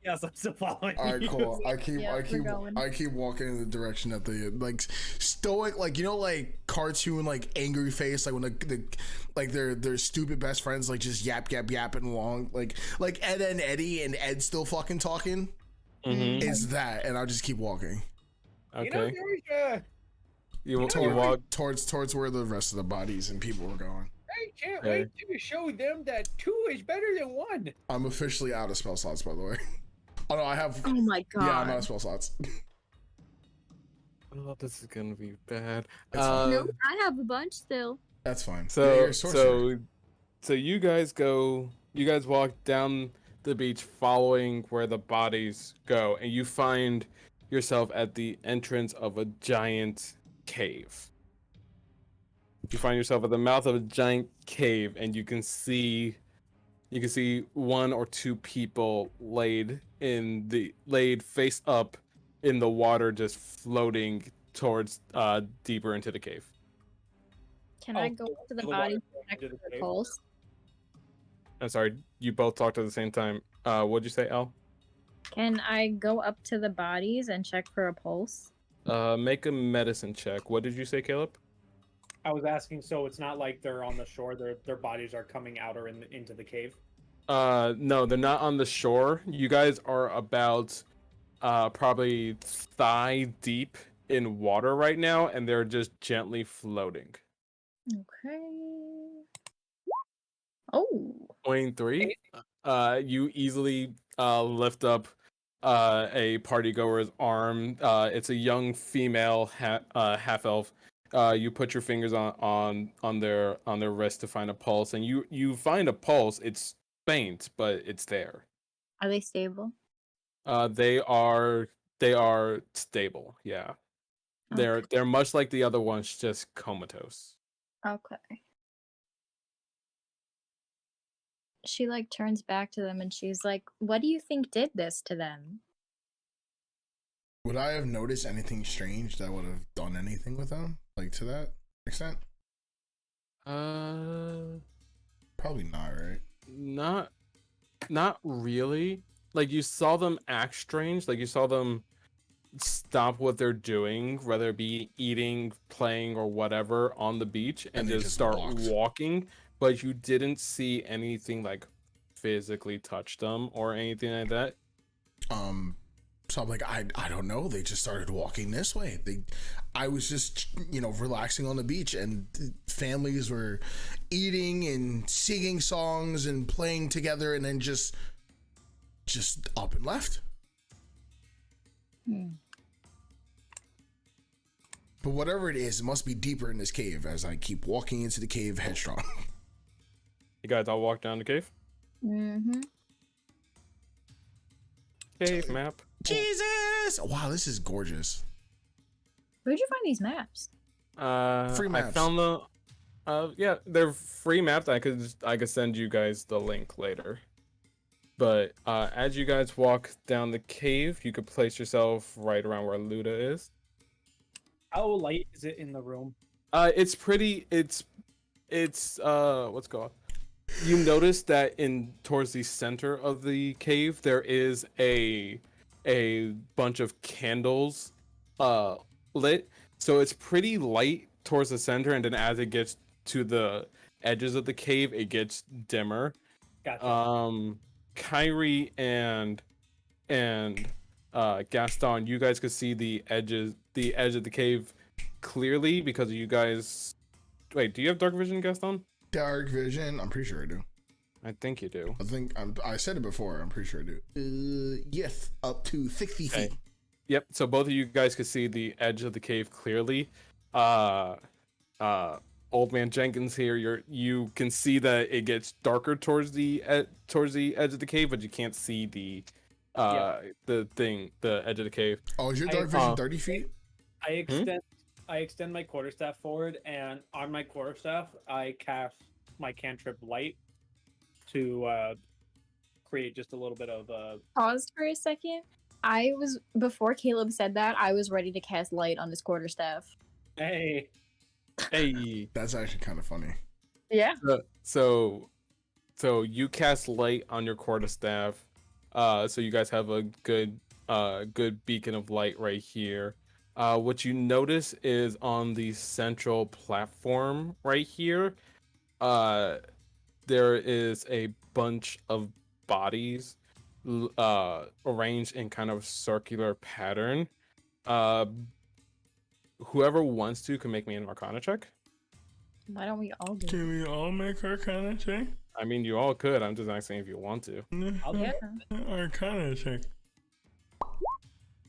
Speaker 2: Yes, I'm still following.
Speaker 1: All right, cool. I
Speaker 4: we're
Speaker 1: keep walking in the direction that the like stoic, like, you know, like cartoon, like angry face, like when their stupid best friends like just yapping along, like Ed and Eddie, and Ed's still fucking talking.
Speaker 3: Mm-hmm.
Speaker 1: Is that, and I'll just keep walking.
Speaker 3: Okay.
Speaker 5: You know,
Speaker 3: you walk
Speaker 1: towards where the rest of the bodies and people were going.
Speaker 5: I can't wait to show them that 2 is better than 1.
Speaker 1: I'm officially out of spell slots, by the way. Oh no, I have.
Speaker 4: Oh my god.
Speaker 1: Yeah, I'm out of spell slots.
Speaker 3: Oh, this is gonna be bad.
Speaker 4: No, I have a bunch still.
Speaker 1: That's fine.
Speaker 3: So you guys walk down the beach, following where the bodies go, and you find yourself at the entrance of a giant cave. You find yourself at the mouth of a giant cave, and you can see one or two people laid face up in the water, just floating towards deeper into the cave.
Speaker 4: Can I go up to the
Speaker 2: the
Speaker 4: body
Speaker 2: water
Speaker 4: and check
Speaker 2: into the
Speaker 4: for
Speaker 2: cave?
Speaker 4: pulse?
Speaker 3: I'm sorry, you both talked at the same time. What'd you say, Al?
Speaker 4: Can I go up to the bodies and check for a pulse?
Speaker 3: Make a medicine check. What did you say, Caleb?
Speaker 2: I was asking, so it's not like they're on the shore; their bodies are coming out or into the cave.
Speaker 3: No, they're not on the shore. You guys are about probably thigh deep in water right now, and they're just gently floating.
Speaker 4: Okay. Oh.
Speaker 3: 23. You easily lift up a partygoer's arm. It's a young female half elf. You put your fingers on their wrist to find a pulse, and you find a pulse. It's faint, but it's there.
Speaker 4: Are they stable?
Speaker 3: They are stable. Yeah,
Speaker 4: Okay.
Speaker 3: they're much like the other ones, just comatose.
Speaker 4: Okay. She like turns back to them and she's like, "What do you think did this to them?"
Speaker 1: Would I have noticed anything strange that would have done anything with them, like to that extent? Probably not, right?
Speaker 3: Not really. Like, you saw them act strange. Like, you saw them stop what they're doing, whether it be eating, playing, or whatever, on the beach, and
Speaker 1: they
Speaker 3: just
Speaker 1: just
Speaker 3: start
Speaker 1: walked.
Speaker 3: walking. But you didn't see anything like physically touch them or anything like that.
Speaker 1: So I'm like, I don't know. They just started walking this way. I was just, relaxing on the beach, and families were eating and singing songs and playing together, and then just up and left. But whatever it is, it must be deeper in this cave as I keep walking into the cave headstrong.
Speaker 3: You guys all walk down the cave?
Speaker 4: Mm-hmm.
Speaker 3: Cave map.
Speaker 1: Jesus! Wow, this is gorgeous.
Speaker 4: Where'd you find these maps?
Speaker 1: Free maps.
Speaker 3: I found the yeah, they're free maps. I could send you guys the link later. But as you guys walk down the cave, you could place yourself right around where Luda is.
Speaker 2: How light is it in the room?
Speaker 3: It's pretty. It's what's called. You notice that towards the center of the cave there is a bunch of candles lit, so it's pretty light towards the center, and then as it gets to the edges of the cave it gets dimmer.
Speaker 2: Gotcha.
Speaker 3: Kyrie and Gaston, you guys could see the edge of the cave clearly because you guys. Wait, do you have dark vision, Gaston?
Speaker 1: Dark vision? I'm pretty sure I do.
Speaker 3: I think you do.
Speaker 1: I said it before. I'm pretty sure I do. Yes, up to 60 feet.
Speaker 3: Okay. Yep. So both of you guys could see the edge of the cave clearly. Old Man Jenkins here. You can see that it gets darker towards the edge of the cave, but you can't see the edge of the cave.
Speaker 1: Oh, is your dark vision 30 feet?
Speaker 2: I extend my quarterstaff forward, and on my quarterstaff, I cast my cantrip light to create just a little bit of
Speaker 4: Paused for a second. Before Caleb said that, I was ready to cast light on his quarterstaff.
Speaker 2: Hey.
Speaker 1: That's actually kind of funny.
Speaker 4: Yeah.
Speaker 3: So you cast light on your quarterstaff. So you guys have a good beacon of light right here. What you notice is on the central platform right here, there is a bunch of bodies arranged in kind of circular pattern. Whoever wants to can make me an Arcana check.
Speaker 4: Why don't we all do?
Speaker 1: Can we all make Arcana check?
Speaker 3: I mean, you all could. I'm just asking if you want to.
Speaker 2: I'll do it.
Speaker 1: Arcana check.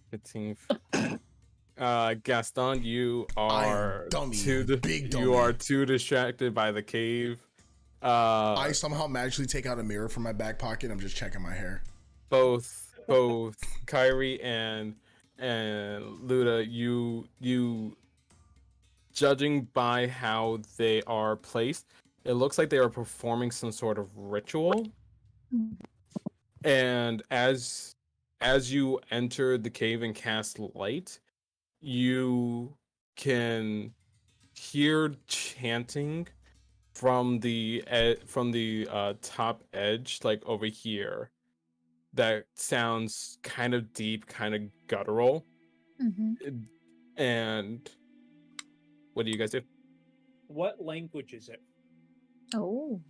Speaker 3: 15. Gaston, you are
Speaker 1: dummy,
Speaker 3: too
Speaker 1: big dummy.
Speaker 3: you are too distracted by the cave.
Speaker 1: I somehow magically take out a mirror from my back pocket. I'm just checking my hair.
Speaker 3: both Kyrie and Luda, you judging by how they are placed, it looks like they are performing some sort of ritual. And as you enter the cave and cast light, you can hear chanting from the top edge, like over here, that sounds kind of deep, kind of guttural. And what do you guys do?
Speaker 2: What language is it?
Speaker 4: Oh.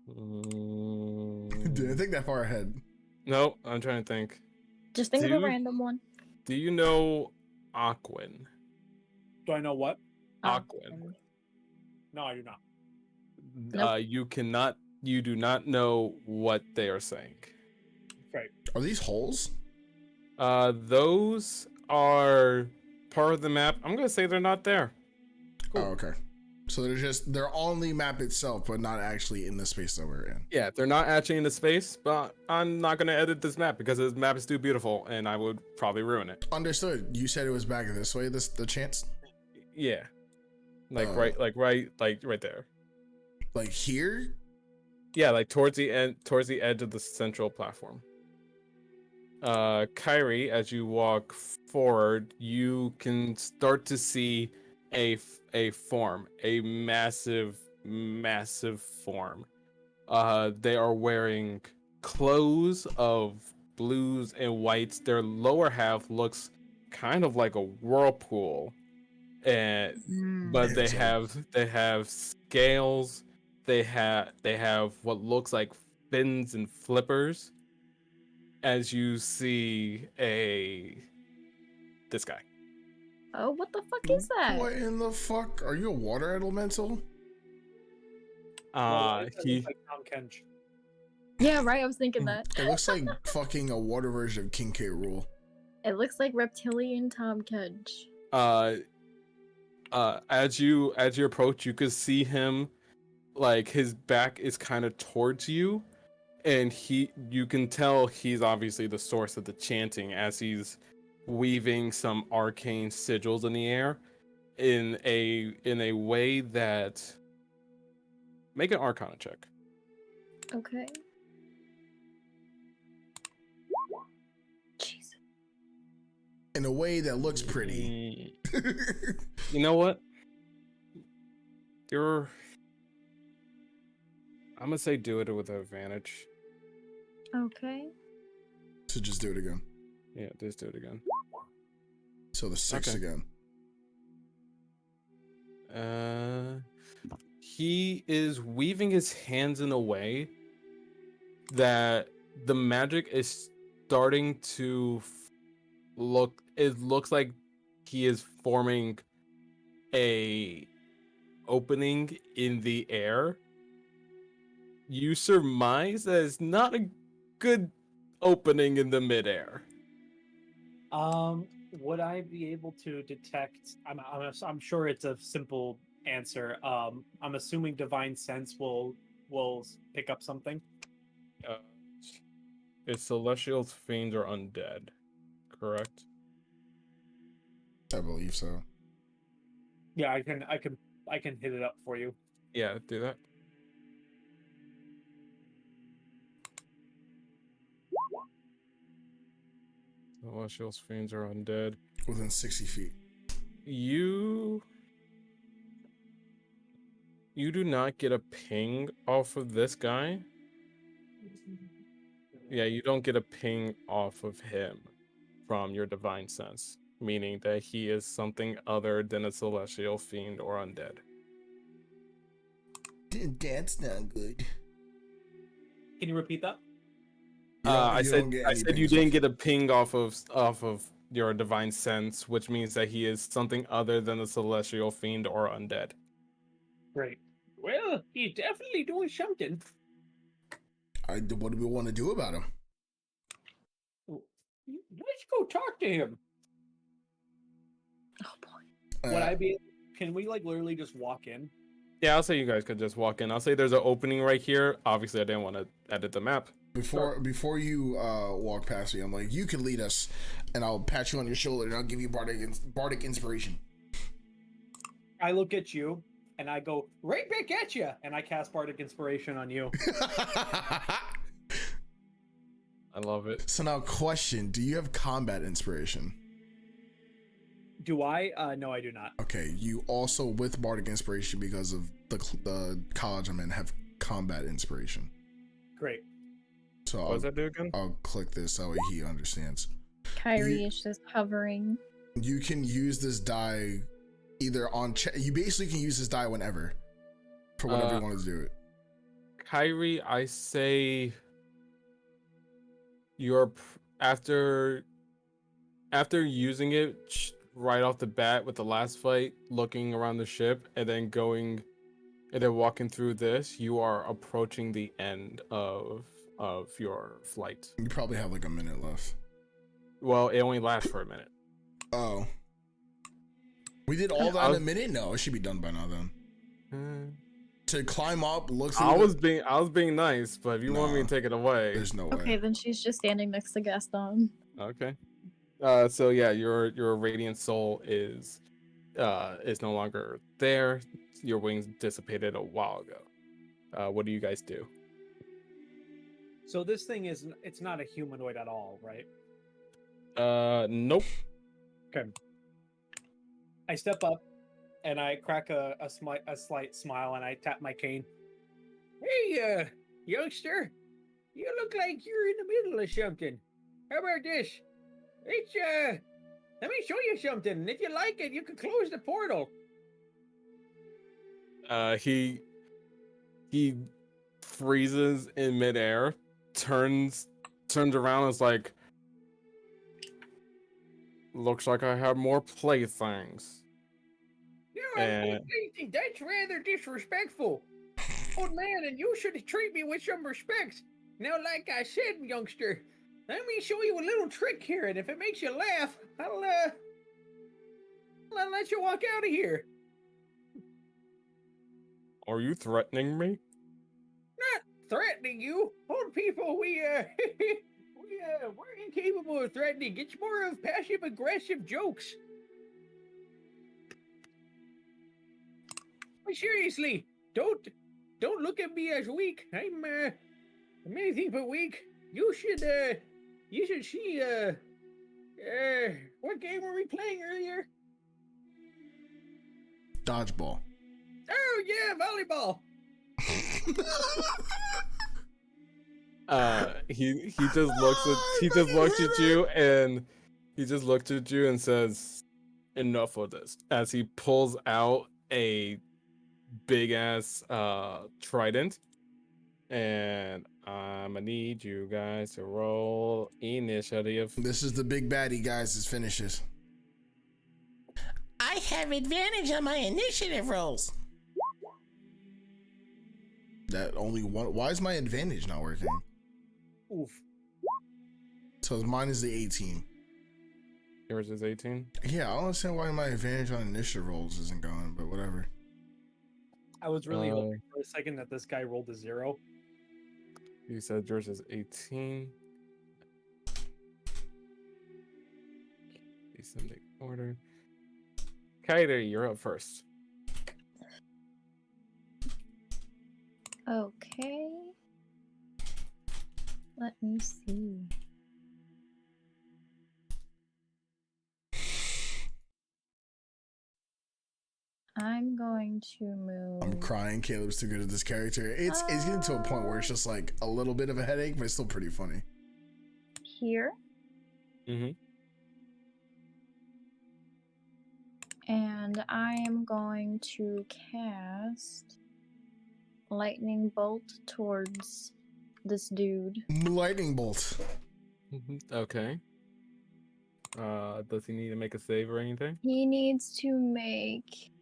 Speaker 1: Didn't think that far ahead.
Speaker 3: No, I'm trying to think.
Speaker 4: Just think of a random one.
Speaker 3: Do you know Aquin?
Speaker 2: Do I know what?
Speaker 3: Aquin.
Speaker 2: No, I do not.
Speaker 4: Nope.
Speaker 3: You do not know what they are saying.
Speaker 2: Right.
Speaker 1: Are these holes?
Speaker 3: Those are part of the map. I'm gonna say they're not there.
Speaker 1: Cool. Oh, okay. So they're on the map itself, but not actually in the space that we're in.
Speaker 3: Yeah, they're not actually in the space, but I'm not gonna edit this map because this map is too beautiful and I would probably ruin it.
Speaker 1: Understood. You said it was back this way, the chance?
Speaker 3: Yeah. Right there.
Speaker 1: Like here?
Speaker 3: Yeah, like towards the edge of the central platform. Kyrie, as you walk forward, you can start to see a form, a massive form. They are wearing clothes of blues and whites. Their lower half looks kind of like a whirlpool, but they have scales. They have what looks like fins and flippers. As you see this guy.
Speaker 4: Oh, what the fuck is that?
Speaker 1: What in the fuck? Are you a water elemental?
Speaker 3: He
Speaker 2: like Tom Kench.
Speaker 4: Yeah, right. I was thinking that.
Speaker 1: It looks like fucking a water version of King K. Rool.
Speaker 4: It looks like reptilian Tom Kedge.
Speaker 3: As you approach, you can see him, like his back is kind of towards you, and you can tell he's obviously the source of the chanting as he's weaving some arcane sigils in the air in a way that make an Arcana check.
Speaker 4: Okay. Jesus.
Speaker 1: In a way that looks pretty.
Speaker 3: You know what? I'm gonna say do it with advantage.
Speaker 4: Okay.
Speaker 1: So just do it again.
Speaker 3: Yeah, just do it again.
Speaker 1: So the 6 again.
Speaker 3: He is weaving his hands in a way that the magic is starting to look. It looks like he is forming a opening in the air. You surmise that it's not a good opening in the midair.
Speaker 2: Would I be able to detect? I'm sure it's a simple answer. I'm assuming divine sense will pick up something.
Speaker 3: It's celestials, fiends, or undead, correct?
Speaker 1: I believe so.
Speaker 2: Yeah, I can hit it up for you.
Speaker 3: Yeah, do that. Celestials, fiends, or undead.
Speaker 1: Within 60 feet.
Speaker 3: You do not get a ping off of this guy. Yeah, you don't get a ping off of him from your divine sense, meaning that he is something other than a celestial, fiend, or undead.
Speaker 1: That's not good.
Speaker 2: Can you repeat that?
Speaker 3: I said you didn't get a ping off of your divine sense, which means that he is something other than a celestial, fiend, or undead.
Speaker 2: Great.
Speaker 5: Well, he's definitely doing something.
Speaker 1: What do we want to do about him?
Speaker 5: Let's go talk to him.
Speaker 4: Oh boy.
Speaker 2: Would I be? Can we like literally just walk in?
Speaker 3: Yeah, I'll say you guys could just walk in. I'll say there's an opening right here. Obviously, I didn't want to edit the map.
Speaker 1: Before you walk past me, I'm like, you can lead us, and I'll pat you on your shoulder and I'll give you bardic inspiration.
Speaker 2: I look at you and I go right back at you, and I cast bardic inspiration on you.
Speaker 3: I love it.
Speaker 1: So now, question: do you have combat inspiration?
Speaker 2: Do I? No, I do not.
Speaker 1: Okay, you also with bardic inspiration because of the college I'm in have combat inspiration.
Speaker 2: Great.
Speaker 1: So
Speaker 3: What does that do again?
Speaker 1: I'll click this that way he understands.
Speaker 4: Kyrie is just hovering.
Speaker 1: You can use this die either on you basically can use this die whenever for whatever you want to do it.
Speaker 3: Kyrie, I say you're after using it right off the bat with the last fight, looking around the ship and then walking through this, you are approaching the end of your flight.
Speaker 1: You probably have like a minute left.
Speaker 3: Well, it only lasts for a minute.
Speaker 1: Oh, we did all that in a minute? No, it should be done by now then. To climb up, look through.
Speaker 3: I was being nice, but if you want me to take it away,
Speaker 1: there's no way.
Speaker 4: Okay, then she's just standing next to Gaston.
Speaker 3: Okay. So yeah, your radiant soul is no longer there. Your wings dissipated a while ago. What do you guys do?
Speaker 2: So this thing it's not a humanoid at all, right?
Speaker 3: Nope.
Speaker 2: Okay. I step up and I crack a slight smile and I tap my cane. Hey, youngster, you look like you're in the middle of something. How about this? It's let me show you something. And if you like it, you can close the portal.
Speaker 3: He freezes in midair, turns around and is like, looks like I have more playthings.
Speaker 2: No, that's rather disrespectful. Old man, and you should treat me with some respect. Now, like I said, youngster, let me show you a little trick here, and if it makes you laugh, I'll let you walk out of here.
Speaker 3: Are you threatening me?
Speaker 2: Not threatening you. Old people, we're incapable of threatening. It's more of passive-aggressive jokes. But seriously, don't look at me as weak. I'm anything but weak. You should see, what game were we playing earlier?
Speaker 1: Dodgeball.
Speaker 2: Oh yeah, volleyball.
Speaker 3: He just looks at you and says, enough of this, as he pulls out a big ass trident, and I'm gonna need you guys to roll initiative.
Speaker 1: This is the big baddie, guys. This finishes. I have advantage on my initiative rolls. That only one. Why is my advantage not working?
Speaker 2: Oof.
Speaker 1: So mine is the 18.
Speaker 3: Yours is 18.
Speaker 1: Yeah, I don't understand why my advantage on initiative rolls isn't going, but whatever.
Speaker 2: I was really hoping for a second that this guy rolled a 0.
Speaker 3: You said yours is 18. Descending order. Kairi, you're up first.
Speaker 4: Okay. Let me see. I'm going to move.
Speaker 1: I'm crying. Caleb's too good at this character. It's getting to a point where it's just like a little bit of a headache, but it's still pretty funny.
Speaker 4: Here.
Speaker 3: Mm-hmm.
Speaker 4: And I am going to cast lightning bolt towards this dude.
Speaker 1: Lightning bolt.
Speaker 3: Okay. Does he need to make a save or anything?
Speaker 4: He needs to make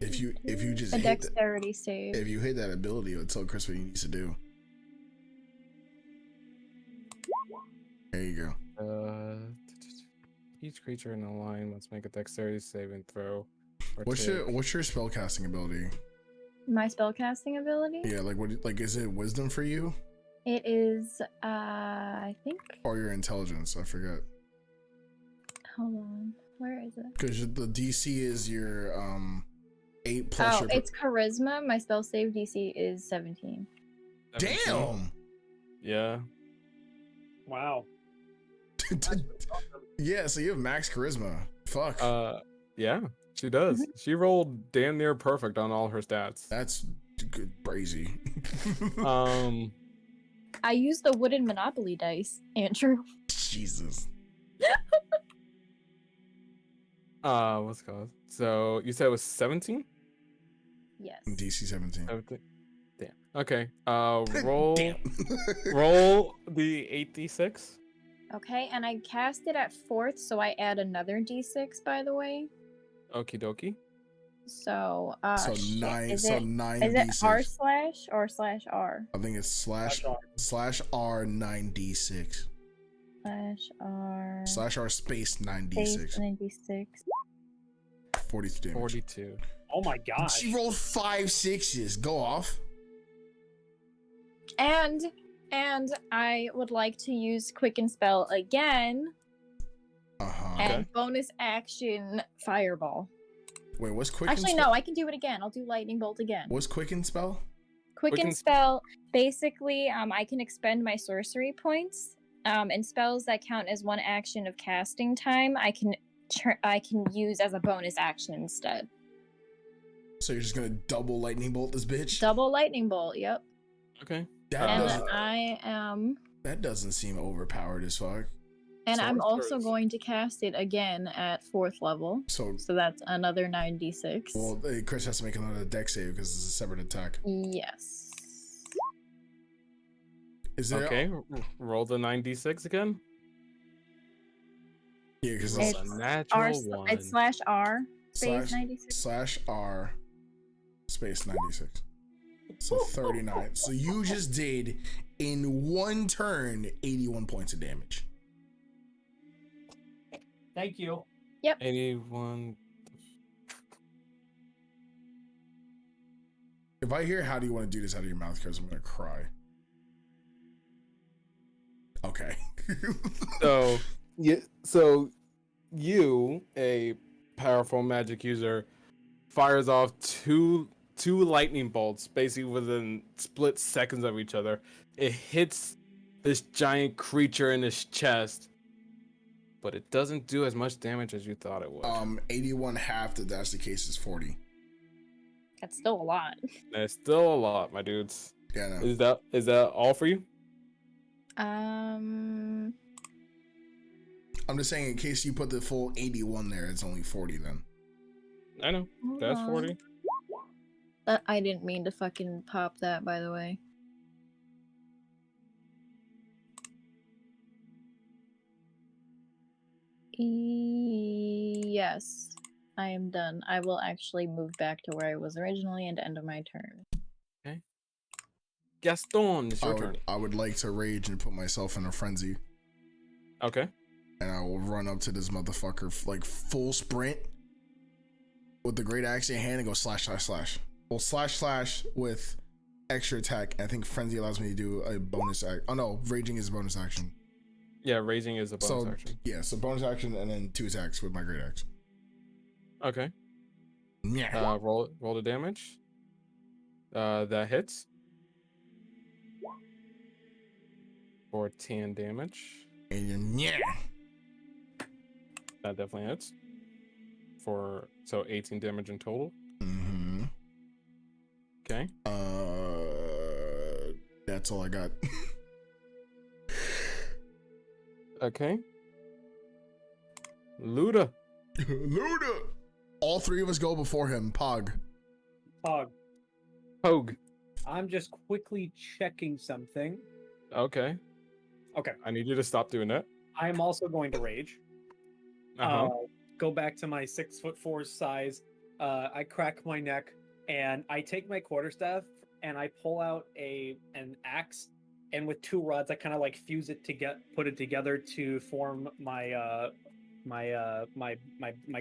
Speaker 1: If you just
Speaker 4: a
Speaker 1: hit
Speaker 4: dexterity save.
Speaker 1: if you hit that ability, it'll tell Chris what he needs to do. There you go.
Speaker 3: Each creature in a line must make a dexterity saving throw.
Speaker 1: What's your spellcasting ability?
Speaker 4: My spellcasting ability?
Speaker 1: Yeah, like is it wisdom for you?
Speaker 4: It is, I think.
Speaker 1: Or your intelligence? I forget.
Speaker 4: Hold on. Where is it?
Speaker 1: Because the DC is your 8 plus.
Speaker 4: Oh, it's charisma. My spell save DC is 17.
Speaker 3: 17.
Speaker 1: Damn.
Speaker 3: Yeah.
Speaker 2: Wow.
Speaker 1: Yeah, so you have max charisma. Fuck.
Speaker 3: Yeah, she does. She rolled damn near perfect on all her stats.
Speaker 1: That's good, crazy.
Speaker 4: I used the wooden Monopoly dice, Andrew.
Speaker 1: Jesus.
Speaker 3: What's it called? So you said it was 17?
Speaker 4: Yes.
Speaker 1: DC 17.
Speaker 3: 17. Damn. Okay. Roll.
Speaker 1: Damn.
Speaker 3: Roll the 8d6.
Speaker 4: Okay, and I cast it at 4th, so I add another d6, by the way.
Speaker 3: Okie dokie.
Speaker 4: So,
Speaker 1: So
Speaker 4: shit.
Speaker 1: 9.
Speaker 4: Is
Speaker 1: So
Speaker 4: it,
Speaker 1: 9
Speaker 4: is it
Speaker 1: D6.
Speaker 4: r slash or slash r?
Speaker 1: I think it's slash R 9d6.
Speaker 4: Slash r.
Speaker 1: Slash R space
Speaker 4: Space
Speaker 1: 9d6.
Speaker 4: and then d6.
Speaker 1: 42 damage.
Speaker 3: 42.
Speaker 2: Oh my gosh.
Speaker 1: She rolled 5 sixes. Go off.
Speaker 4: And I would like to use Quicken Spell again and
Speaker 3: Okay.
Speaker 4: bonus action Fireball.
Speaker 1: Wait, what's quicken
Speaker 4: Actually,
Speaker 1: spell?
Speaker 4: no, I can do it again. I'll do Lightning Bolt again.
Speaker 1: What's quicken spell?
Speaker 4: Quicken
Speaker 3: Quicken
Speaker 4: Spell, basically, I can expend my sorcery points, and spells that count as one action of casting time, I can use as a bonus action instead.
Speaker 1: So you're just gonna double lightning bolt this bitch?
Speaker 4: Double Lightning Bolt, yep.
Speaker 3: Okay.
Speaker 1: That doesn't seem overpowered as fuck.
Speaker 4: And I'm also
Speaker 3: Sorcerers.
Speaker 4: going to cast it again at 4th level.
Speaker 1: So
Speaker 4: So that's another 9d6.
Speaker 1: well, Chris has to make another dex save because it's a separate attack.
Speaker 4: Yes.
Speaker 1: Is there?
Speaker 3: Okay. Roll the 9d6 again.
Speaker 1: Yeah, because
Speaker 3: Roll
Speaker 1: it's
Speaker 3: a
Speaker 4: R,
Speaker 3: natural one.
Speaker 4: it's slash R space
Speaker 1: slash
Speaker 4: 96.
Speaker 1: slash R space 96. So 39. So you just did in one turn 81 points of damage.
Speaker 2: Thank you.
Speaker 3: 81.
Speaker 1: If I hear how do you want to do this out of your mouth, Chris, I'm gonna cry. Okay.
Speaker 3: So you, a powerful magic user, fires off two lightning bolts basically within split seconds of each other. It hits this giant creature in his chest, but it doesn't do as much damage as you thought it would.
Speaker 1: 81 half, that's the case, is 40.
Speaker 4: That's still a lot.
Speaker 3: That's still a lot, my dudes.
Speaker 1: Yeah, no.
Speaker 3: Is that all for you?
Speaker 1: I'm just saying in case you put the full 81 there, it's only 40 then.
Speaker 3: I know.
Speaker 4: Hold
Speaker 3: That's
Speaker 4: on.
Speaker 3: 40.
Speaker 4: I didn't mean to fucking pop that, by the way. Yes, I am done. I will actually move back to where I was originally and end of my turn.
Speaker 3: Gaston, it's your turn.
Speaker 1: I would like to rage and put myself in a frenzy,
Speaker 3: Okay.
Speaker 1: and I will run up to this motherfucker like full sprint with the great axe in hand and go slash slash slash. Well, slash slash with extra attack. I think frenzy allows me to do a bonus act. Oh no, raging is a bonus action.
Speaker 3: Yeah, raising is a bonus action.
Speaker 1: Yeah, so bonus action and then 2 attacks with my great axe.
Speaker 3: Okay.
Speaker 1: Yeah.
Speaker 3: Roll the damage. That hits. For 10 damage.
Speaker 1: And then, yeah.
Speaker 3: That definitely hits. So 18 damage in total.
Speaker 1: Mm-hmm.
Speaker 3: Okay.
Speaker 1: That's all I got.
Speaker 3: Okay. Luda.
Speaker 1: Luda. All 3 of us go before him. Pog.
Speaker 2: Pog.
Speaker 3: Pogue.
Speaker 2: I'm just quickly checking something.
Speaker 3: Okay.
Speaker 2: Okay.
Speaker 3: I need you to stop doing that.
Speaker 2: I'm also going to rage.
Speaker 3: Uh-huh.
Speaker 2: Go back to my 6'4" size. I crack my neck and I take my quarterstaff and I pull out an axe, and with 2 rods I kind of like fuse it to put it together to form my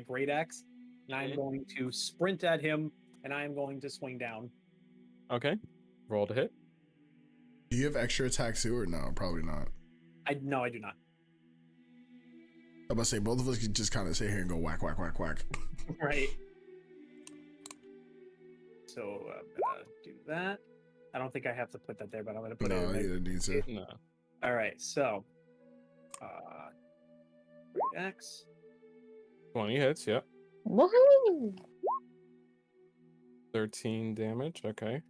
Speaker 2: great axe. And I'm going to sprint at him, and I'm going to swing down.
Speaker 3: Okay. Roll to hit.
Speaker 1: Do you have extra attack too, or no? Probably not.
Speaker 2: No, I do not.
Speaker 1: I'm about to say both of us could just kind of sit here and go whack, whack, whack, whack.
Speaker 2: Right. So I'm gonna do that. I don't think I have to put that there, but I'm gonna put it in
Speaker 1: No,
Speaker 2: there.
Speaker 1: you didn't need to.
Speaker 3: No.
Speaker 2: All right, so 3x.
Speaker 3: 20 hits, yep.
Speaker 4: Woohoo!
Speaker 3: 13 damage, okay.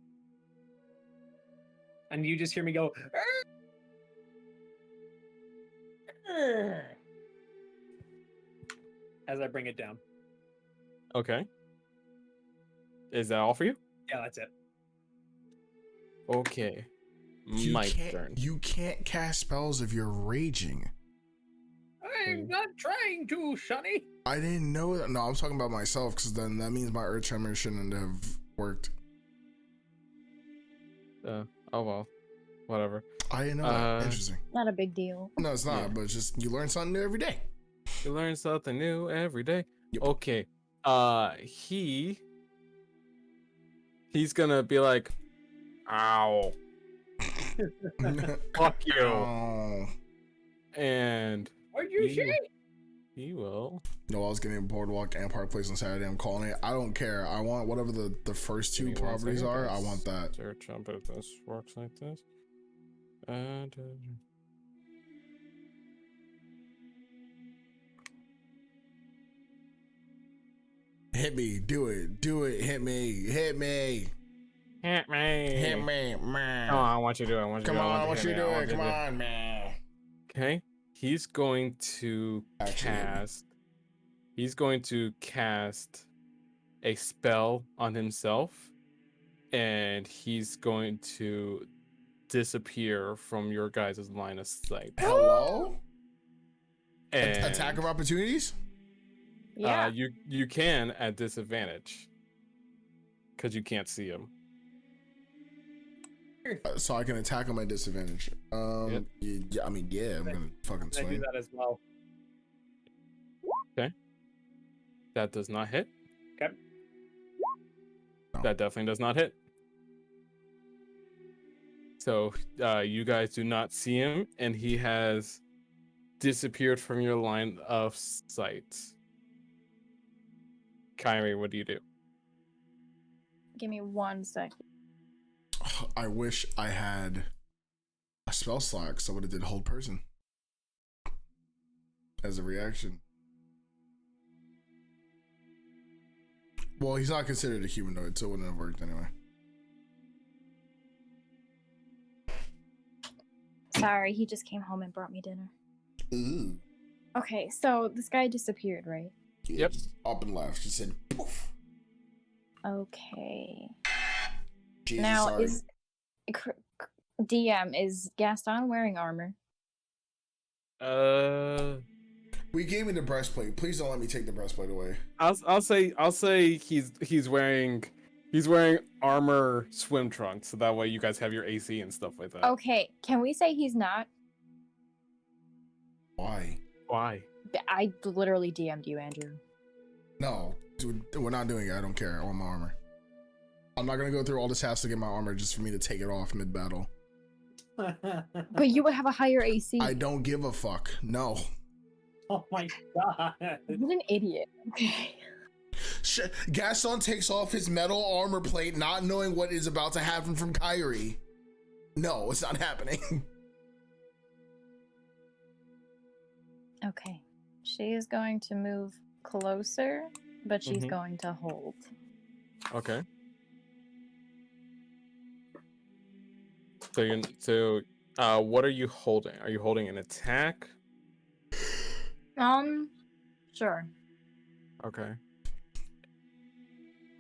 Speaker 2: And you just hear me go, "Arr!" as I bring it down.
Speaker 3: Okay. Is that all for you?
Speaker 2: Yeah, that's it.
Speaker 3: Okay.
Speaker 1: You
Speaker 3: My
Speaker 1: can't,
Speaker 3: turn.
Speaker 1: you can't cast spells if you're raging.
Speaker 5: I'm not trying to, Sonny.
Speaker 1: I didn't know that. No, I'm talking about myself, because then that means my Earth Tremor shouldn't have worked.
Speaker 3: Oh well. Whatever.
Speaker 1: I didn't know that. Interesting.
Speaker 4: Not a big deal.
Speaker 1: No, it's not,
Speaker 3: Yeah.
Speaker 1: but it's just you learn something new every day.
Speaker 3: You learn something new every day.
Speaker 1: Yep.
Speaker 3: Okay. He's gonna be like, ow. Fuck you.
Speaker 1: Oh.
Speaker 3: And
Speaker 5: What'd you say?
Speaker 3: he will.
Speaker 1: No, I was getting a boardwalk and park place on Saturday. I'm calling it. I don't care. I want whatever the first two
Speaker 3: Give me one
Speaker 1: properties
Speaker 3: second,
Speaker 1: are. I
Speaker 3: guys.
Speaker 1: want that.
Speaker 3: Search up if this works like this. And
Speaker 1: Hit me. Do it. Do it. Hit me. Hit me.
Speaker 3: hit me.
Speaker 1: Hit me. Man.
Speaker 3: Come on, I want you to do it. I want you
Speaker 1: Come
Speaker 3: to do it.
Speaker 1: on.
Speaker 3: I
Speaker 1: I want you to do
Speaker 3: I
Speaker 1: it.
Speaker 3: want you
Speaker 1: Come
Speaker 3: to do
Speaker 1: on, man.
Speaker 3: Okay. He's going to
Speaker 1: Actually,
Speaker 3: cast. He's going to cast a spell on himself, and he's going to disappear from your guys' line of sight.
Speaker 1: Hello?
Speaker 3: And
Speaker 1: Attack of opportunities?
Speaker 4: Yeah.
Speaker 3: you can at disadvantage because you can't see him.
Speaker 1: So I can attack him at disadvantage.
Speaker 3: Yep.
Speaker 1: Yeah, I mean, yeah, I'm gonna fucking
Speaker 2: I do
Speaker 1: swing.
Speaker 2: that as well.
Speaker 3: That does not hit.
Speaker 2: Okay.
Speaker 1: No.
Speaker 3: That definitely does not hit. So you guys do not see him, and he has disappeared from your line of sight. Kyrie, what do you do?
Speaker 4: Give me 1 second.
Speaker 1: I wish I had a spell slot because I would have did hold person as a reaction. Well, he's not considered a humanoid, so it wouldn't have worked anyway.
Speaker 4: Sorry, he just came home and brought me dinner.
Speaker 1: Ooh.
Speaker 4: Okay, so this guy disappeared, right?
Speaker 1: Yeah,
Speaker 3: Yep.
Speaker 1: just up and left. She said, poof.
Speaker 4: Okay.
Speaker 1: Jesus,
Speaker 4: Now,
Speaker 1: sorry.
Speaker 4: is DM, is Gaston wearing armor?
Speaker 1: We gave me the breastplate. Please don't let me take the breastplate away.
Speaker 3: I'll say he's wearing armor swim trunks, so that way you guys have your AC and stuff like that.
Speaker 4: Okay, can we say he's not?
Speaker 1: Why?
Speaker 3: Why?
Speaker 4: I literally DM'd you, Andrew.
Speaker 1: No, dude, we're not doing it. I don't care. I want my armor. I'm not gonna go through all this hassle to get my armor just for me to take it off mid battle.
Speaker 4: But you would have a higher AC.
Speaker 1: I don't give a fuck. No.
Speaker 2: Oh my god.
Speaker 4: What an idiot. Okay.
Speaker 1: Gaston takes off his metal armor plate, not knowing what is about to happen from Kyrie. No, it's not happening.
Speaker 4: Okay. She is going to move closer, but she's
Speaker 3: Mhm.
Speaker 4: going to hold.
Speaker 3: Okay. What are you holding? Are you holding an attack?
Speaker 4: Sure.
Speaker 3: Okay.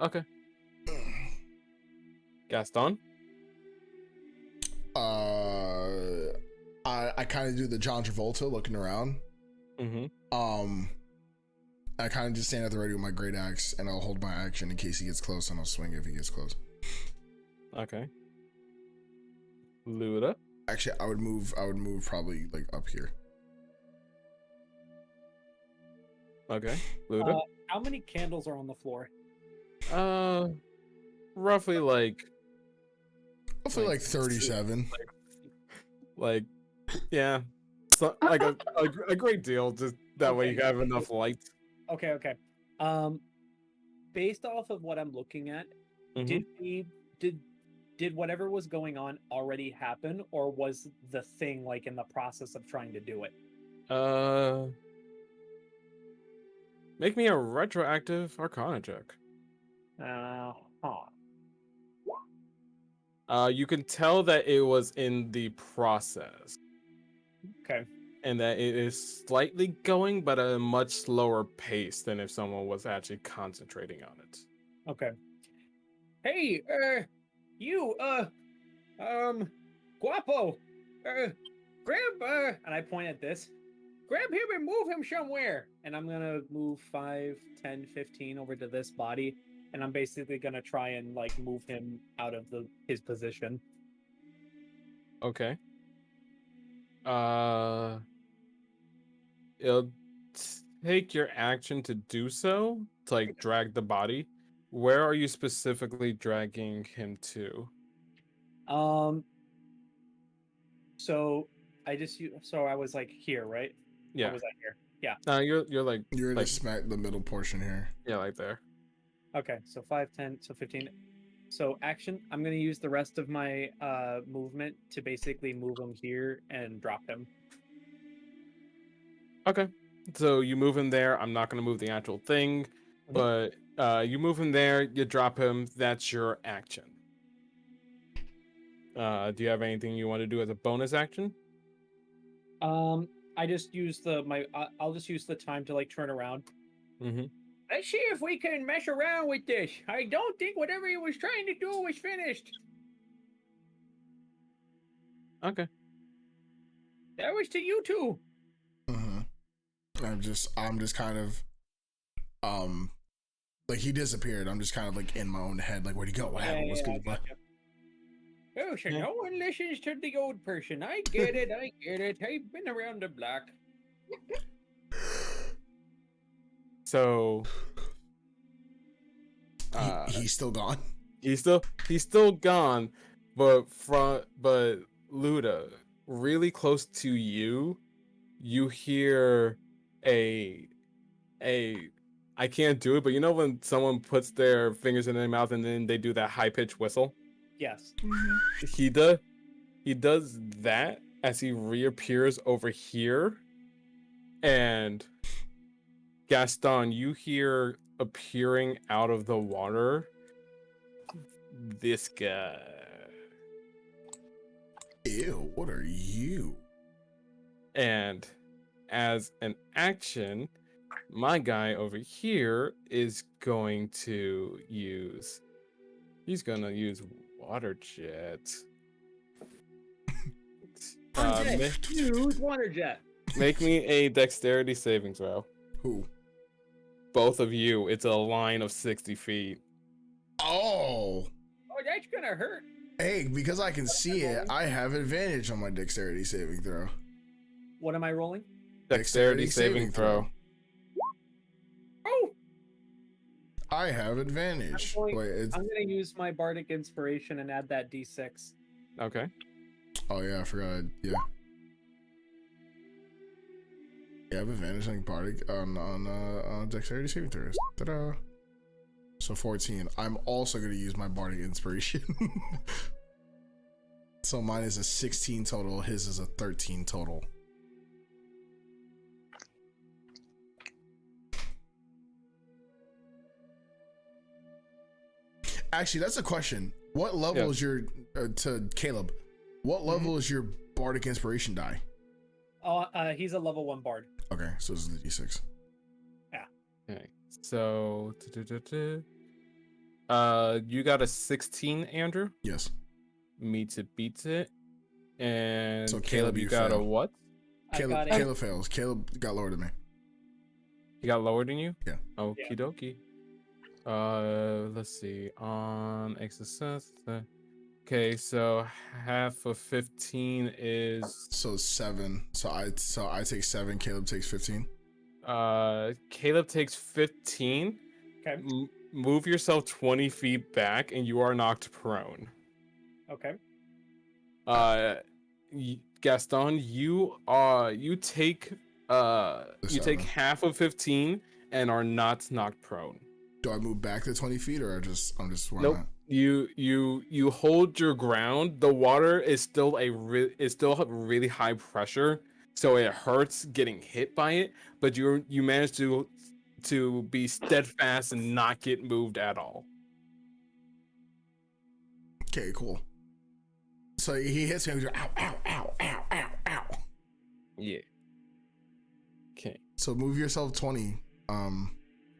Speaker 3: Okay. Gaston?
Speaker 1: I kind of do the John Travolta looking around.
Speaker 3: Mm-hmm.
Speaker 1: I kind of just stand at the ready with my great axe, and I'll hold my action in case he gets close, and I'll swing if he gets close.
Speaker 3: Okay. Luda?
Speaker 1: Actually, I would move probably like up here.
Speaker 3: Okay. Luda?
Speaker 2: How many candles are on the floor?
Speaker 3: Roughly like
Speaker 1: Hopefully like 37.
Speaker 3: like yeah, so like a great deal. Just that way you have enough light.
Speaker 2: Okay. Based off of what I'm looking at,
Speaker 3: Mhm.
Speaker 2: did whatever was going on already happen, or was the thing like in the process of trying to do it?
Speaker 3: Make me a retroactive Arcana check.
Speaker 2: Huh.
Speaker 3: You can tell that it was in the process.
Speaker 2: Okay.
Speaker 3: And that it is slightly going, but at a much slower pace than if someone was actually concentrating on it.
Speaker 2: Okay.
Speaker 5: Hey, you, Guapo, grab,
Speaker 2: And I point at this,
Speaker 5: grab him and move him somewhere.
Speaker 2: and I'm gonna move 5, 10, 15 over to this body, and I'm basically gonna try and like move him out of his position.
Speaker 3: Okay. It'll take your action to do so, to like drag the body. Where are you specifically dragging him to?
Speaker 2: So I was like here, right?
Speaker 3: Yeah.
Speaker 2: Or was I here? Yeah.
Speaker 3: You're like
Speaker 1: You're in
Speaker 3: like,
Speaker 1: the smack the middle portion here.
Speaker 3: yeah, like there.
Speaker 2: Okay, so 5, 10, so 15. So action, I'm gonna use the rest of my movement to basically move him here and drop him.
Speaker 3: Okay. So you move him there. I'm not gonna move the actual thing, but you move him there, you drop him, that's your action. Do you have anything you want to do as a bonus action?
Speaker 2: I just use I'll just use the time to like turn around.
Speaker 3: Mm-hmm.
Speaker 5: Let's see if we can mess around with this. I don't think whatever he was trying to do was finished.
Speaker 3: Okay.
Speaker 5: That was to you two.
Speaker 1: I'm just kind of like he disappeared. I'm just kind of like in my own head, like where'd he go? What happened? What's going on?
Speaker 5: Oh, so no one listens to the old person. I get it. I get it. I've been around the block.
Speaker 3: So
Speaker 1: He's still gone.
Speaker 3: he's still gone, but Luda, really close to you, you hear a I can't do it, but you know when someone puts their fingers in their mouth and then they do that high pitched whistle?
Speaker 2: Yes.
Speaker 3: He does that as he reappears over here, and Gaston, you hear appearing out of the water this guy.
Speaker 1: Ew, what are you?
Speaker 3: And as an action, my guy over here is going to use water jet.
Speaker 2: Use water jet.
Speaker 3: Make me a dexterity saving throw.
Speaker 1: Who?
Speaker 3: Both of you. It's a line of 60 feet.
Speaker 1: Oh,
Speaker 5: that's gonna hurt.
Speaker 1: hey, because I can see it, I have advantage on my dexterity saving throw.
Speaker 2: What am I rolling?
Speaker 3: Dexterity saving throw.
Speaker 5: Oh,
Speaker 1: I have advantage.
Speaker 2: I'm
Speaker 1: Wait,
Speaker 2: gonna use my bardic inspiration and add that d6.
Speaker 3: Okay.
Speaker 1: oh yeah, I forgot. Yeah. Yeah, I have advantage on bardic on dexterity saving throws. Ta-da! So 14. I'm also gonna use my bardic inspiration. So mine is a 16 total. His is a 13 total. Actually, that's a question. What level is your to Caleb? What level is your bardic inspiration die?
Speaker 2: Oh, he's a level 1 bard.
Speaker 1: Okay, so this is the d6.
Speaker 3: Okay. So you got a 16, Andrew?
Speaker 1: Yes.
Speaker 3: Meets it, beats it. And
Speaker 1: So
Speaker 3: Caleb, you got
Speaker 1: fail.
Speaker 3: a what?
Speaker 1: Caleb fails. Caleb got lower than me.
Speaker 3: He got lower than you?
Speaker 1: Yeah.
Speaker 3: Okie dokie. Let's see. On exercise. Okay, so half of 15 is
Speaker 1: So 7. So I take 7. Caleb takes 15.
Speaker 3: Caleb takes 15.
Speaker 2: Okay.
Speaker 3: Move yourself 20 feet back, and you are knocked prone.
Speaker 2: Okay.
Speaker 3: Gaston, you take half of 15 and are not knocked prone.
Speaker 1: Do I move back to 20 feet or I'm just
Speaker 3: Nope. You hold your ground. The water is still really high pressure, so it hurts getting hit by it. But you manage to be steadfast and not get moved at all.
Speaker 1: Okay, cool. So he hits me and goes, ow, ow, ow, ow, ow, ow.
Speaker 3: Yeah. Okay.
Speaker 1: So move yourself 20.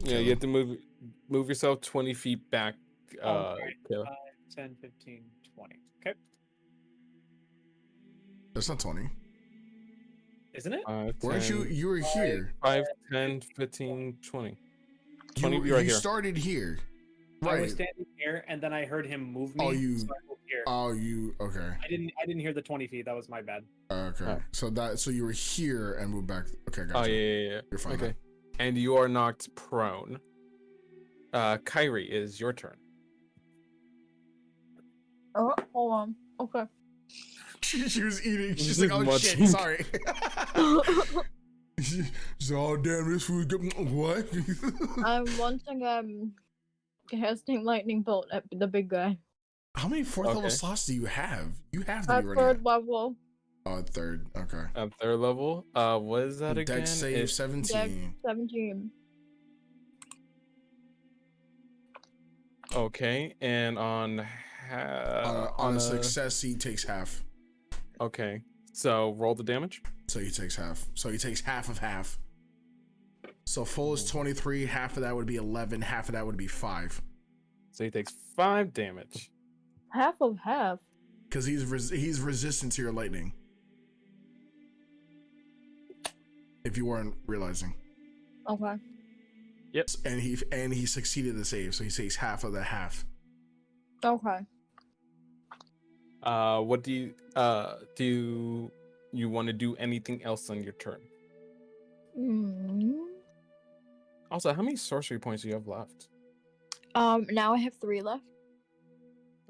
Speaker 3: Yeah, you have to move yourself 20 feet back.
Speaker 2: Okay.
Speaker 3: Caleb.
Speaker 2: 5, 10, 15, 20. Okay.
Speaker 1: That's not 20.
Speaker 2: Isn't it?
Speaker 1: Weren't you? You were here.
Speaker 3: 5, 10, 15, 20. 20
Speaker 1: You
Speaker 3: right here.
Speaker 1: started here.
Speaker 2: I was
Speaker 1: Right.
Speaker 2: standing here, and then I heard him move me.
Speaker 1: Oh, you.
Speaker 2: So I moved here.
Speaker 1: Okay.
Speaker 2: I didn't hear the 20 feet. That was my bad.
Speaker 1: Okay.
Speaker 3: Alright.
Speaker 1: So you were here and moved back. Okay, gotcha.
Speaker 3: Oh yeah.
Speaker 1: You're fine.
Speaker 3: Okay.
Speaker 1: Okay.
Speaker 3: And you are knocked prone. Kyrie, is your turn.
Speaker 4: Oh, hold on. Okay.
Speaker 1: She was eating. She's
Speaker 3: She's
Speaker 1: like, oh
Speaker 3: munching.
Speaker 1: shit, sorry. She's like, oh damn, this food good. What?
Speaker 4: I'm wanting casting lightning bolt at the big guy.
Speaker 1: How many fourth level
Speaker 3: Okay.
Speaker 1: slots do you have? You have to
Speaker 4: At
Speaker 1: be running.
Speaker 4: third level.
Speaker 1: Oh, third. Okay.
Speaker 3: At third level. What is that again?
Speaker 1: Dex save
Speaker 3: It's-
Speaker 1: 17.
Speaker 4: 17.
Speaker 3: Okay, and on
Speaker 1: On a success, he takes half.
Speaker 3: Okay, so roll the damage.
Speaker 1: So he takes half. So he takes half of half. So full is 23. Half of that would be 11. Half of that would be 5.
Speaker 3: So he takes 5 damage.
Speaker 4: Half of half.
Speaker 1: Because he's resistant to your lightning. If you weren't realizing.
Speaker 4: Okay.
Speaker 3: Yep.
Speaker 1: And he succeeded the save, so he takes half of the half.
Speaker 4: Okay.
Speaker 3: What do you want to do anything else on your turn? Also, how many sorcery points do you have left?
Speaker 4: Now I have 3 left.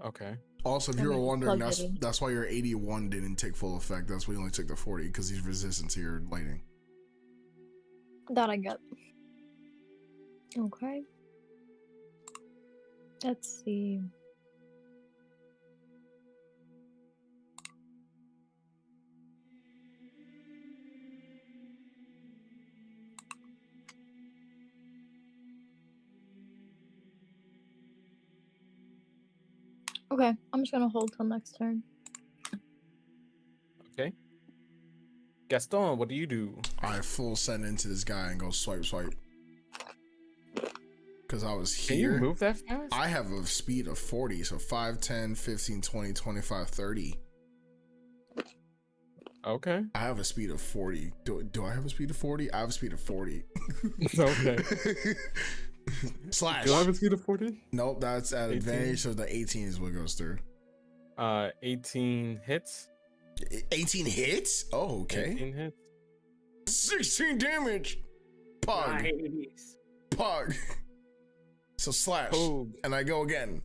Speaker 3: Okay.
Speaker 1: Also, if
Speaker 4: I
Speaker 1: you were
Speaker 4: mean,
Speaker 1: wondering,
Speaker 4: plug it in.
Speaker 1: that's why your 81 didn't take full effect. That's why you only took the 40, because he's resistant to your lightning.
Speaker 4: That I got. Okay. Let's see. Okay, I'm just gonna hold till next turn.
Speaker 3: Okay. Gaston, what do you do?
Speaker 1: I full send into this guy and go swipe, swipe. Because I was
Speaker 3: Can
Speaker 1: here.
Speaker 3: you move that fast?
Speaker 1: I have a speed of 40, so 5, 10, 15, 20, 25, 30.
Speaker 3: Okay.
Speaker 1: I have a speed of 40. Do I have a speed of 40? I have a speed of 40.
Speaker 3: Okay.
Speaker 1: Slash.
Speaker 3: Do I have a speed of 40?
Speaker 1: Nope, that's at
Speaker 3: 18?
Speaker 1: advantage, so the 18 is what goes through.
Speaker 3: 18 hits.
Speaker 1: 18 hits? Oh, okay.
Speaker 3: 18 hits.
Speaker 1: 16 damage. Pug.
Speaker 2: Nice.
Speaker 1: Pug. So slash.
Speaker 3: Oh,
Speaker 1: And I go again.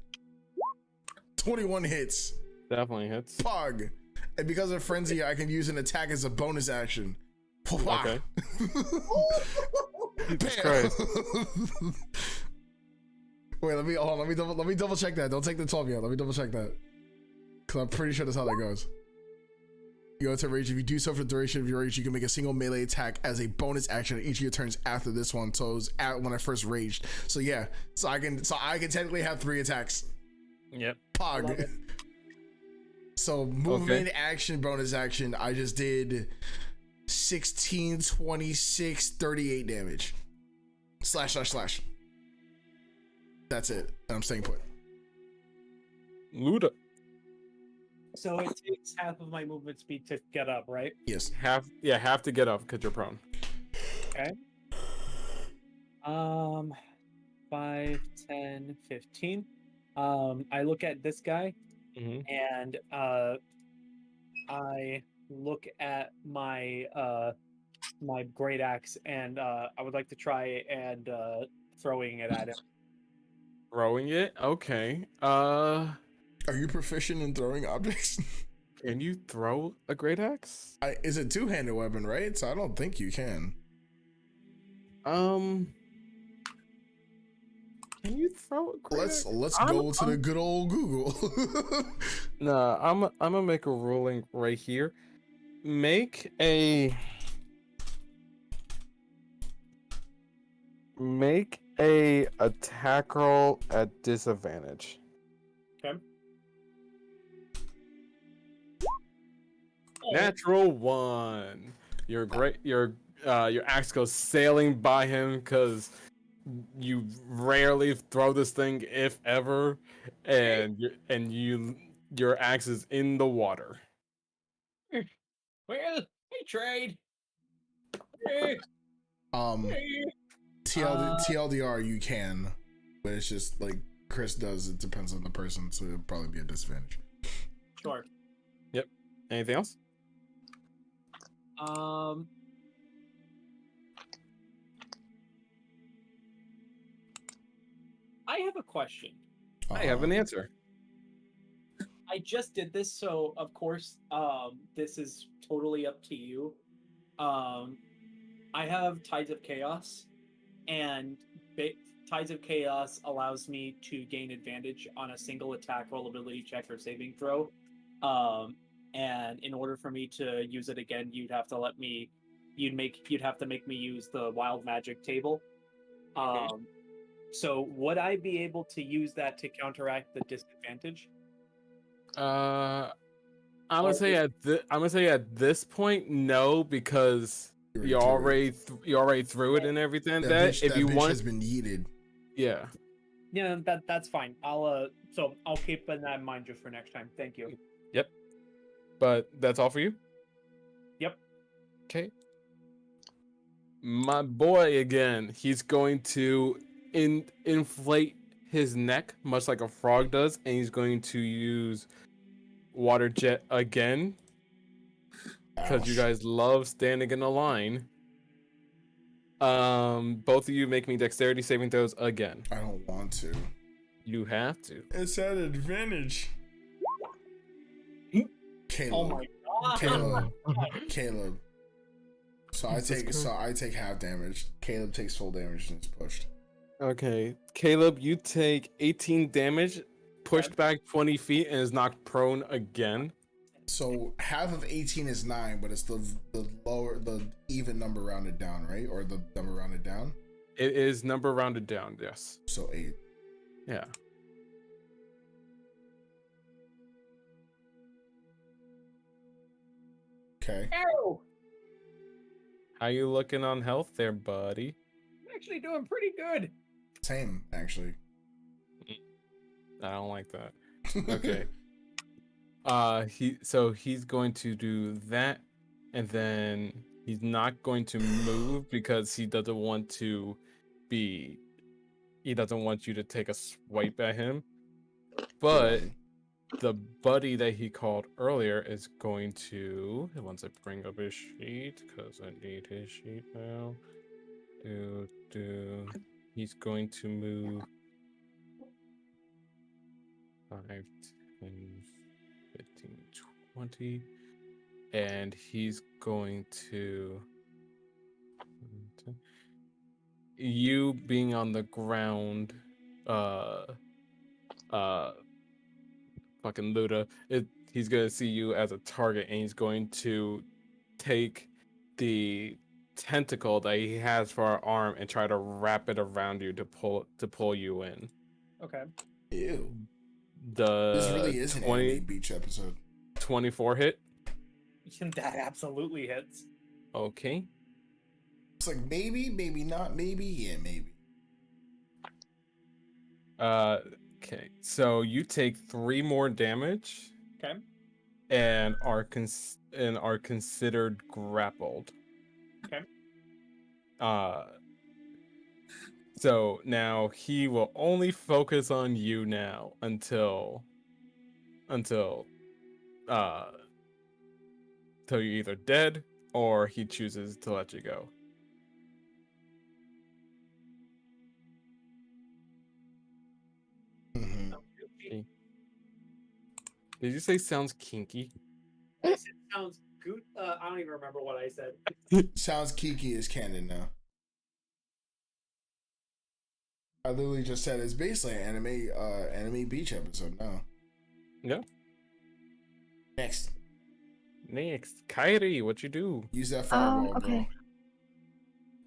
Speaker 1: 21 hits.
Speaker 3: definitely hits.
Speaker 1: Pug. And because of frenzy, I can use an attack as a bonus action.
Speaker 3: Okay. Jesus
Speaker 1: Bam.
Speaker 3: Christ.
Speaker 1: Wait, let me double check that. Don't take the 12 yet. Let me double check that. Cause I'm pretty sure that's how that goes. You go to rage. If you do so for the duration of your rage, you can make a single melee attack as a bonus action at each of your turns after this one. So it was at when I first raged. So yeah. So I can technically have 3 attacks.
Speaker 3: Yep.
Speaker 2: Love
Speaker 1: Pog.
Speaker 2: it.
Speaker 1: So movement, action, bonus action. I just did 16, 26, 38 damage. Slash. That's it. And I'm staying put.
Speaker 3: Luda.
Speaker 2: So it takes half of my movement speed to get up, right?
Speaker 1: Yes.
Speaker 3: Have to get up because you're prone.
Speaker 2: Okay. 5, 10, 15. I look at this guy
Speaker 3: Mm-hmm.
Speaker 2: and I look at my my great axe, and I would like to try and throwing it at him.
Speaker 3: Throwing it? Okay.
Speaker 1: Are you proficient in throwing objects?
Speaker 3: Can you throw a great axe?
Speaker 1: It's a two-handed weapon, right? So I don't think you can.
Speaker 3: Can you throw a great axe?
Speaker 1: Let's go to the good old Google.
Speaker 3: Nah, I'm gonna make a ruling right here. Make a attack roll at disadvantage.
Speaker 2: Okay.
Speaker 3: Natural 1. Your axe goes sailing by him because you rarely throw this thing, if ever, and your axe is in the water.
Speaker 5: Well, I tried. Eh, eh.
Speaker 1: TLDR, you can, but it's just like Chris does. It depends on the person, so it'll probably be a disadvantage.
Speaker 2: Sure.
Speaker 3: Yep. Anything else?
Speaker 2: I have a question.
Speaker 3: I have an answer.
Speaker 2: I just did this, so of course, this is totally up to you. I have Tides of Chaos, and Tides of Chaos allows me to gain advantage on a single attack, roll, ability check, or saving throw. And in order for me to use it again, you'd have to make me use the wild magic table. So would I be able to use that to counteract the disadvantage?
Speaker 3: I'm gonna say at this point no, because you already threw it and everything. That if you want,
Speaker 1: has been yeeted.
Speaker 3: Yeah.
Speaker 2: Yeah, that's fine. I'll keep that in mind just for next time. Thank you.
Speaker 3: Yep. But that's all for you?
Speaker 2: Yep.
Speaker 3: Okay. My boy again. He's going to inflate his neck much like a frog does, and he's going to use water jet again. Because you guys love standing in a line. Both of you make me dexterity saving throws again.
Speaker 1: I don't want to.
Speaker 3: You have to.
Speaker 1: It's at advantage. Caleb.
Speaker 2: Oh my god.
Speaker 1: Caleb. So I take half damage. Caleb takes full damage and is pushed.
Speaker 3: Okay. Caleb, you take 18 damage, pushed back 20 feet, and is knocked prone again.
Speaker 1: So half of 18 is 9, but it's the even number rounded down, right? Or the number rounded down?
Speaker 3: It is number rounded down, yes.
Speaker 1: So 8.
Speaker 3: Yeah.
Speaker 1: Okay.
Speaker 5: Ow!
Speaker 3: How you looking on health there, buddy?
Speaker 5: I'm actually doing pretty good.
Speaker 1: Same, actually.
Speaker 3: I don't like that. Okay. He's going to do that, and then he's not going to move because he doesn't want you to take a swipe at him. But the buddy that he called earlier is going to, once I bring up his sheet, because I need his sheet now. He's going to move 5, 10, 15, 20, and he's going to, you being on the ground, fucking Luda, he's gonna see you as a target, and he's going to take the tentacle that he has for our arm and try to wrap it around you to pull you in.
Speaker 2: Okay.
Speaker 1: Ew.
Speaker 3: The
Speaker 1: This really is an anime beach episode.
Speaker 3: 24 hit.
Speaker 2: That absolutely hits.
Speaker 3: Okay.
Speaker 1: It's like maybe not, maybe, yeah, maybe.
Speaker 3: Okay. So you take 3 more damage.
Speaker 2: Okay.
Speaker 3: And are considered grappled.
Speaker 2: Okay.
Speaker 3: So now he will only focus on you now until you're either dead or he chooses to let you go.
Speaker 1: Mhm.
Speaker 3: Did you say sounds kinky?
Speaker 2: I said sounds good. I don't even remember what I said.
Speaker 1: Sounds Kiki is canon now. I literally just said it's basically an anime beach episode now.
Speaker 3: Yeah.
Speaker 1: Next,
Speaker 3: Next, Kyrie, what you do?
Speaker 1: use that fireball,
Speaker 4: Okay.
Speaker 1: bro.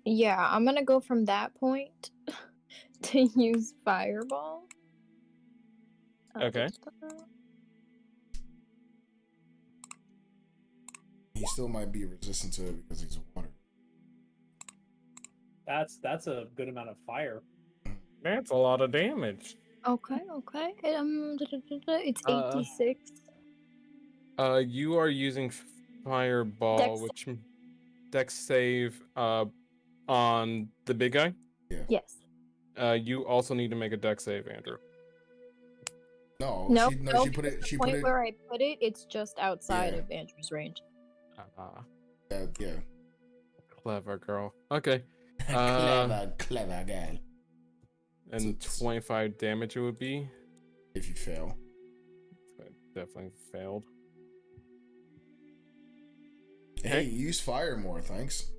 Speaker 4: Yeah, I'm gonna go from that point to use fireball.
Speaker 3: Okay.
Speaker 1: He still might be resistant to it because he's water.
Speaker 2: That's a good amount of fire.
Speaker 3: That's a lot of damage.
Speaker 4: Okay. It's
Speaker 3: Uh,
Speaker 4: 86.
Speaker 3: You are using fireball,
Speaker 4: Dex.
Speaker 3: which dex save on the big guy.
Speaker 4: Yes.
Speaker 3: You also need to make a dex save, Andrew.
Speaker 1: No,
Speaker 4: Nope,
Speaker 1: she put it.
Speaker 4: the
Speaker 1: She
Speaker 4: point
Speaker 1: put it.
Speaker 4: where I put it, it's just outside
Speaker 1: Yeah.
Speaker 4: of Andrew's range.
Speaker 1: Yeah.
Speaker 3: Clever girl. Okay.
Speaker 1: Clever girl.
Speaker 3: And 25 damage it would be.
Speaker 1: If you fail.
Speaker 3: Definitely failed.
Speaker 1: Hey, use fire more, thanks.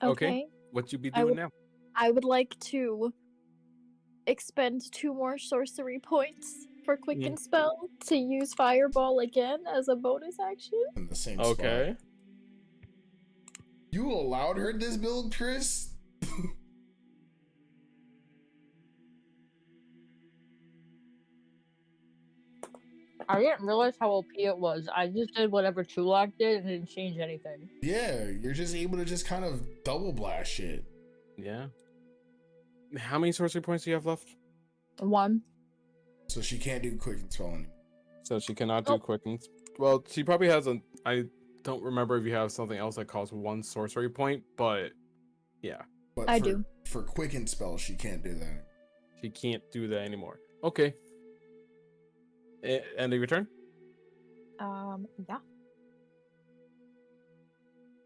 Speaker 3: Okay. What you be doing now?
Speaker 4: I would like to expend 2 more sorcery points for Quicken Spell to use Fireball again as a bonus action.
Speaker 1: In the same
Speaker 3: Okay.
Speaker 1: spot. You allowed her this build, Chris?
Speaker 6: I didn't realize how OP it was. I just did whatever Chulak did and didn't change anything.
Speaker 1: Yeah, you're just able to just kind of double blast shit.
Speaker 3: Yeah. How many sorcery points do you have left?
Speaker 4: 1.
Speaker 1: So she can't do quick spell anymore.
Speaker 3: So she cannot do quicken. Well, she probably has a. I don't remember if you have something else that costs 1 sorcery point, but yeah.
Speaker 1: But
Speaker 4: I do.
Speaker 1: For quicken spell, she can't do that.
Speaker 3: She can't do that anymore. Okay. End of your turn?
Speaker 4: Yeah.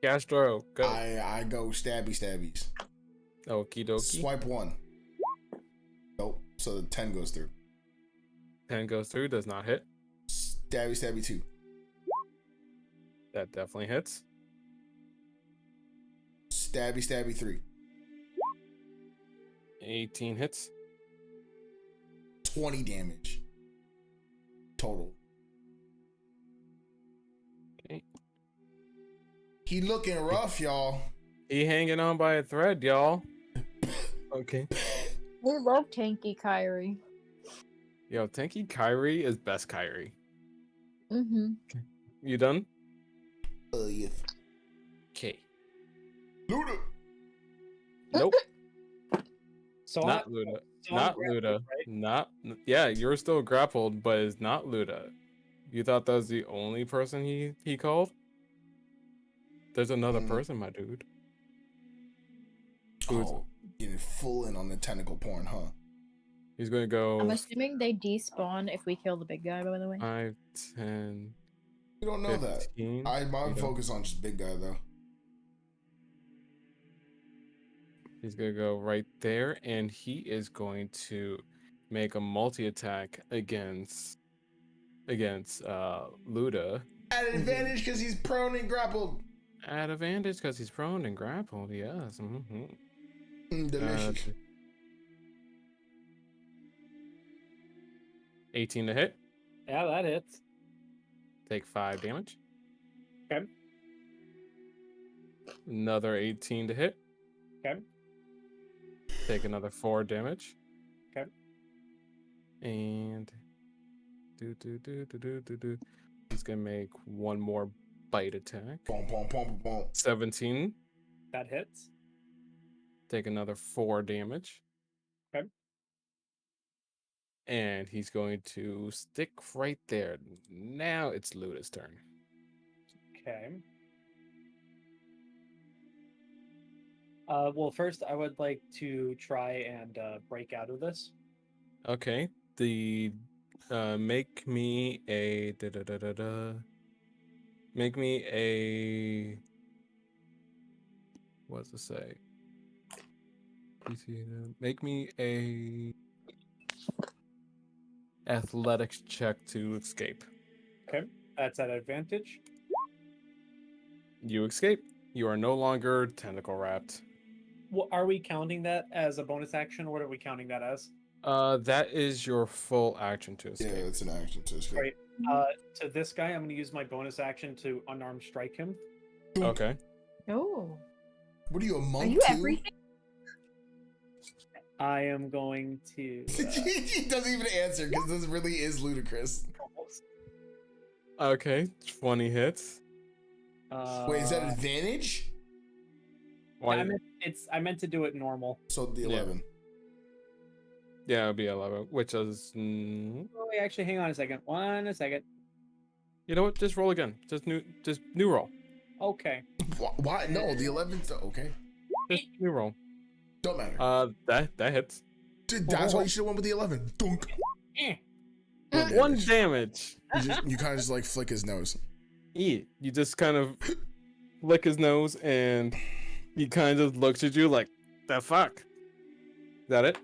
Speaker 3: Castro, go.
Speaker 1: I go stabbies.
Speaker 3: Okie dokie.
Speaker 1: Swipe 1. Nope. So the 10 goes through.
Speaker 3: 10 goes through, does not hit.
Speaker 1: Stabby 2.
Speaker 3: That definitely hits.
Speaker 1: Stabby 3.
Speaker 3: 18 hits.
Speaker 1: 20 damage. Total.
Speaker 3: Okay.
Speaker 1: He looking rough, y'all.
Speaker 3: He hanging on by a thread, y'all. Okay.
Speaker 6: We love Tanky Kyrie.
Speaker 3: Yo, Tanky Kyrie is best Kyrie.
Speaker 4: Mm-hmm.
Speaker 3: You done?
Speaker 1: Yes.
Speaker 3: Okay.
Speaker 1: Luda.
Speaker 3: Nope.
Speaker 2: So
Speaker 3: Not
Speaker 2: I'm
Speaker 3: Luda.
Speaker 2: so I'm
Speaker 3: Not
Speaker 2: grappled,
Speaker 3: Luda.
Speaker 2: right?
Speaker 3: Not. Yeah, you're still grappled, but it's not Luda. You thought that was the only person he called? There's another person, my dude.
Speaker 1: Oh, getting full in on the tentacle porn, huh?
Speaker 3: He's gonna go.
Speaker 4: I'm assuming they despawn if we kill the big guy, by the way.
Speaker 3: 5, 10.
Speaker 1: You don't know
Speaker 3: 15.
Speaker 1: that. I'm focused on just big guy though.
Speaker 3: He's gonna go right there, and he is going to make a multi-attack against Luda.
Speaker 1: At an advantage because he's prone and grappled.
Speaker 3: At advantage because he's prone and grappled. Yes.
Speaker 1: Delicious.
Speaker 3: 18 to hit.
Speaker 2: Yeah, that hits.
Speaker 3: Take 5 damage.
Speaker 2: Okay.
Speaker 3: Another 18 to hit.
Speaker 2: Okay.
Speaker 3: Take another 4 damage.
Speaker 2: Okay.
Speaker 3: And he's gonna make one more bite attack.
Speaker 1: Boom, boom, boom, boom.
Speaker 3: 17.
Speaker 2: That hits.
Speaker 3: Take another 4 damage.
Speaker 2: Okay.
Speaker 3: And he's going to stick right there. Now it's Luda's turn.
Speaker 2: Okay. Well, first I would like to try and break out of this.
Speaker 3: Okay. The make me a Make me a. What does it say? Make me a athletics check to escape.
Speaker 2: Okay, that's at advantage.
Speaker 3: You escape. You are no longer tentacle wrapped.
Speaker 2: Well, are we counting that as a bonus action? What are we counting that as?
Speaker 3: That is your full action to
Speaker 1: Yeah,
Speaker 3: escape.
Speaker 1: it's an action to escape.
Speaker 2: Right. To this guy, I'm going to use my bonus action to unarmed strike him.
Speaker 3: Okay.
Speaker 4: Oh.
Speaker 1: What are you, a monk
Speaker 4: Are you
Speaker 1: too?
Speaker 4: everything?
Speaker 2: I am going to.
Speaker 1: He doesn't even answer because this really is ludicrous.
Speaker 3: Okay. 20 hits.
Speaker 1: Wait, is that advantage?
Speaker 3: Why?
Speaker 2: I meant to do it normal.
Speaker 1: So the
Speaker 3: Yeah.
Speaker 1: 11.
Speaker 3: Yeah, it'll be 11, which is.
Speaker 2: Oh, wait, actually, hang on a second. One second.
Speaker 3: You know what? Just roll again. Just new roll.
Speaker 2: Okay.
Speaker 1: Why? No, the 11th. Okay.
Speaker 3: Just new roll.
Speaker 1: Don't matter.
Speaker 3: That hits.
Speaker 1: Dude, that's why you should have went with the 11. Dunk.
Speaker 2: Eh.
Speaker 3: One damage.
Speaker 1: You kind of just like flick his nose.
Speaker 3: Yeah, you just kind of lick his nose, and he kind of looks at you like, "The fuck." Is that it?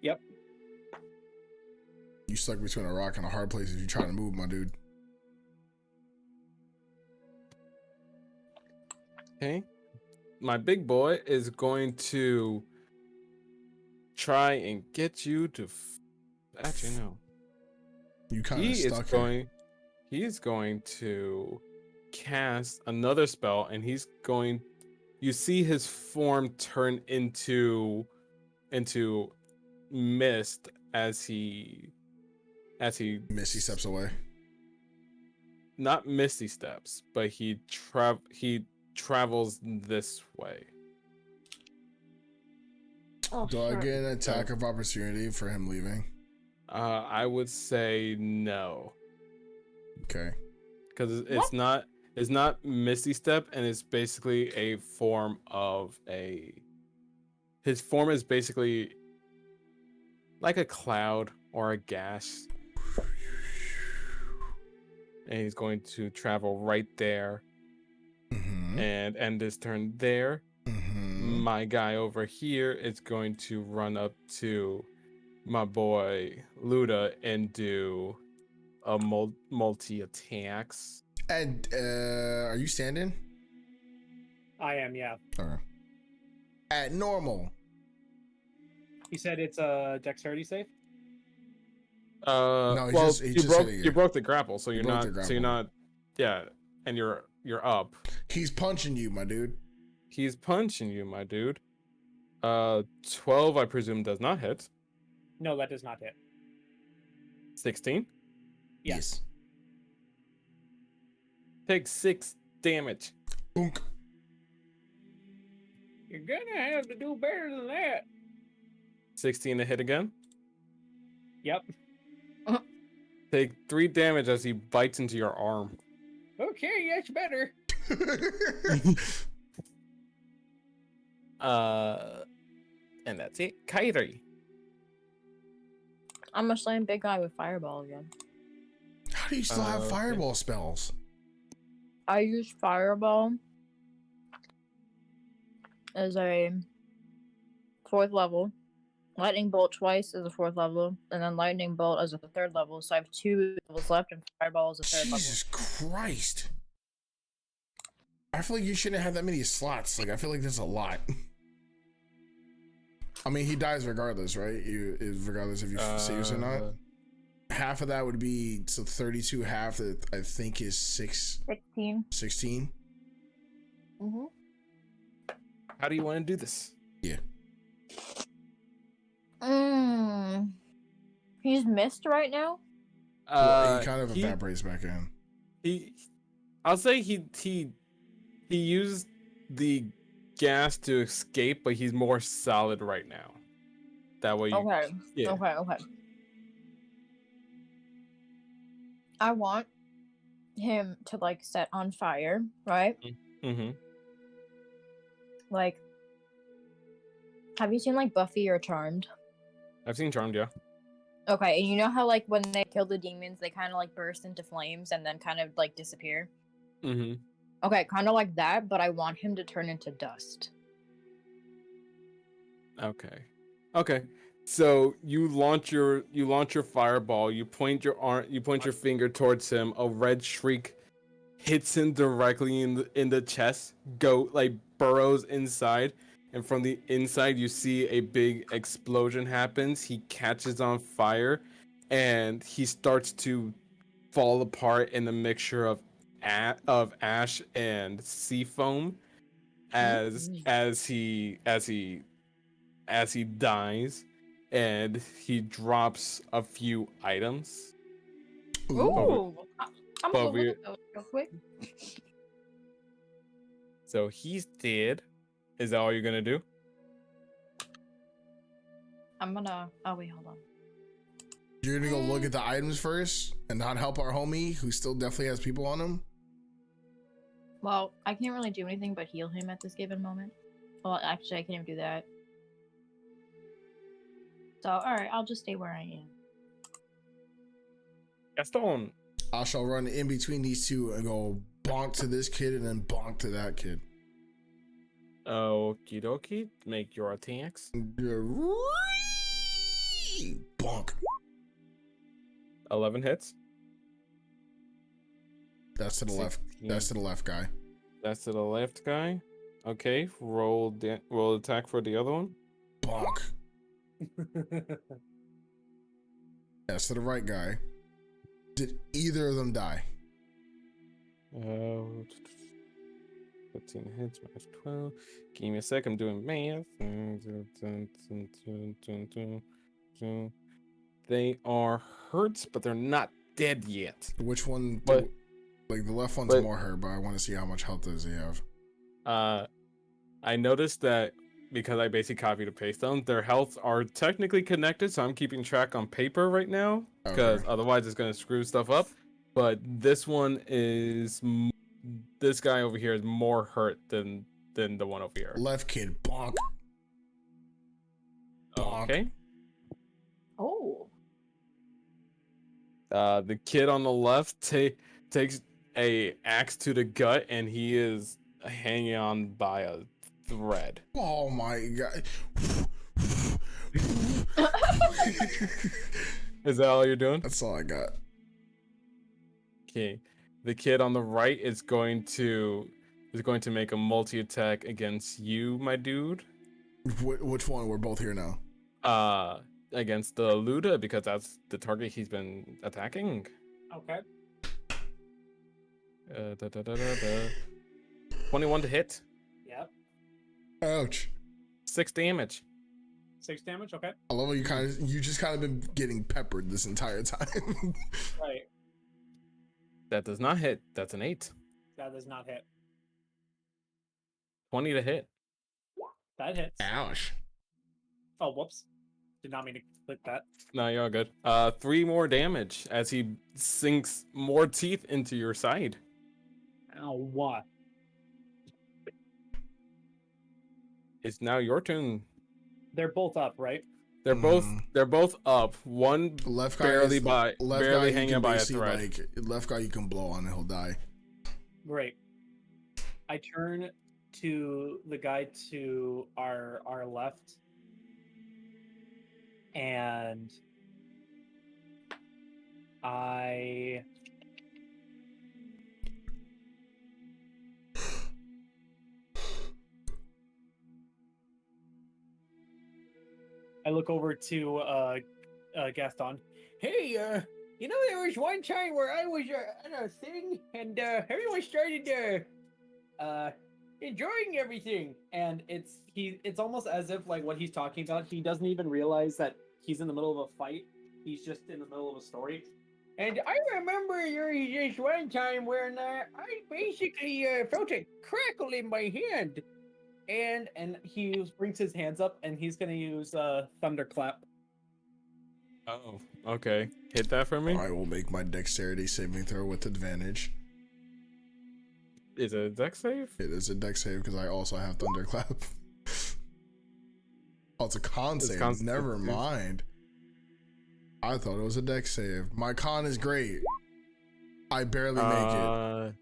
Speaker 2: Yep.
Speaker 1: You stuck between a rock and a hard place if you're trying to move, my dude.
Speaker 3: Okay. My big boy is going to try and get you to. Actually, no.
Speaker 1: You kind
Speaker 3: He
Speaker 1: of
Speaker 3: is
Speaker 1: stuck here.
Speaker 3: going. He's going to cast another spell, and he's going. You see his form turn into mist as he
Speaker 1: Misty steps away.
Speaker 3: not misty steps, but he travels this way.
Speaker 4: Oh,
Speaker 1: Do I
Speaker 4: shit.
Speaker 1: get an attack of opportunity for him leaving?
Speaker 3: I would say no,
Speaker 1: Okay.
Speaker 3: because it's not misty step, and it's basically a form of a. His form is basically like a cloud or a gas, and he's going to travel right there
Speaker 1: Mm-hmm.
Speaker 3: and end his turn there.
Speaker 1: Mm-hmm.
Speaker 3: My guy over here is going to run up to my boy Luda and do a multi attacks.
Speaker 1: And are you standing?
Speaker 2: I am, yeah.
Speaker 1: Or at normal.
Speaker 2: He said it's a dexterity save.
Speaker 1: No,
Speaker 3: Well,
Speaker 1: he's just hitting
Speaker 3: you
Speaker 1: you.
Speaker 3: broke the grapple, so you're
Speaker 1: broke
Speaker 3: not.
Speaker 1: the
Speaker 3: So you're
Speaker 1: grapple.
Speaker 3: not. Yeah, and you're up.
Speaker 1: He's punching you, my dude.
Speaker 3: He's punching you, my dude. 12, I presume, does not hit.
Speaker 2: No, that does not hit.
Speaker 3: 16.
Speaker 2: Yes.
Speaker 3: Take 6 damage.
Speaker 1: Boonk.
Speaker 5: You're gonna have to do better than that.
Speaker 3: 16 to hit again.
Speaker 2: Yep.
Speaker 3: Take 3 damage as he bites into your arm.
Speaker 5: Okay, that's better.
Speaker 3: And that's it. Kairi.
Speaker 6: I'm gonna slam big guy with fireball again.
Speaker 1: How do you still have
Speaker 3: Okay.
Speaker 1: fireball spells?
Speaker 6: I use fireball as a 4th level. Lightning bolt twice as a 4th level, and then lightning bolt as a 3rd level. So I have 2 levels left, and fireball as a 3rd level.
Speaker 1: Jesus Christ. I feel like you shouldn't have that many slots. Like, I feel like that's a lot. I mean, he dies regardless, right? Regardless if you saves or not. Half of that would be, so 32, half that I think is 16.
Speaker 6: 16. Mm-hmm.
Speaker 3: How do you want to do this?
Speaker 1: Yeah.
Speaker 6: He's missed right now.
Speaker 1: Well, he kind of evaporates back in.
Speaker 3: I'll say he used the gas to escape, but he's more solid right now. That way,
Speaker 6: Okay.
Speaker 3: yeah.
Speaker 6: Okay. I want him to like set on fire, right?
Speaker 3: Mm-hmm.
Speaker 6: Like, have you seen like Buffy or Charmed?
Speaker 3: I've seen Charmed, yeah.
Speaker 6: Okay, and you know how like when they kill the demons, they kind of like burst into flames and then kind of like disappear.
Speaker 3: Mm-hmm.
Speaker 6: Okay, kind of like that, but I want him to turn into dust.
Speaker 3: Okay. Okay. So you launch your fireball. You point your finger towards him. A red shriek hits him directly in the chest. Burrows inside, and from the inside you see a big explosion happens. He catches on fire, and he starts to fall apart in a mixture of ash and sea foam as he dies, and he drops a few items.
Speaker 6: Ooh, I'm
Speaker 3: but
Speaker 6: gonna
Speaker 3: we-
Speaker 6: look at those real quick.
Speaker 3: So he's dead. Is that all you're gonna do?
Speaker 6: I'm gonna. Oh wait, hold on.
Speaker 1: You're gonna go look at the items first and not help our homie who still definitely has people on him?
Speaker 6: Well, I can't really do anything but heal him at this given moment. Well, actually, I can't even do that. So, alright, I'll just stay where I am.
Speaker 3: Gaston.
Speaker 1: I shall run in between these two and go bonk to this kid and then bonk to that kid.
Speaker 3: Okie dokie. Make your attacks.
Speaker 1: Bonk.
Speaker 3: 11 hits.
Speaker 1: That's to the left.
Speaker 3: 16.
Speaker 1: That's to the left guy.
Speaker 3: That's to the left guy. Okay. Roll attack for the other one.
Speaker 1: Bonk. That's to the right guy. Did either of them die?
Speaker 3: 15 hits minus 12. Give me a sec. I'm doing math. They are hurt, but they're not dead yet.
Speaker 1: Which one?
Speaker 3: But-
Speaker 1: Like the left one's
Speaker 3: but-
Speaker 1: more hurt, but I want to see how much health does he have.
Speaker 3: I noticed that because I basically copied and pasted them, their healths are technically connected, so I'm keeping track on paper right now because
Speaker 1: Okay.
Speaker 3: otherwise it's going to screw stuff up. But this one is this guy over here is more hurt than the one over here.
Speaker 1: Left kid, bonk. Bonk.
Speaker 3: Okay.
Speaker 6: Oh.
Speaker 3: The kid on the left takes a axe to the gut, and he is hanging on by a thread.
Speaker 1: Oh my god.
Speaker 3: Is that all you're doing?
Speaker 1: That's all I got.
Speaker 3: Okay. The kid on the right is going to make a multi-attack against you, my dude.
Speaker 1: Which one? We're both here now.
Speaker 3: Against the Luda, because that's the target he's been attacking.
Speaker 2: Okay.
Speaker 3: 21 to hit.
Speaker 2: Yep.
Speaker 1: Ouch.
Speaker 3: 6 damage.
Speaker 2: 6 damage. Okay.
Speaker 1: I love how you just kind of been getting peppered this entire time.
Speaker 2: Right.
Speaker 3: That does not hit. That's an 8.
Speaker 2: That does not hit.
Speaker 3: 20 to hit.
Speaker 2: That hits.
Speaker 1: Ouch.
Speaker 2: Oh, whoops. Did not mean to click that.
Speaker 3: No, you're all good. 3 more damage as he sinks more teeth into your side.
Speaker 2: Oh, what?
Speaker 3: It's now your turn.
Speaker 2: They're both up, right?
Speaker 3: They're both up. One
Speaker 1: Left guy
Speaker 3: barely
Speaker 1: is,
Speaker 3: by
Speaker 1: left
Speaker 3: barely
Speaker 1: guy you
Speaker 3: hanging
Speaker 1: can
Speaker 3: by a
Speaker 1: basically,
Speaker 3: thread.
Speaker 1: Like, left guy you can blow on and he'll die.
Speaker 2: Great. I turn to the guy to our left, and I look over to Gaston.
Speaker 5: Hey, you know, there was one time where I was at a thing, and everyone started enjoying everything.
Speaker 2: And it's almost as if like what he's talking about, he doesn't even realize that he's in the middle of a fight. He's just in the middle of a story.
Speaker 5: And I remember there was this one time when I basically felt a crackle in my hand.
Speaker 2: And he brings his hands up and he's gonna use thunderclap.
Speaker 3: Oh, okay. Hit that for me.
Speaker 1: I will make my dexterity saving throw with advantage.
Speaker 3: Is it a dex save?
Speaker 1: It is a dex save because I also have thunderclap. Oh, it's a con
Speaker 3: It's
Speaker 1: save.
Speaker 3: con-
Speaker 1: Never mind. I thought it was a dex save. My con is great. I barely make it.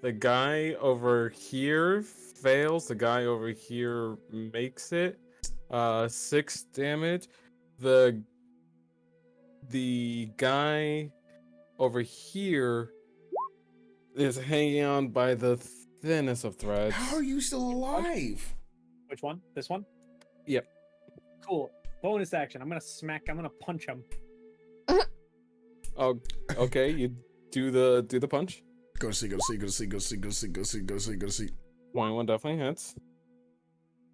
Speaker 3: The guy over here fails. The guy over here makes it. 6 damage. The guy over here is hanging on by the thinnest of threads.
Speaker 1: How are you still alive?
Speaker 2: Which one? This one?
Speaker 3: Yep.
Speaker 2: Cool. Bonus action. I'm gonna punch him.
Speaker 3: Oh, okay. You do the punch.
Speaker 1: Go to sleep, go to sleep, go to sleep, go to sleep, go to sleep, go to sleep, go to sleep, go to sleep.
Speaker 3: Point one definitely hits.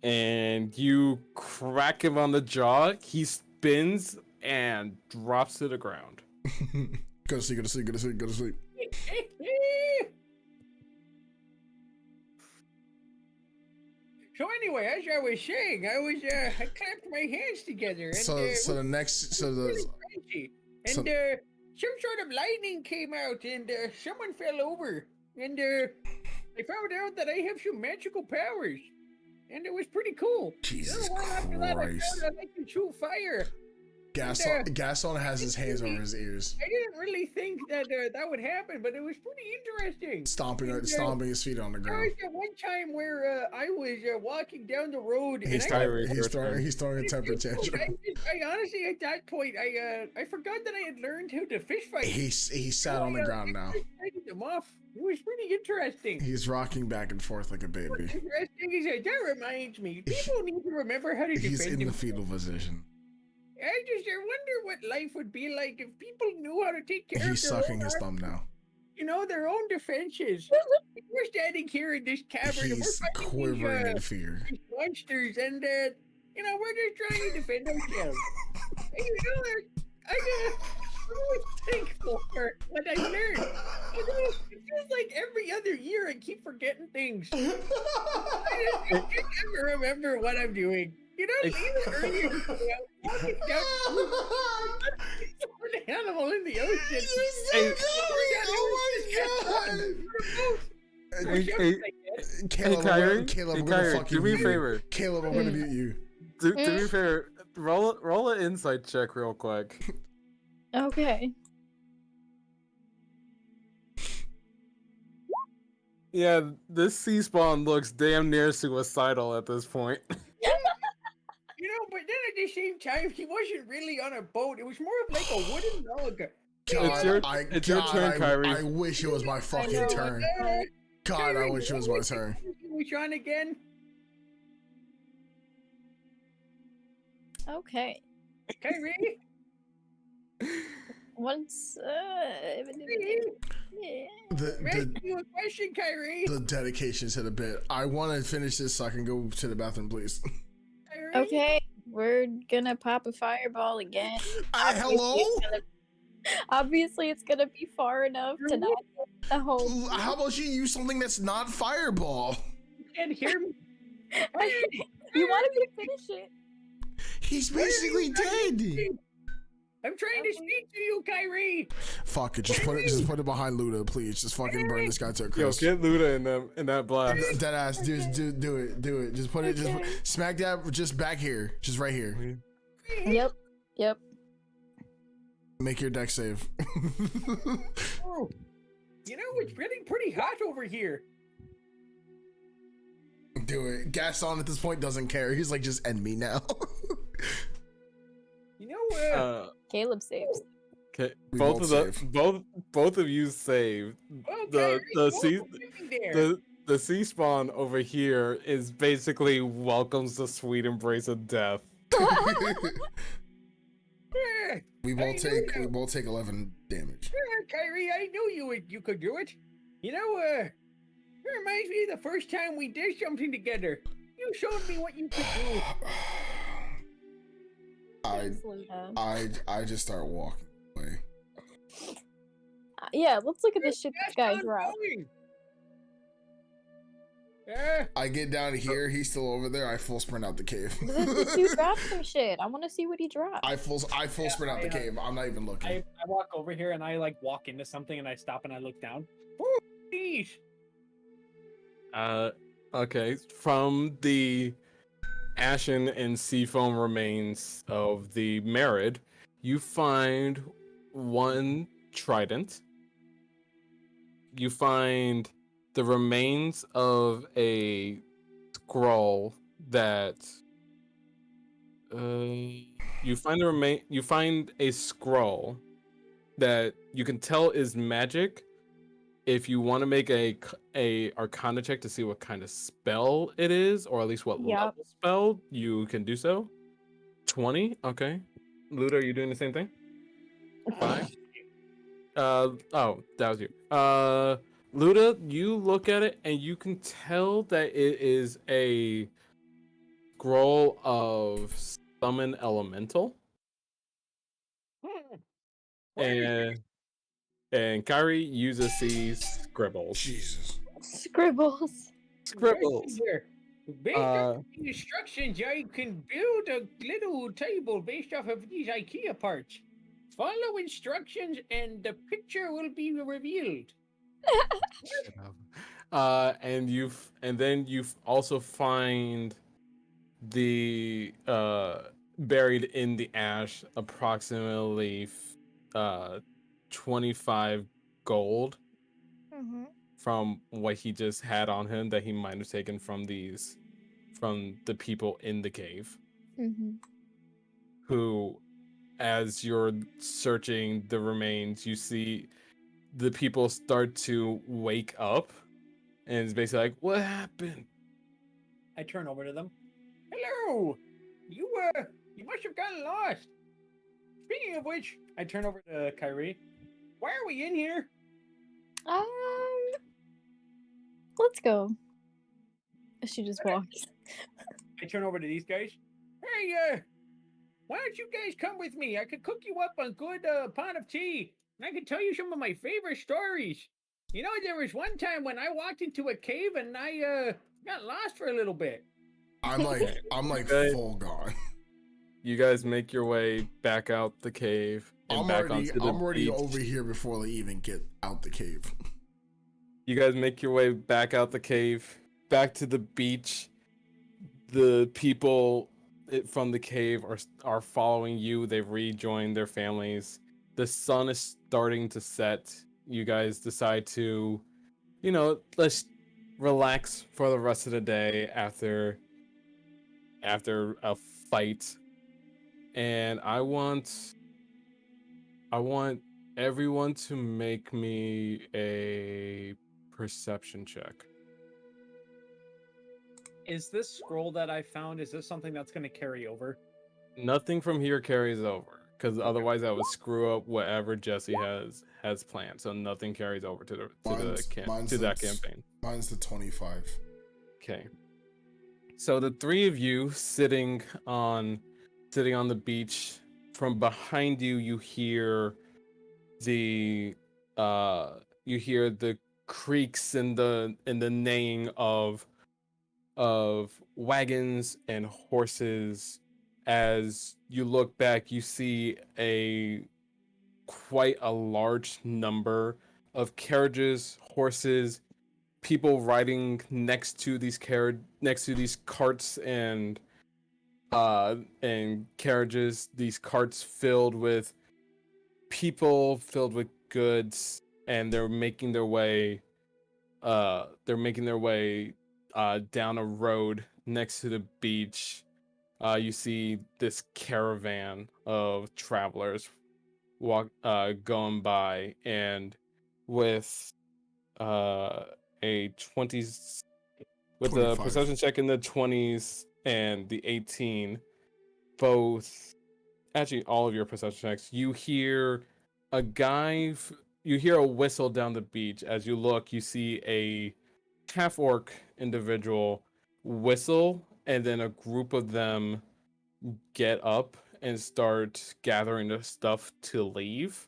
Speaker 3: And you crack him on the jaw. He spins and drops to the ground.
Speaker 1: Go to sleep, go to sleep, go to sleep, go to sleep.
Speaker 5: So anyway, as I was saying, I clapped my hands together, and
Speaker 1: So the next
Speaker 5: really crazy. And some sort of lightning came out, and someone fell over, and I found out that I have some magical powers, and it was pretty cool.
Speaker 1: Jesus
Speaker 5: After that, I
Speaker 1: Christ.
Speaker 5: found out I can shoot fire.
Speaker 1: Gaston has his hands over his ears,
Speaker 5: I didn't really think that that would happen, but it was pretty interesting.
Speaker 1: stomping his feet on the
Speaker 5: There
Speaker 1: ground.
Speaker 5: was at one time where I was walking down the road,
Speaker 1: He's throwing a temper tantrum.
Speaker 5: I honestly, at that point, I forgot that I had learned how to fish fight.
Speaker 1: He sat on the ground now.
Speaker 5: I fighted them off. It was pretty interesting.
Speaker 1: He's rocking back and forth like a baby.
Speaker 5: What's interesting is that reminds me, people need to remember how to defend
Speaker 1: He's in the
Speaker 5: themselves.
Speaker 1: fetal position.
Speaker 5: I wonder what life would be like if people knew how to take care
Speaker 1: He's
Speaker 5: of their
Speaker 1: sucking
Speaker 5: own
Speaker 1: his thumb now.
Speaker 5: their own defenses. We're standing here in this cavern and
Speaker 1: He's
Speaker 5: we're fighting
Speaker 1: quivering in fear.
Speaker 5: these monsters, and we're just trying to defend ourselves. I'm always thankful for what I learned. It feels like every other year I keep forgetting things. I just never remember what I'm doing. Even earlier, I was walking down an animal in the ocean.
Speaker 1: Caleb,
Speaker 3: Kyrie,
Speaker 1: I'm gonna fucking
Speaker 3: do me a
Speaker 1: mute you.
Speaker 3: favor.
Speaker 1: Caleb, I'm gonna mute you.
Speaker 3: Do me a favor. Roll an insight check real quick.
Speaker 4: Okay.
Speaker 3: Yeah, this sea spawn looks damn near suicidal at this point.
Speaker 5: But then at the same time, he wasn't really on a boat. It was more of like a wooden log.
Speaker 3: It's your turn, Kyrie.
Speaker 1: I wish it was my fucking turn. God, I wish it was my turn.
Speaker 5: Which on again?
Speaker 4: Okay.
Speaker 5: Kyrie?
Speaker 4: Once.
Speaker 5: Ask you a question, Kyrie.
Speaker 1: The dedication's hit a bit. I want to finish this so I can go to the bathroom, please.
Speaker 5: Kyrie?
Speaker 4: Okay, we're gonna pop a fireball again.
Speaker 1: Hello?
Speaker 4: Obviously, it's gonna be far enough to not hit the home.
Speaker 1: How about you use something that's not fireball?
Speaker 5: You can't hear me.
Speaker 4: You wanted me to finish it.
Speaker 1: He's basically dead.
Speaker 5: I'm trying to speak to you, Kyrie.
Speaker 1: Fuck it, just put it behind Luda, please. Just fucking burn this guy to a
Speaker 3: Yo,
Speaker 1: crisp.
Speaker 3: get Luda in that blast.
Speaker 1: Dead ass, do it. Just put it,
Speaker 4: Okay.
Speaker 1: just smack that, just back here, just right here.
Speaker 4: Yep.
Speaker 1: Make your deck save.
Speaker 5: Oh, it's getting pretty hot over here.
Speaker 1: Do it. Gaston at this point doesn't care. He's like, just end me now.
Speaker 4: Caleb saves.
Speaker 3: Okay,
Speaker 1: We
Speaker 3: both of you saved.
Speaker 5: Okay,
Speaker 3: The sea spawn over here is basically welcomes the sweet embrace of death.
Speaker 1: we both take 11 damage.
Speaker 5: Kyrie, I knew you could do it. It reminds me of the first time we did something together. You showed me what you could do.
Speaker 1: I just start walking away.
Speaker 4: Yeah, let's look at this shit this guy dropped.
Speaker 1: I get down here, he's still over there. I full sprint out the cave.
Speaker 4: This dude dropped some shit. I want to see what he dropped.
Speaker 1: I full sprint out the cave. I'm not even looking.
Speaker 2: I walk over here and I walk into something and I stop and I look down.
Speaker 5: Oh, please.
Speaker 3: Okay, from the ashen and seafoam remains of the Merid, you find one trident. You find the remains of a scroll that you find a scroll that you can tell is magic. If you want to make a Arcana check to see what kind of spell it is, or at least what
Speaker 4: Yep.
Speaker 3: level spell, you can do so. 20, okay. Luda, are you doing the same thing? 5. Oh, that was you. Luda, you look at it and you can tell that it is a scroll of summon elemental. And Kyrie uses these scribbles.
Speaker 1: Jesus.
Speaker 4: Scribbles.
Speaker 3: Scribbles.
Speaker 5: Based off the instructions, I can build a little table based off of these IKEA parts. Follow instructions and the picture will be revealed.
Speaker 3: And then you also find the buried in the ash approximately 25 gold
Speaker 4: Mm-hmm.
Speaker 3: from what he just had on him that he might have taken from the people in the cave,
Speaker 4: Mm-hmm.
Speaker 3: who, as you're searching the remains, you see the people start to wake up, and it's basically like, what happened?
Speaker 2: I turn over to them.
Speaker 5: Hello! You must have gotten lost. Speaking of which,
Speaker 2: I turn over to Kyrie.
Speaker 5: why are we in here?
Speaker 4: Let's go. She just walks.
Speaker 2: I turn over to these guys.
Speaker 5: Hey, why don't you guys come with me? I could cook you up a good pot of tea, and I could tell you some of my favorite stories. You know, there was one time when I walked into a cave and I got lost for a little bit.
Speaker 1: I'm like
Speaker 3: Okay.
Speaker 1: full gone.
Speaker 3: You guys make your way back out the cave and
Speaker 1: I'm
Speaker 3: back
Speaker 1: already
Speaker 3: onto the beach.
Speaker 1: over here before they even get out the cave.
Speaker 3: You guys make your way back out the cave, back to the beach. The people from the cave are following you. They've rejoined their families. The sun is starting to set. You guys decide to, let's relax for the rest of the day after a fight. And I want everyone to make me a perception check.
Speaker 2: Is this scroll that I found, is this something that's going to carry over?
Speaker 3: Nothing from here carries over, because otherwise that would screw up whatever Jesse has planned. So nothing carries over to that campaign.
Speaker 1: Mine's the 25.
Speaker 3: Okay. So the three of you sitting on the beach, from behind you, you hear the creaks and the neighing of wagons and horses. As you look back, you see quite a large number of carriages, horses, people riding next to these carts and carriages. These carts filled with people, filled with goods, and they're making their way down a road next to the beach. You see this caravan of travelers going by, and with a 20s, with
Speaker 1: 25.
Speaker 3: the perception check in the 20s and the 18, both, actually all of your perception checks, you hear a whistle down the beach. As you look, you see a half-orc individual whistle, and then a group of them get up and start gathering the stuff to leave.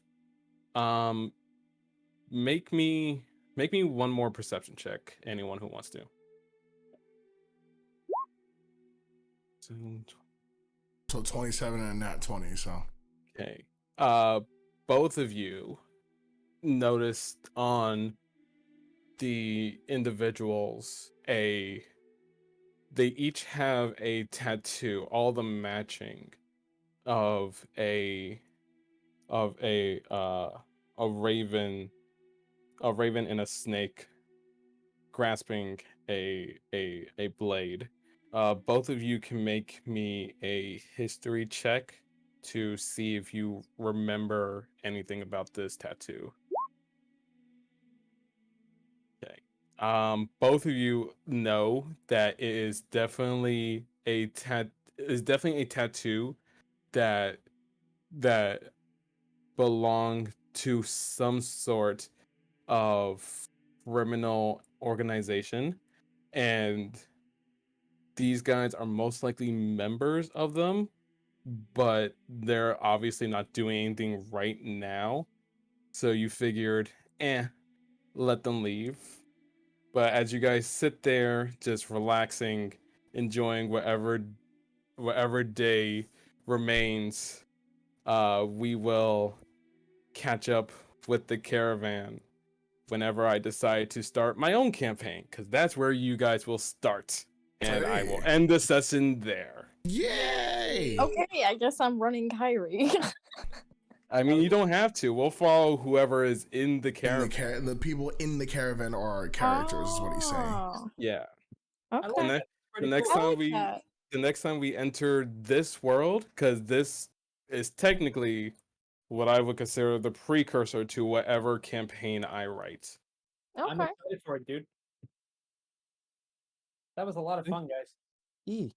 Speaker 3: Make me one more perception check, anyone who wants to.
Speaker 1: So 27 and not 20, so.
Speaker 3: Okay. Both of you noticed on the individuals they each have a tattoo, all the matching, of a raven and a snake grasping a blade. Both of you can make me a history check to see if you remember anything about this tattoo. Okay. Both of you know that it is definitely a tattoo that belonged to some sort of criminal organization, and these guys are most likely members of them, but they're obviously not doing anything right now. So you figured, let them leave. But as you guys sit there, just relaxing, enjoying whatever day remains, we will catch up with the caravan whenever I decide to start my own campaign, because that's where you guys will start. And I will end the session there.
Speaker 1: Yay!
Speaker 4: Okay, I guess I'm running Kyrie.
Speaker 3: I mean, you don't have to. We'll follow whoever is in the caravan.
Speaker 1: The people in the caravan are our characters, is what he's saying.
Speaker 4: Oh,
Speaker 3: Yeah.
Speaker 2: I like
Speaker 4: okay.
Speaker 2: that. Pretty
Speaker 3: next
Speaker 2: cool.
Speaker 4: I
Speaker 3: time
Speaker 4: like
Speaker 3: we
Speaker 4: that.
Speaker 3: the next time we enter this world, because this is technically what I would consider the precursor to whatever campaign I write.
Speaker 2: I'm
Speaker 4: Okay.
Speaker 2: excited for it, dude. That was a lot of fun, guys.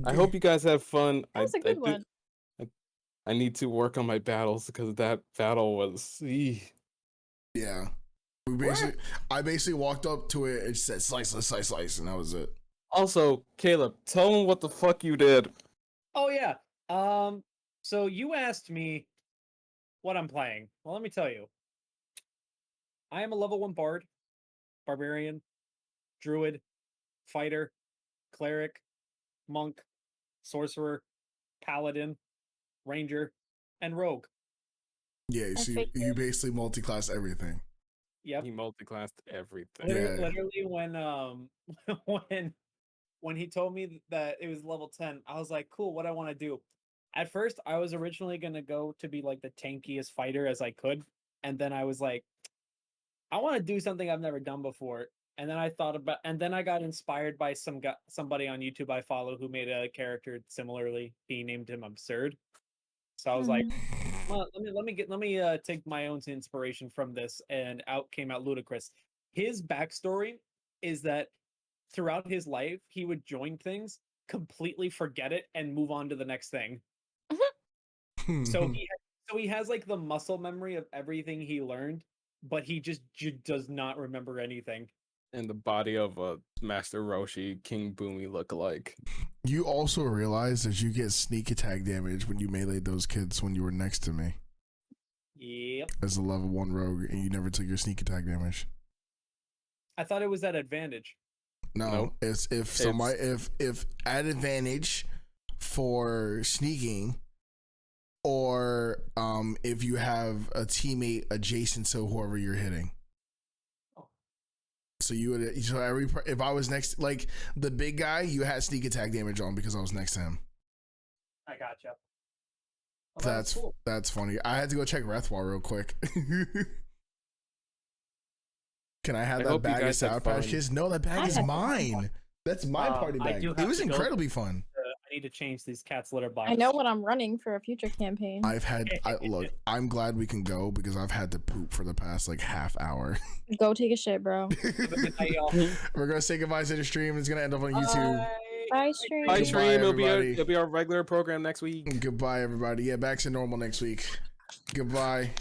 Speaker 3: I hope you guys have fun.
Speaker 4: That was a good one.
Speaker 3: I need to work on my battles because that battle was.
Speaker 1: Yeah. I basically walked up to it and said slice, and that was it.
Speaker 3: Also, Caleb, tell them what the fuck you did.
Speaker 2: Oh yeah. So you asked me what I'm playing. Well, let me tell you. I am a level 1 bard, barbarian, druid, fighter, cleric, monk, sorcerer, paladin, ranger, and rogue.
Speaker 1: Yeah, so you basically multi-class everything.
Speaker 2: Yep.
Speaker 3: He multi-classed everything.
Speaker 2: Literally when he told me that it was level 10, I was like, cool, what I want to do. At first, I was originally going to go to be like the tankiest fighter as I could. And then I was like, I want to do something I've never done before. And then I got inspired by somebody on YouTube I follow who made a character similarly. He named him Absurd. So I was like, well, let me take my own inspiration from this, and out came out Ludicrous. His backstory is that throughout his life, he would join things, completely forget it, and move on to the next thing. So he has like the muscle memory of everything he learned, but he just does not remember anything.
Speaker 3: In the body of a Master Roshi King Boomy lookalike.
Speaker 1: You also realize that you get sneak attack damage when you meleeed those kids when you were next to me.
Speaker 2: Yep.
Speaker 1: As a level 1 rogue, and you never took your sneak attack damage.
Speaker 2: I thought it was at advantage.
Speaker 1: No,
Speaker 3: Nope.
Speaker 1: it's if at advantage for sneaking, or if you have a teammate adjacent to whoever you're hitting. So if I was next, like the big guy, you had sneak attack damage on because I was next to him.
Speaker 2: I gotcha. Well, cool.
Speaker 1: That's funny. I had to go check Rethwar real quick. Can I have that bag of Sour Patch Kids? No, that bag is mine. That's my party bag. It was incredibly fun.
Speaker 2: I need to change these cat's litter box.
Speaker 4: I know what I'm running for a future campaign.
Speaker 1: Look, I'm glad we can go because I've had to poop for the past like half hour.
Speaker 4: Go take a shit, bro.
Speaker 1: We're gonna say goodbye to the stream. It's gonna end up on YouTube.
Speaker 4: Bye, stream.
Speaker 3: Bye, stream.
Speaker 1: Everybody.
Speaker 3: It'll be our regular program next week.
Speaker 1: Goodbye, everybody. Yeah, back to normal next week. Goodbye.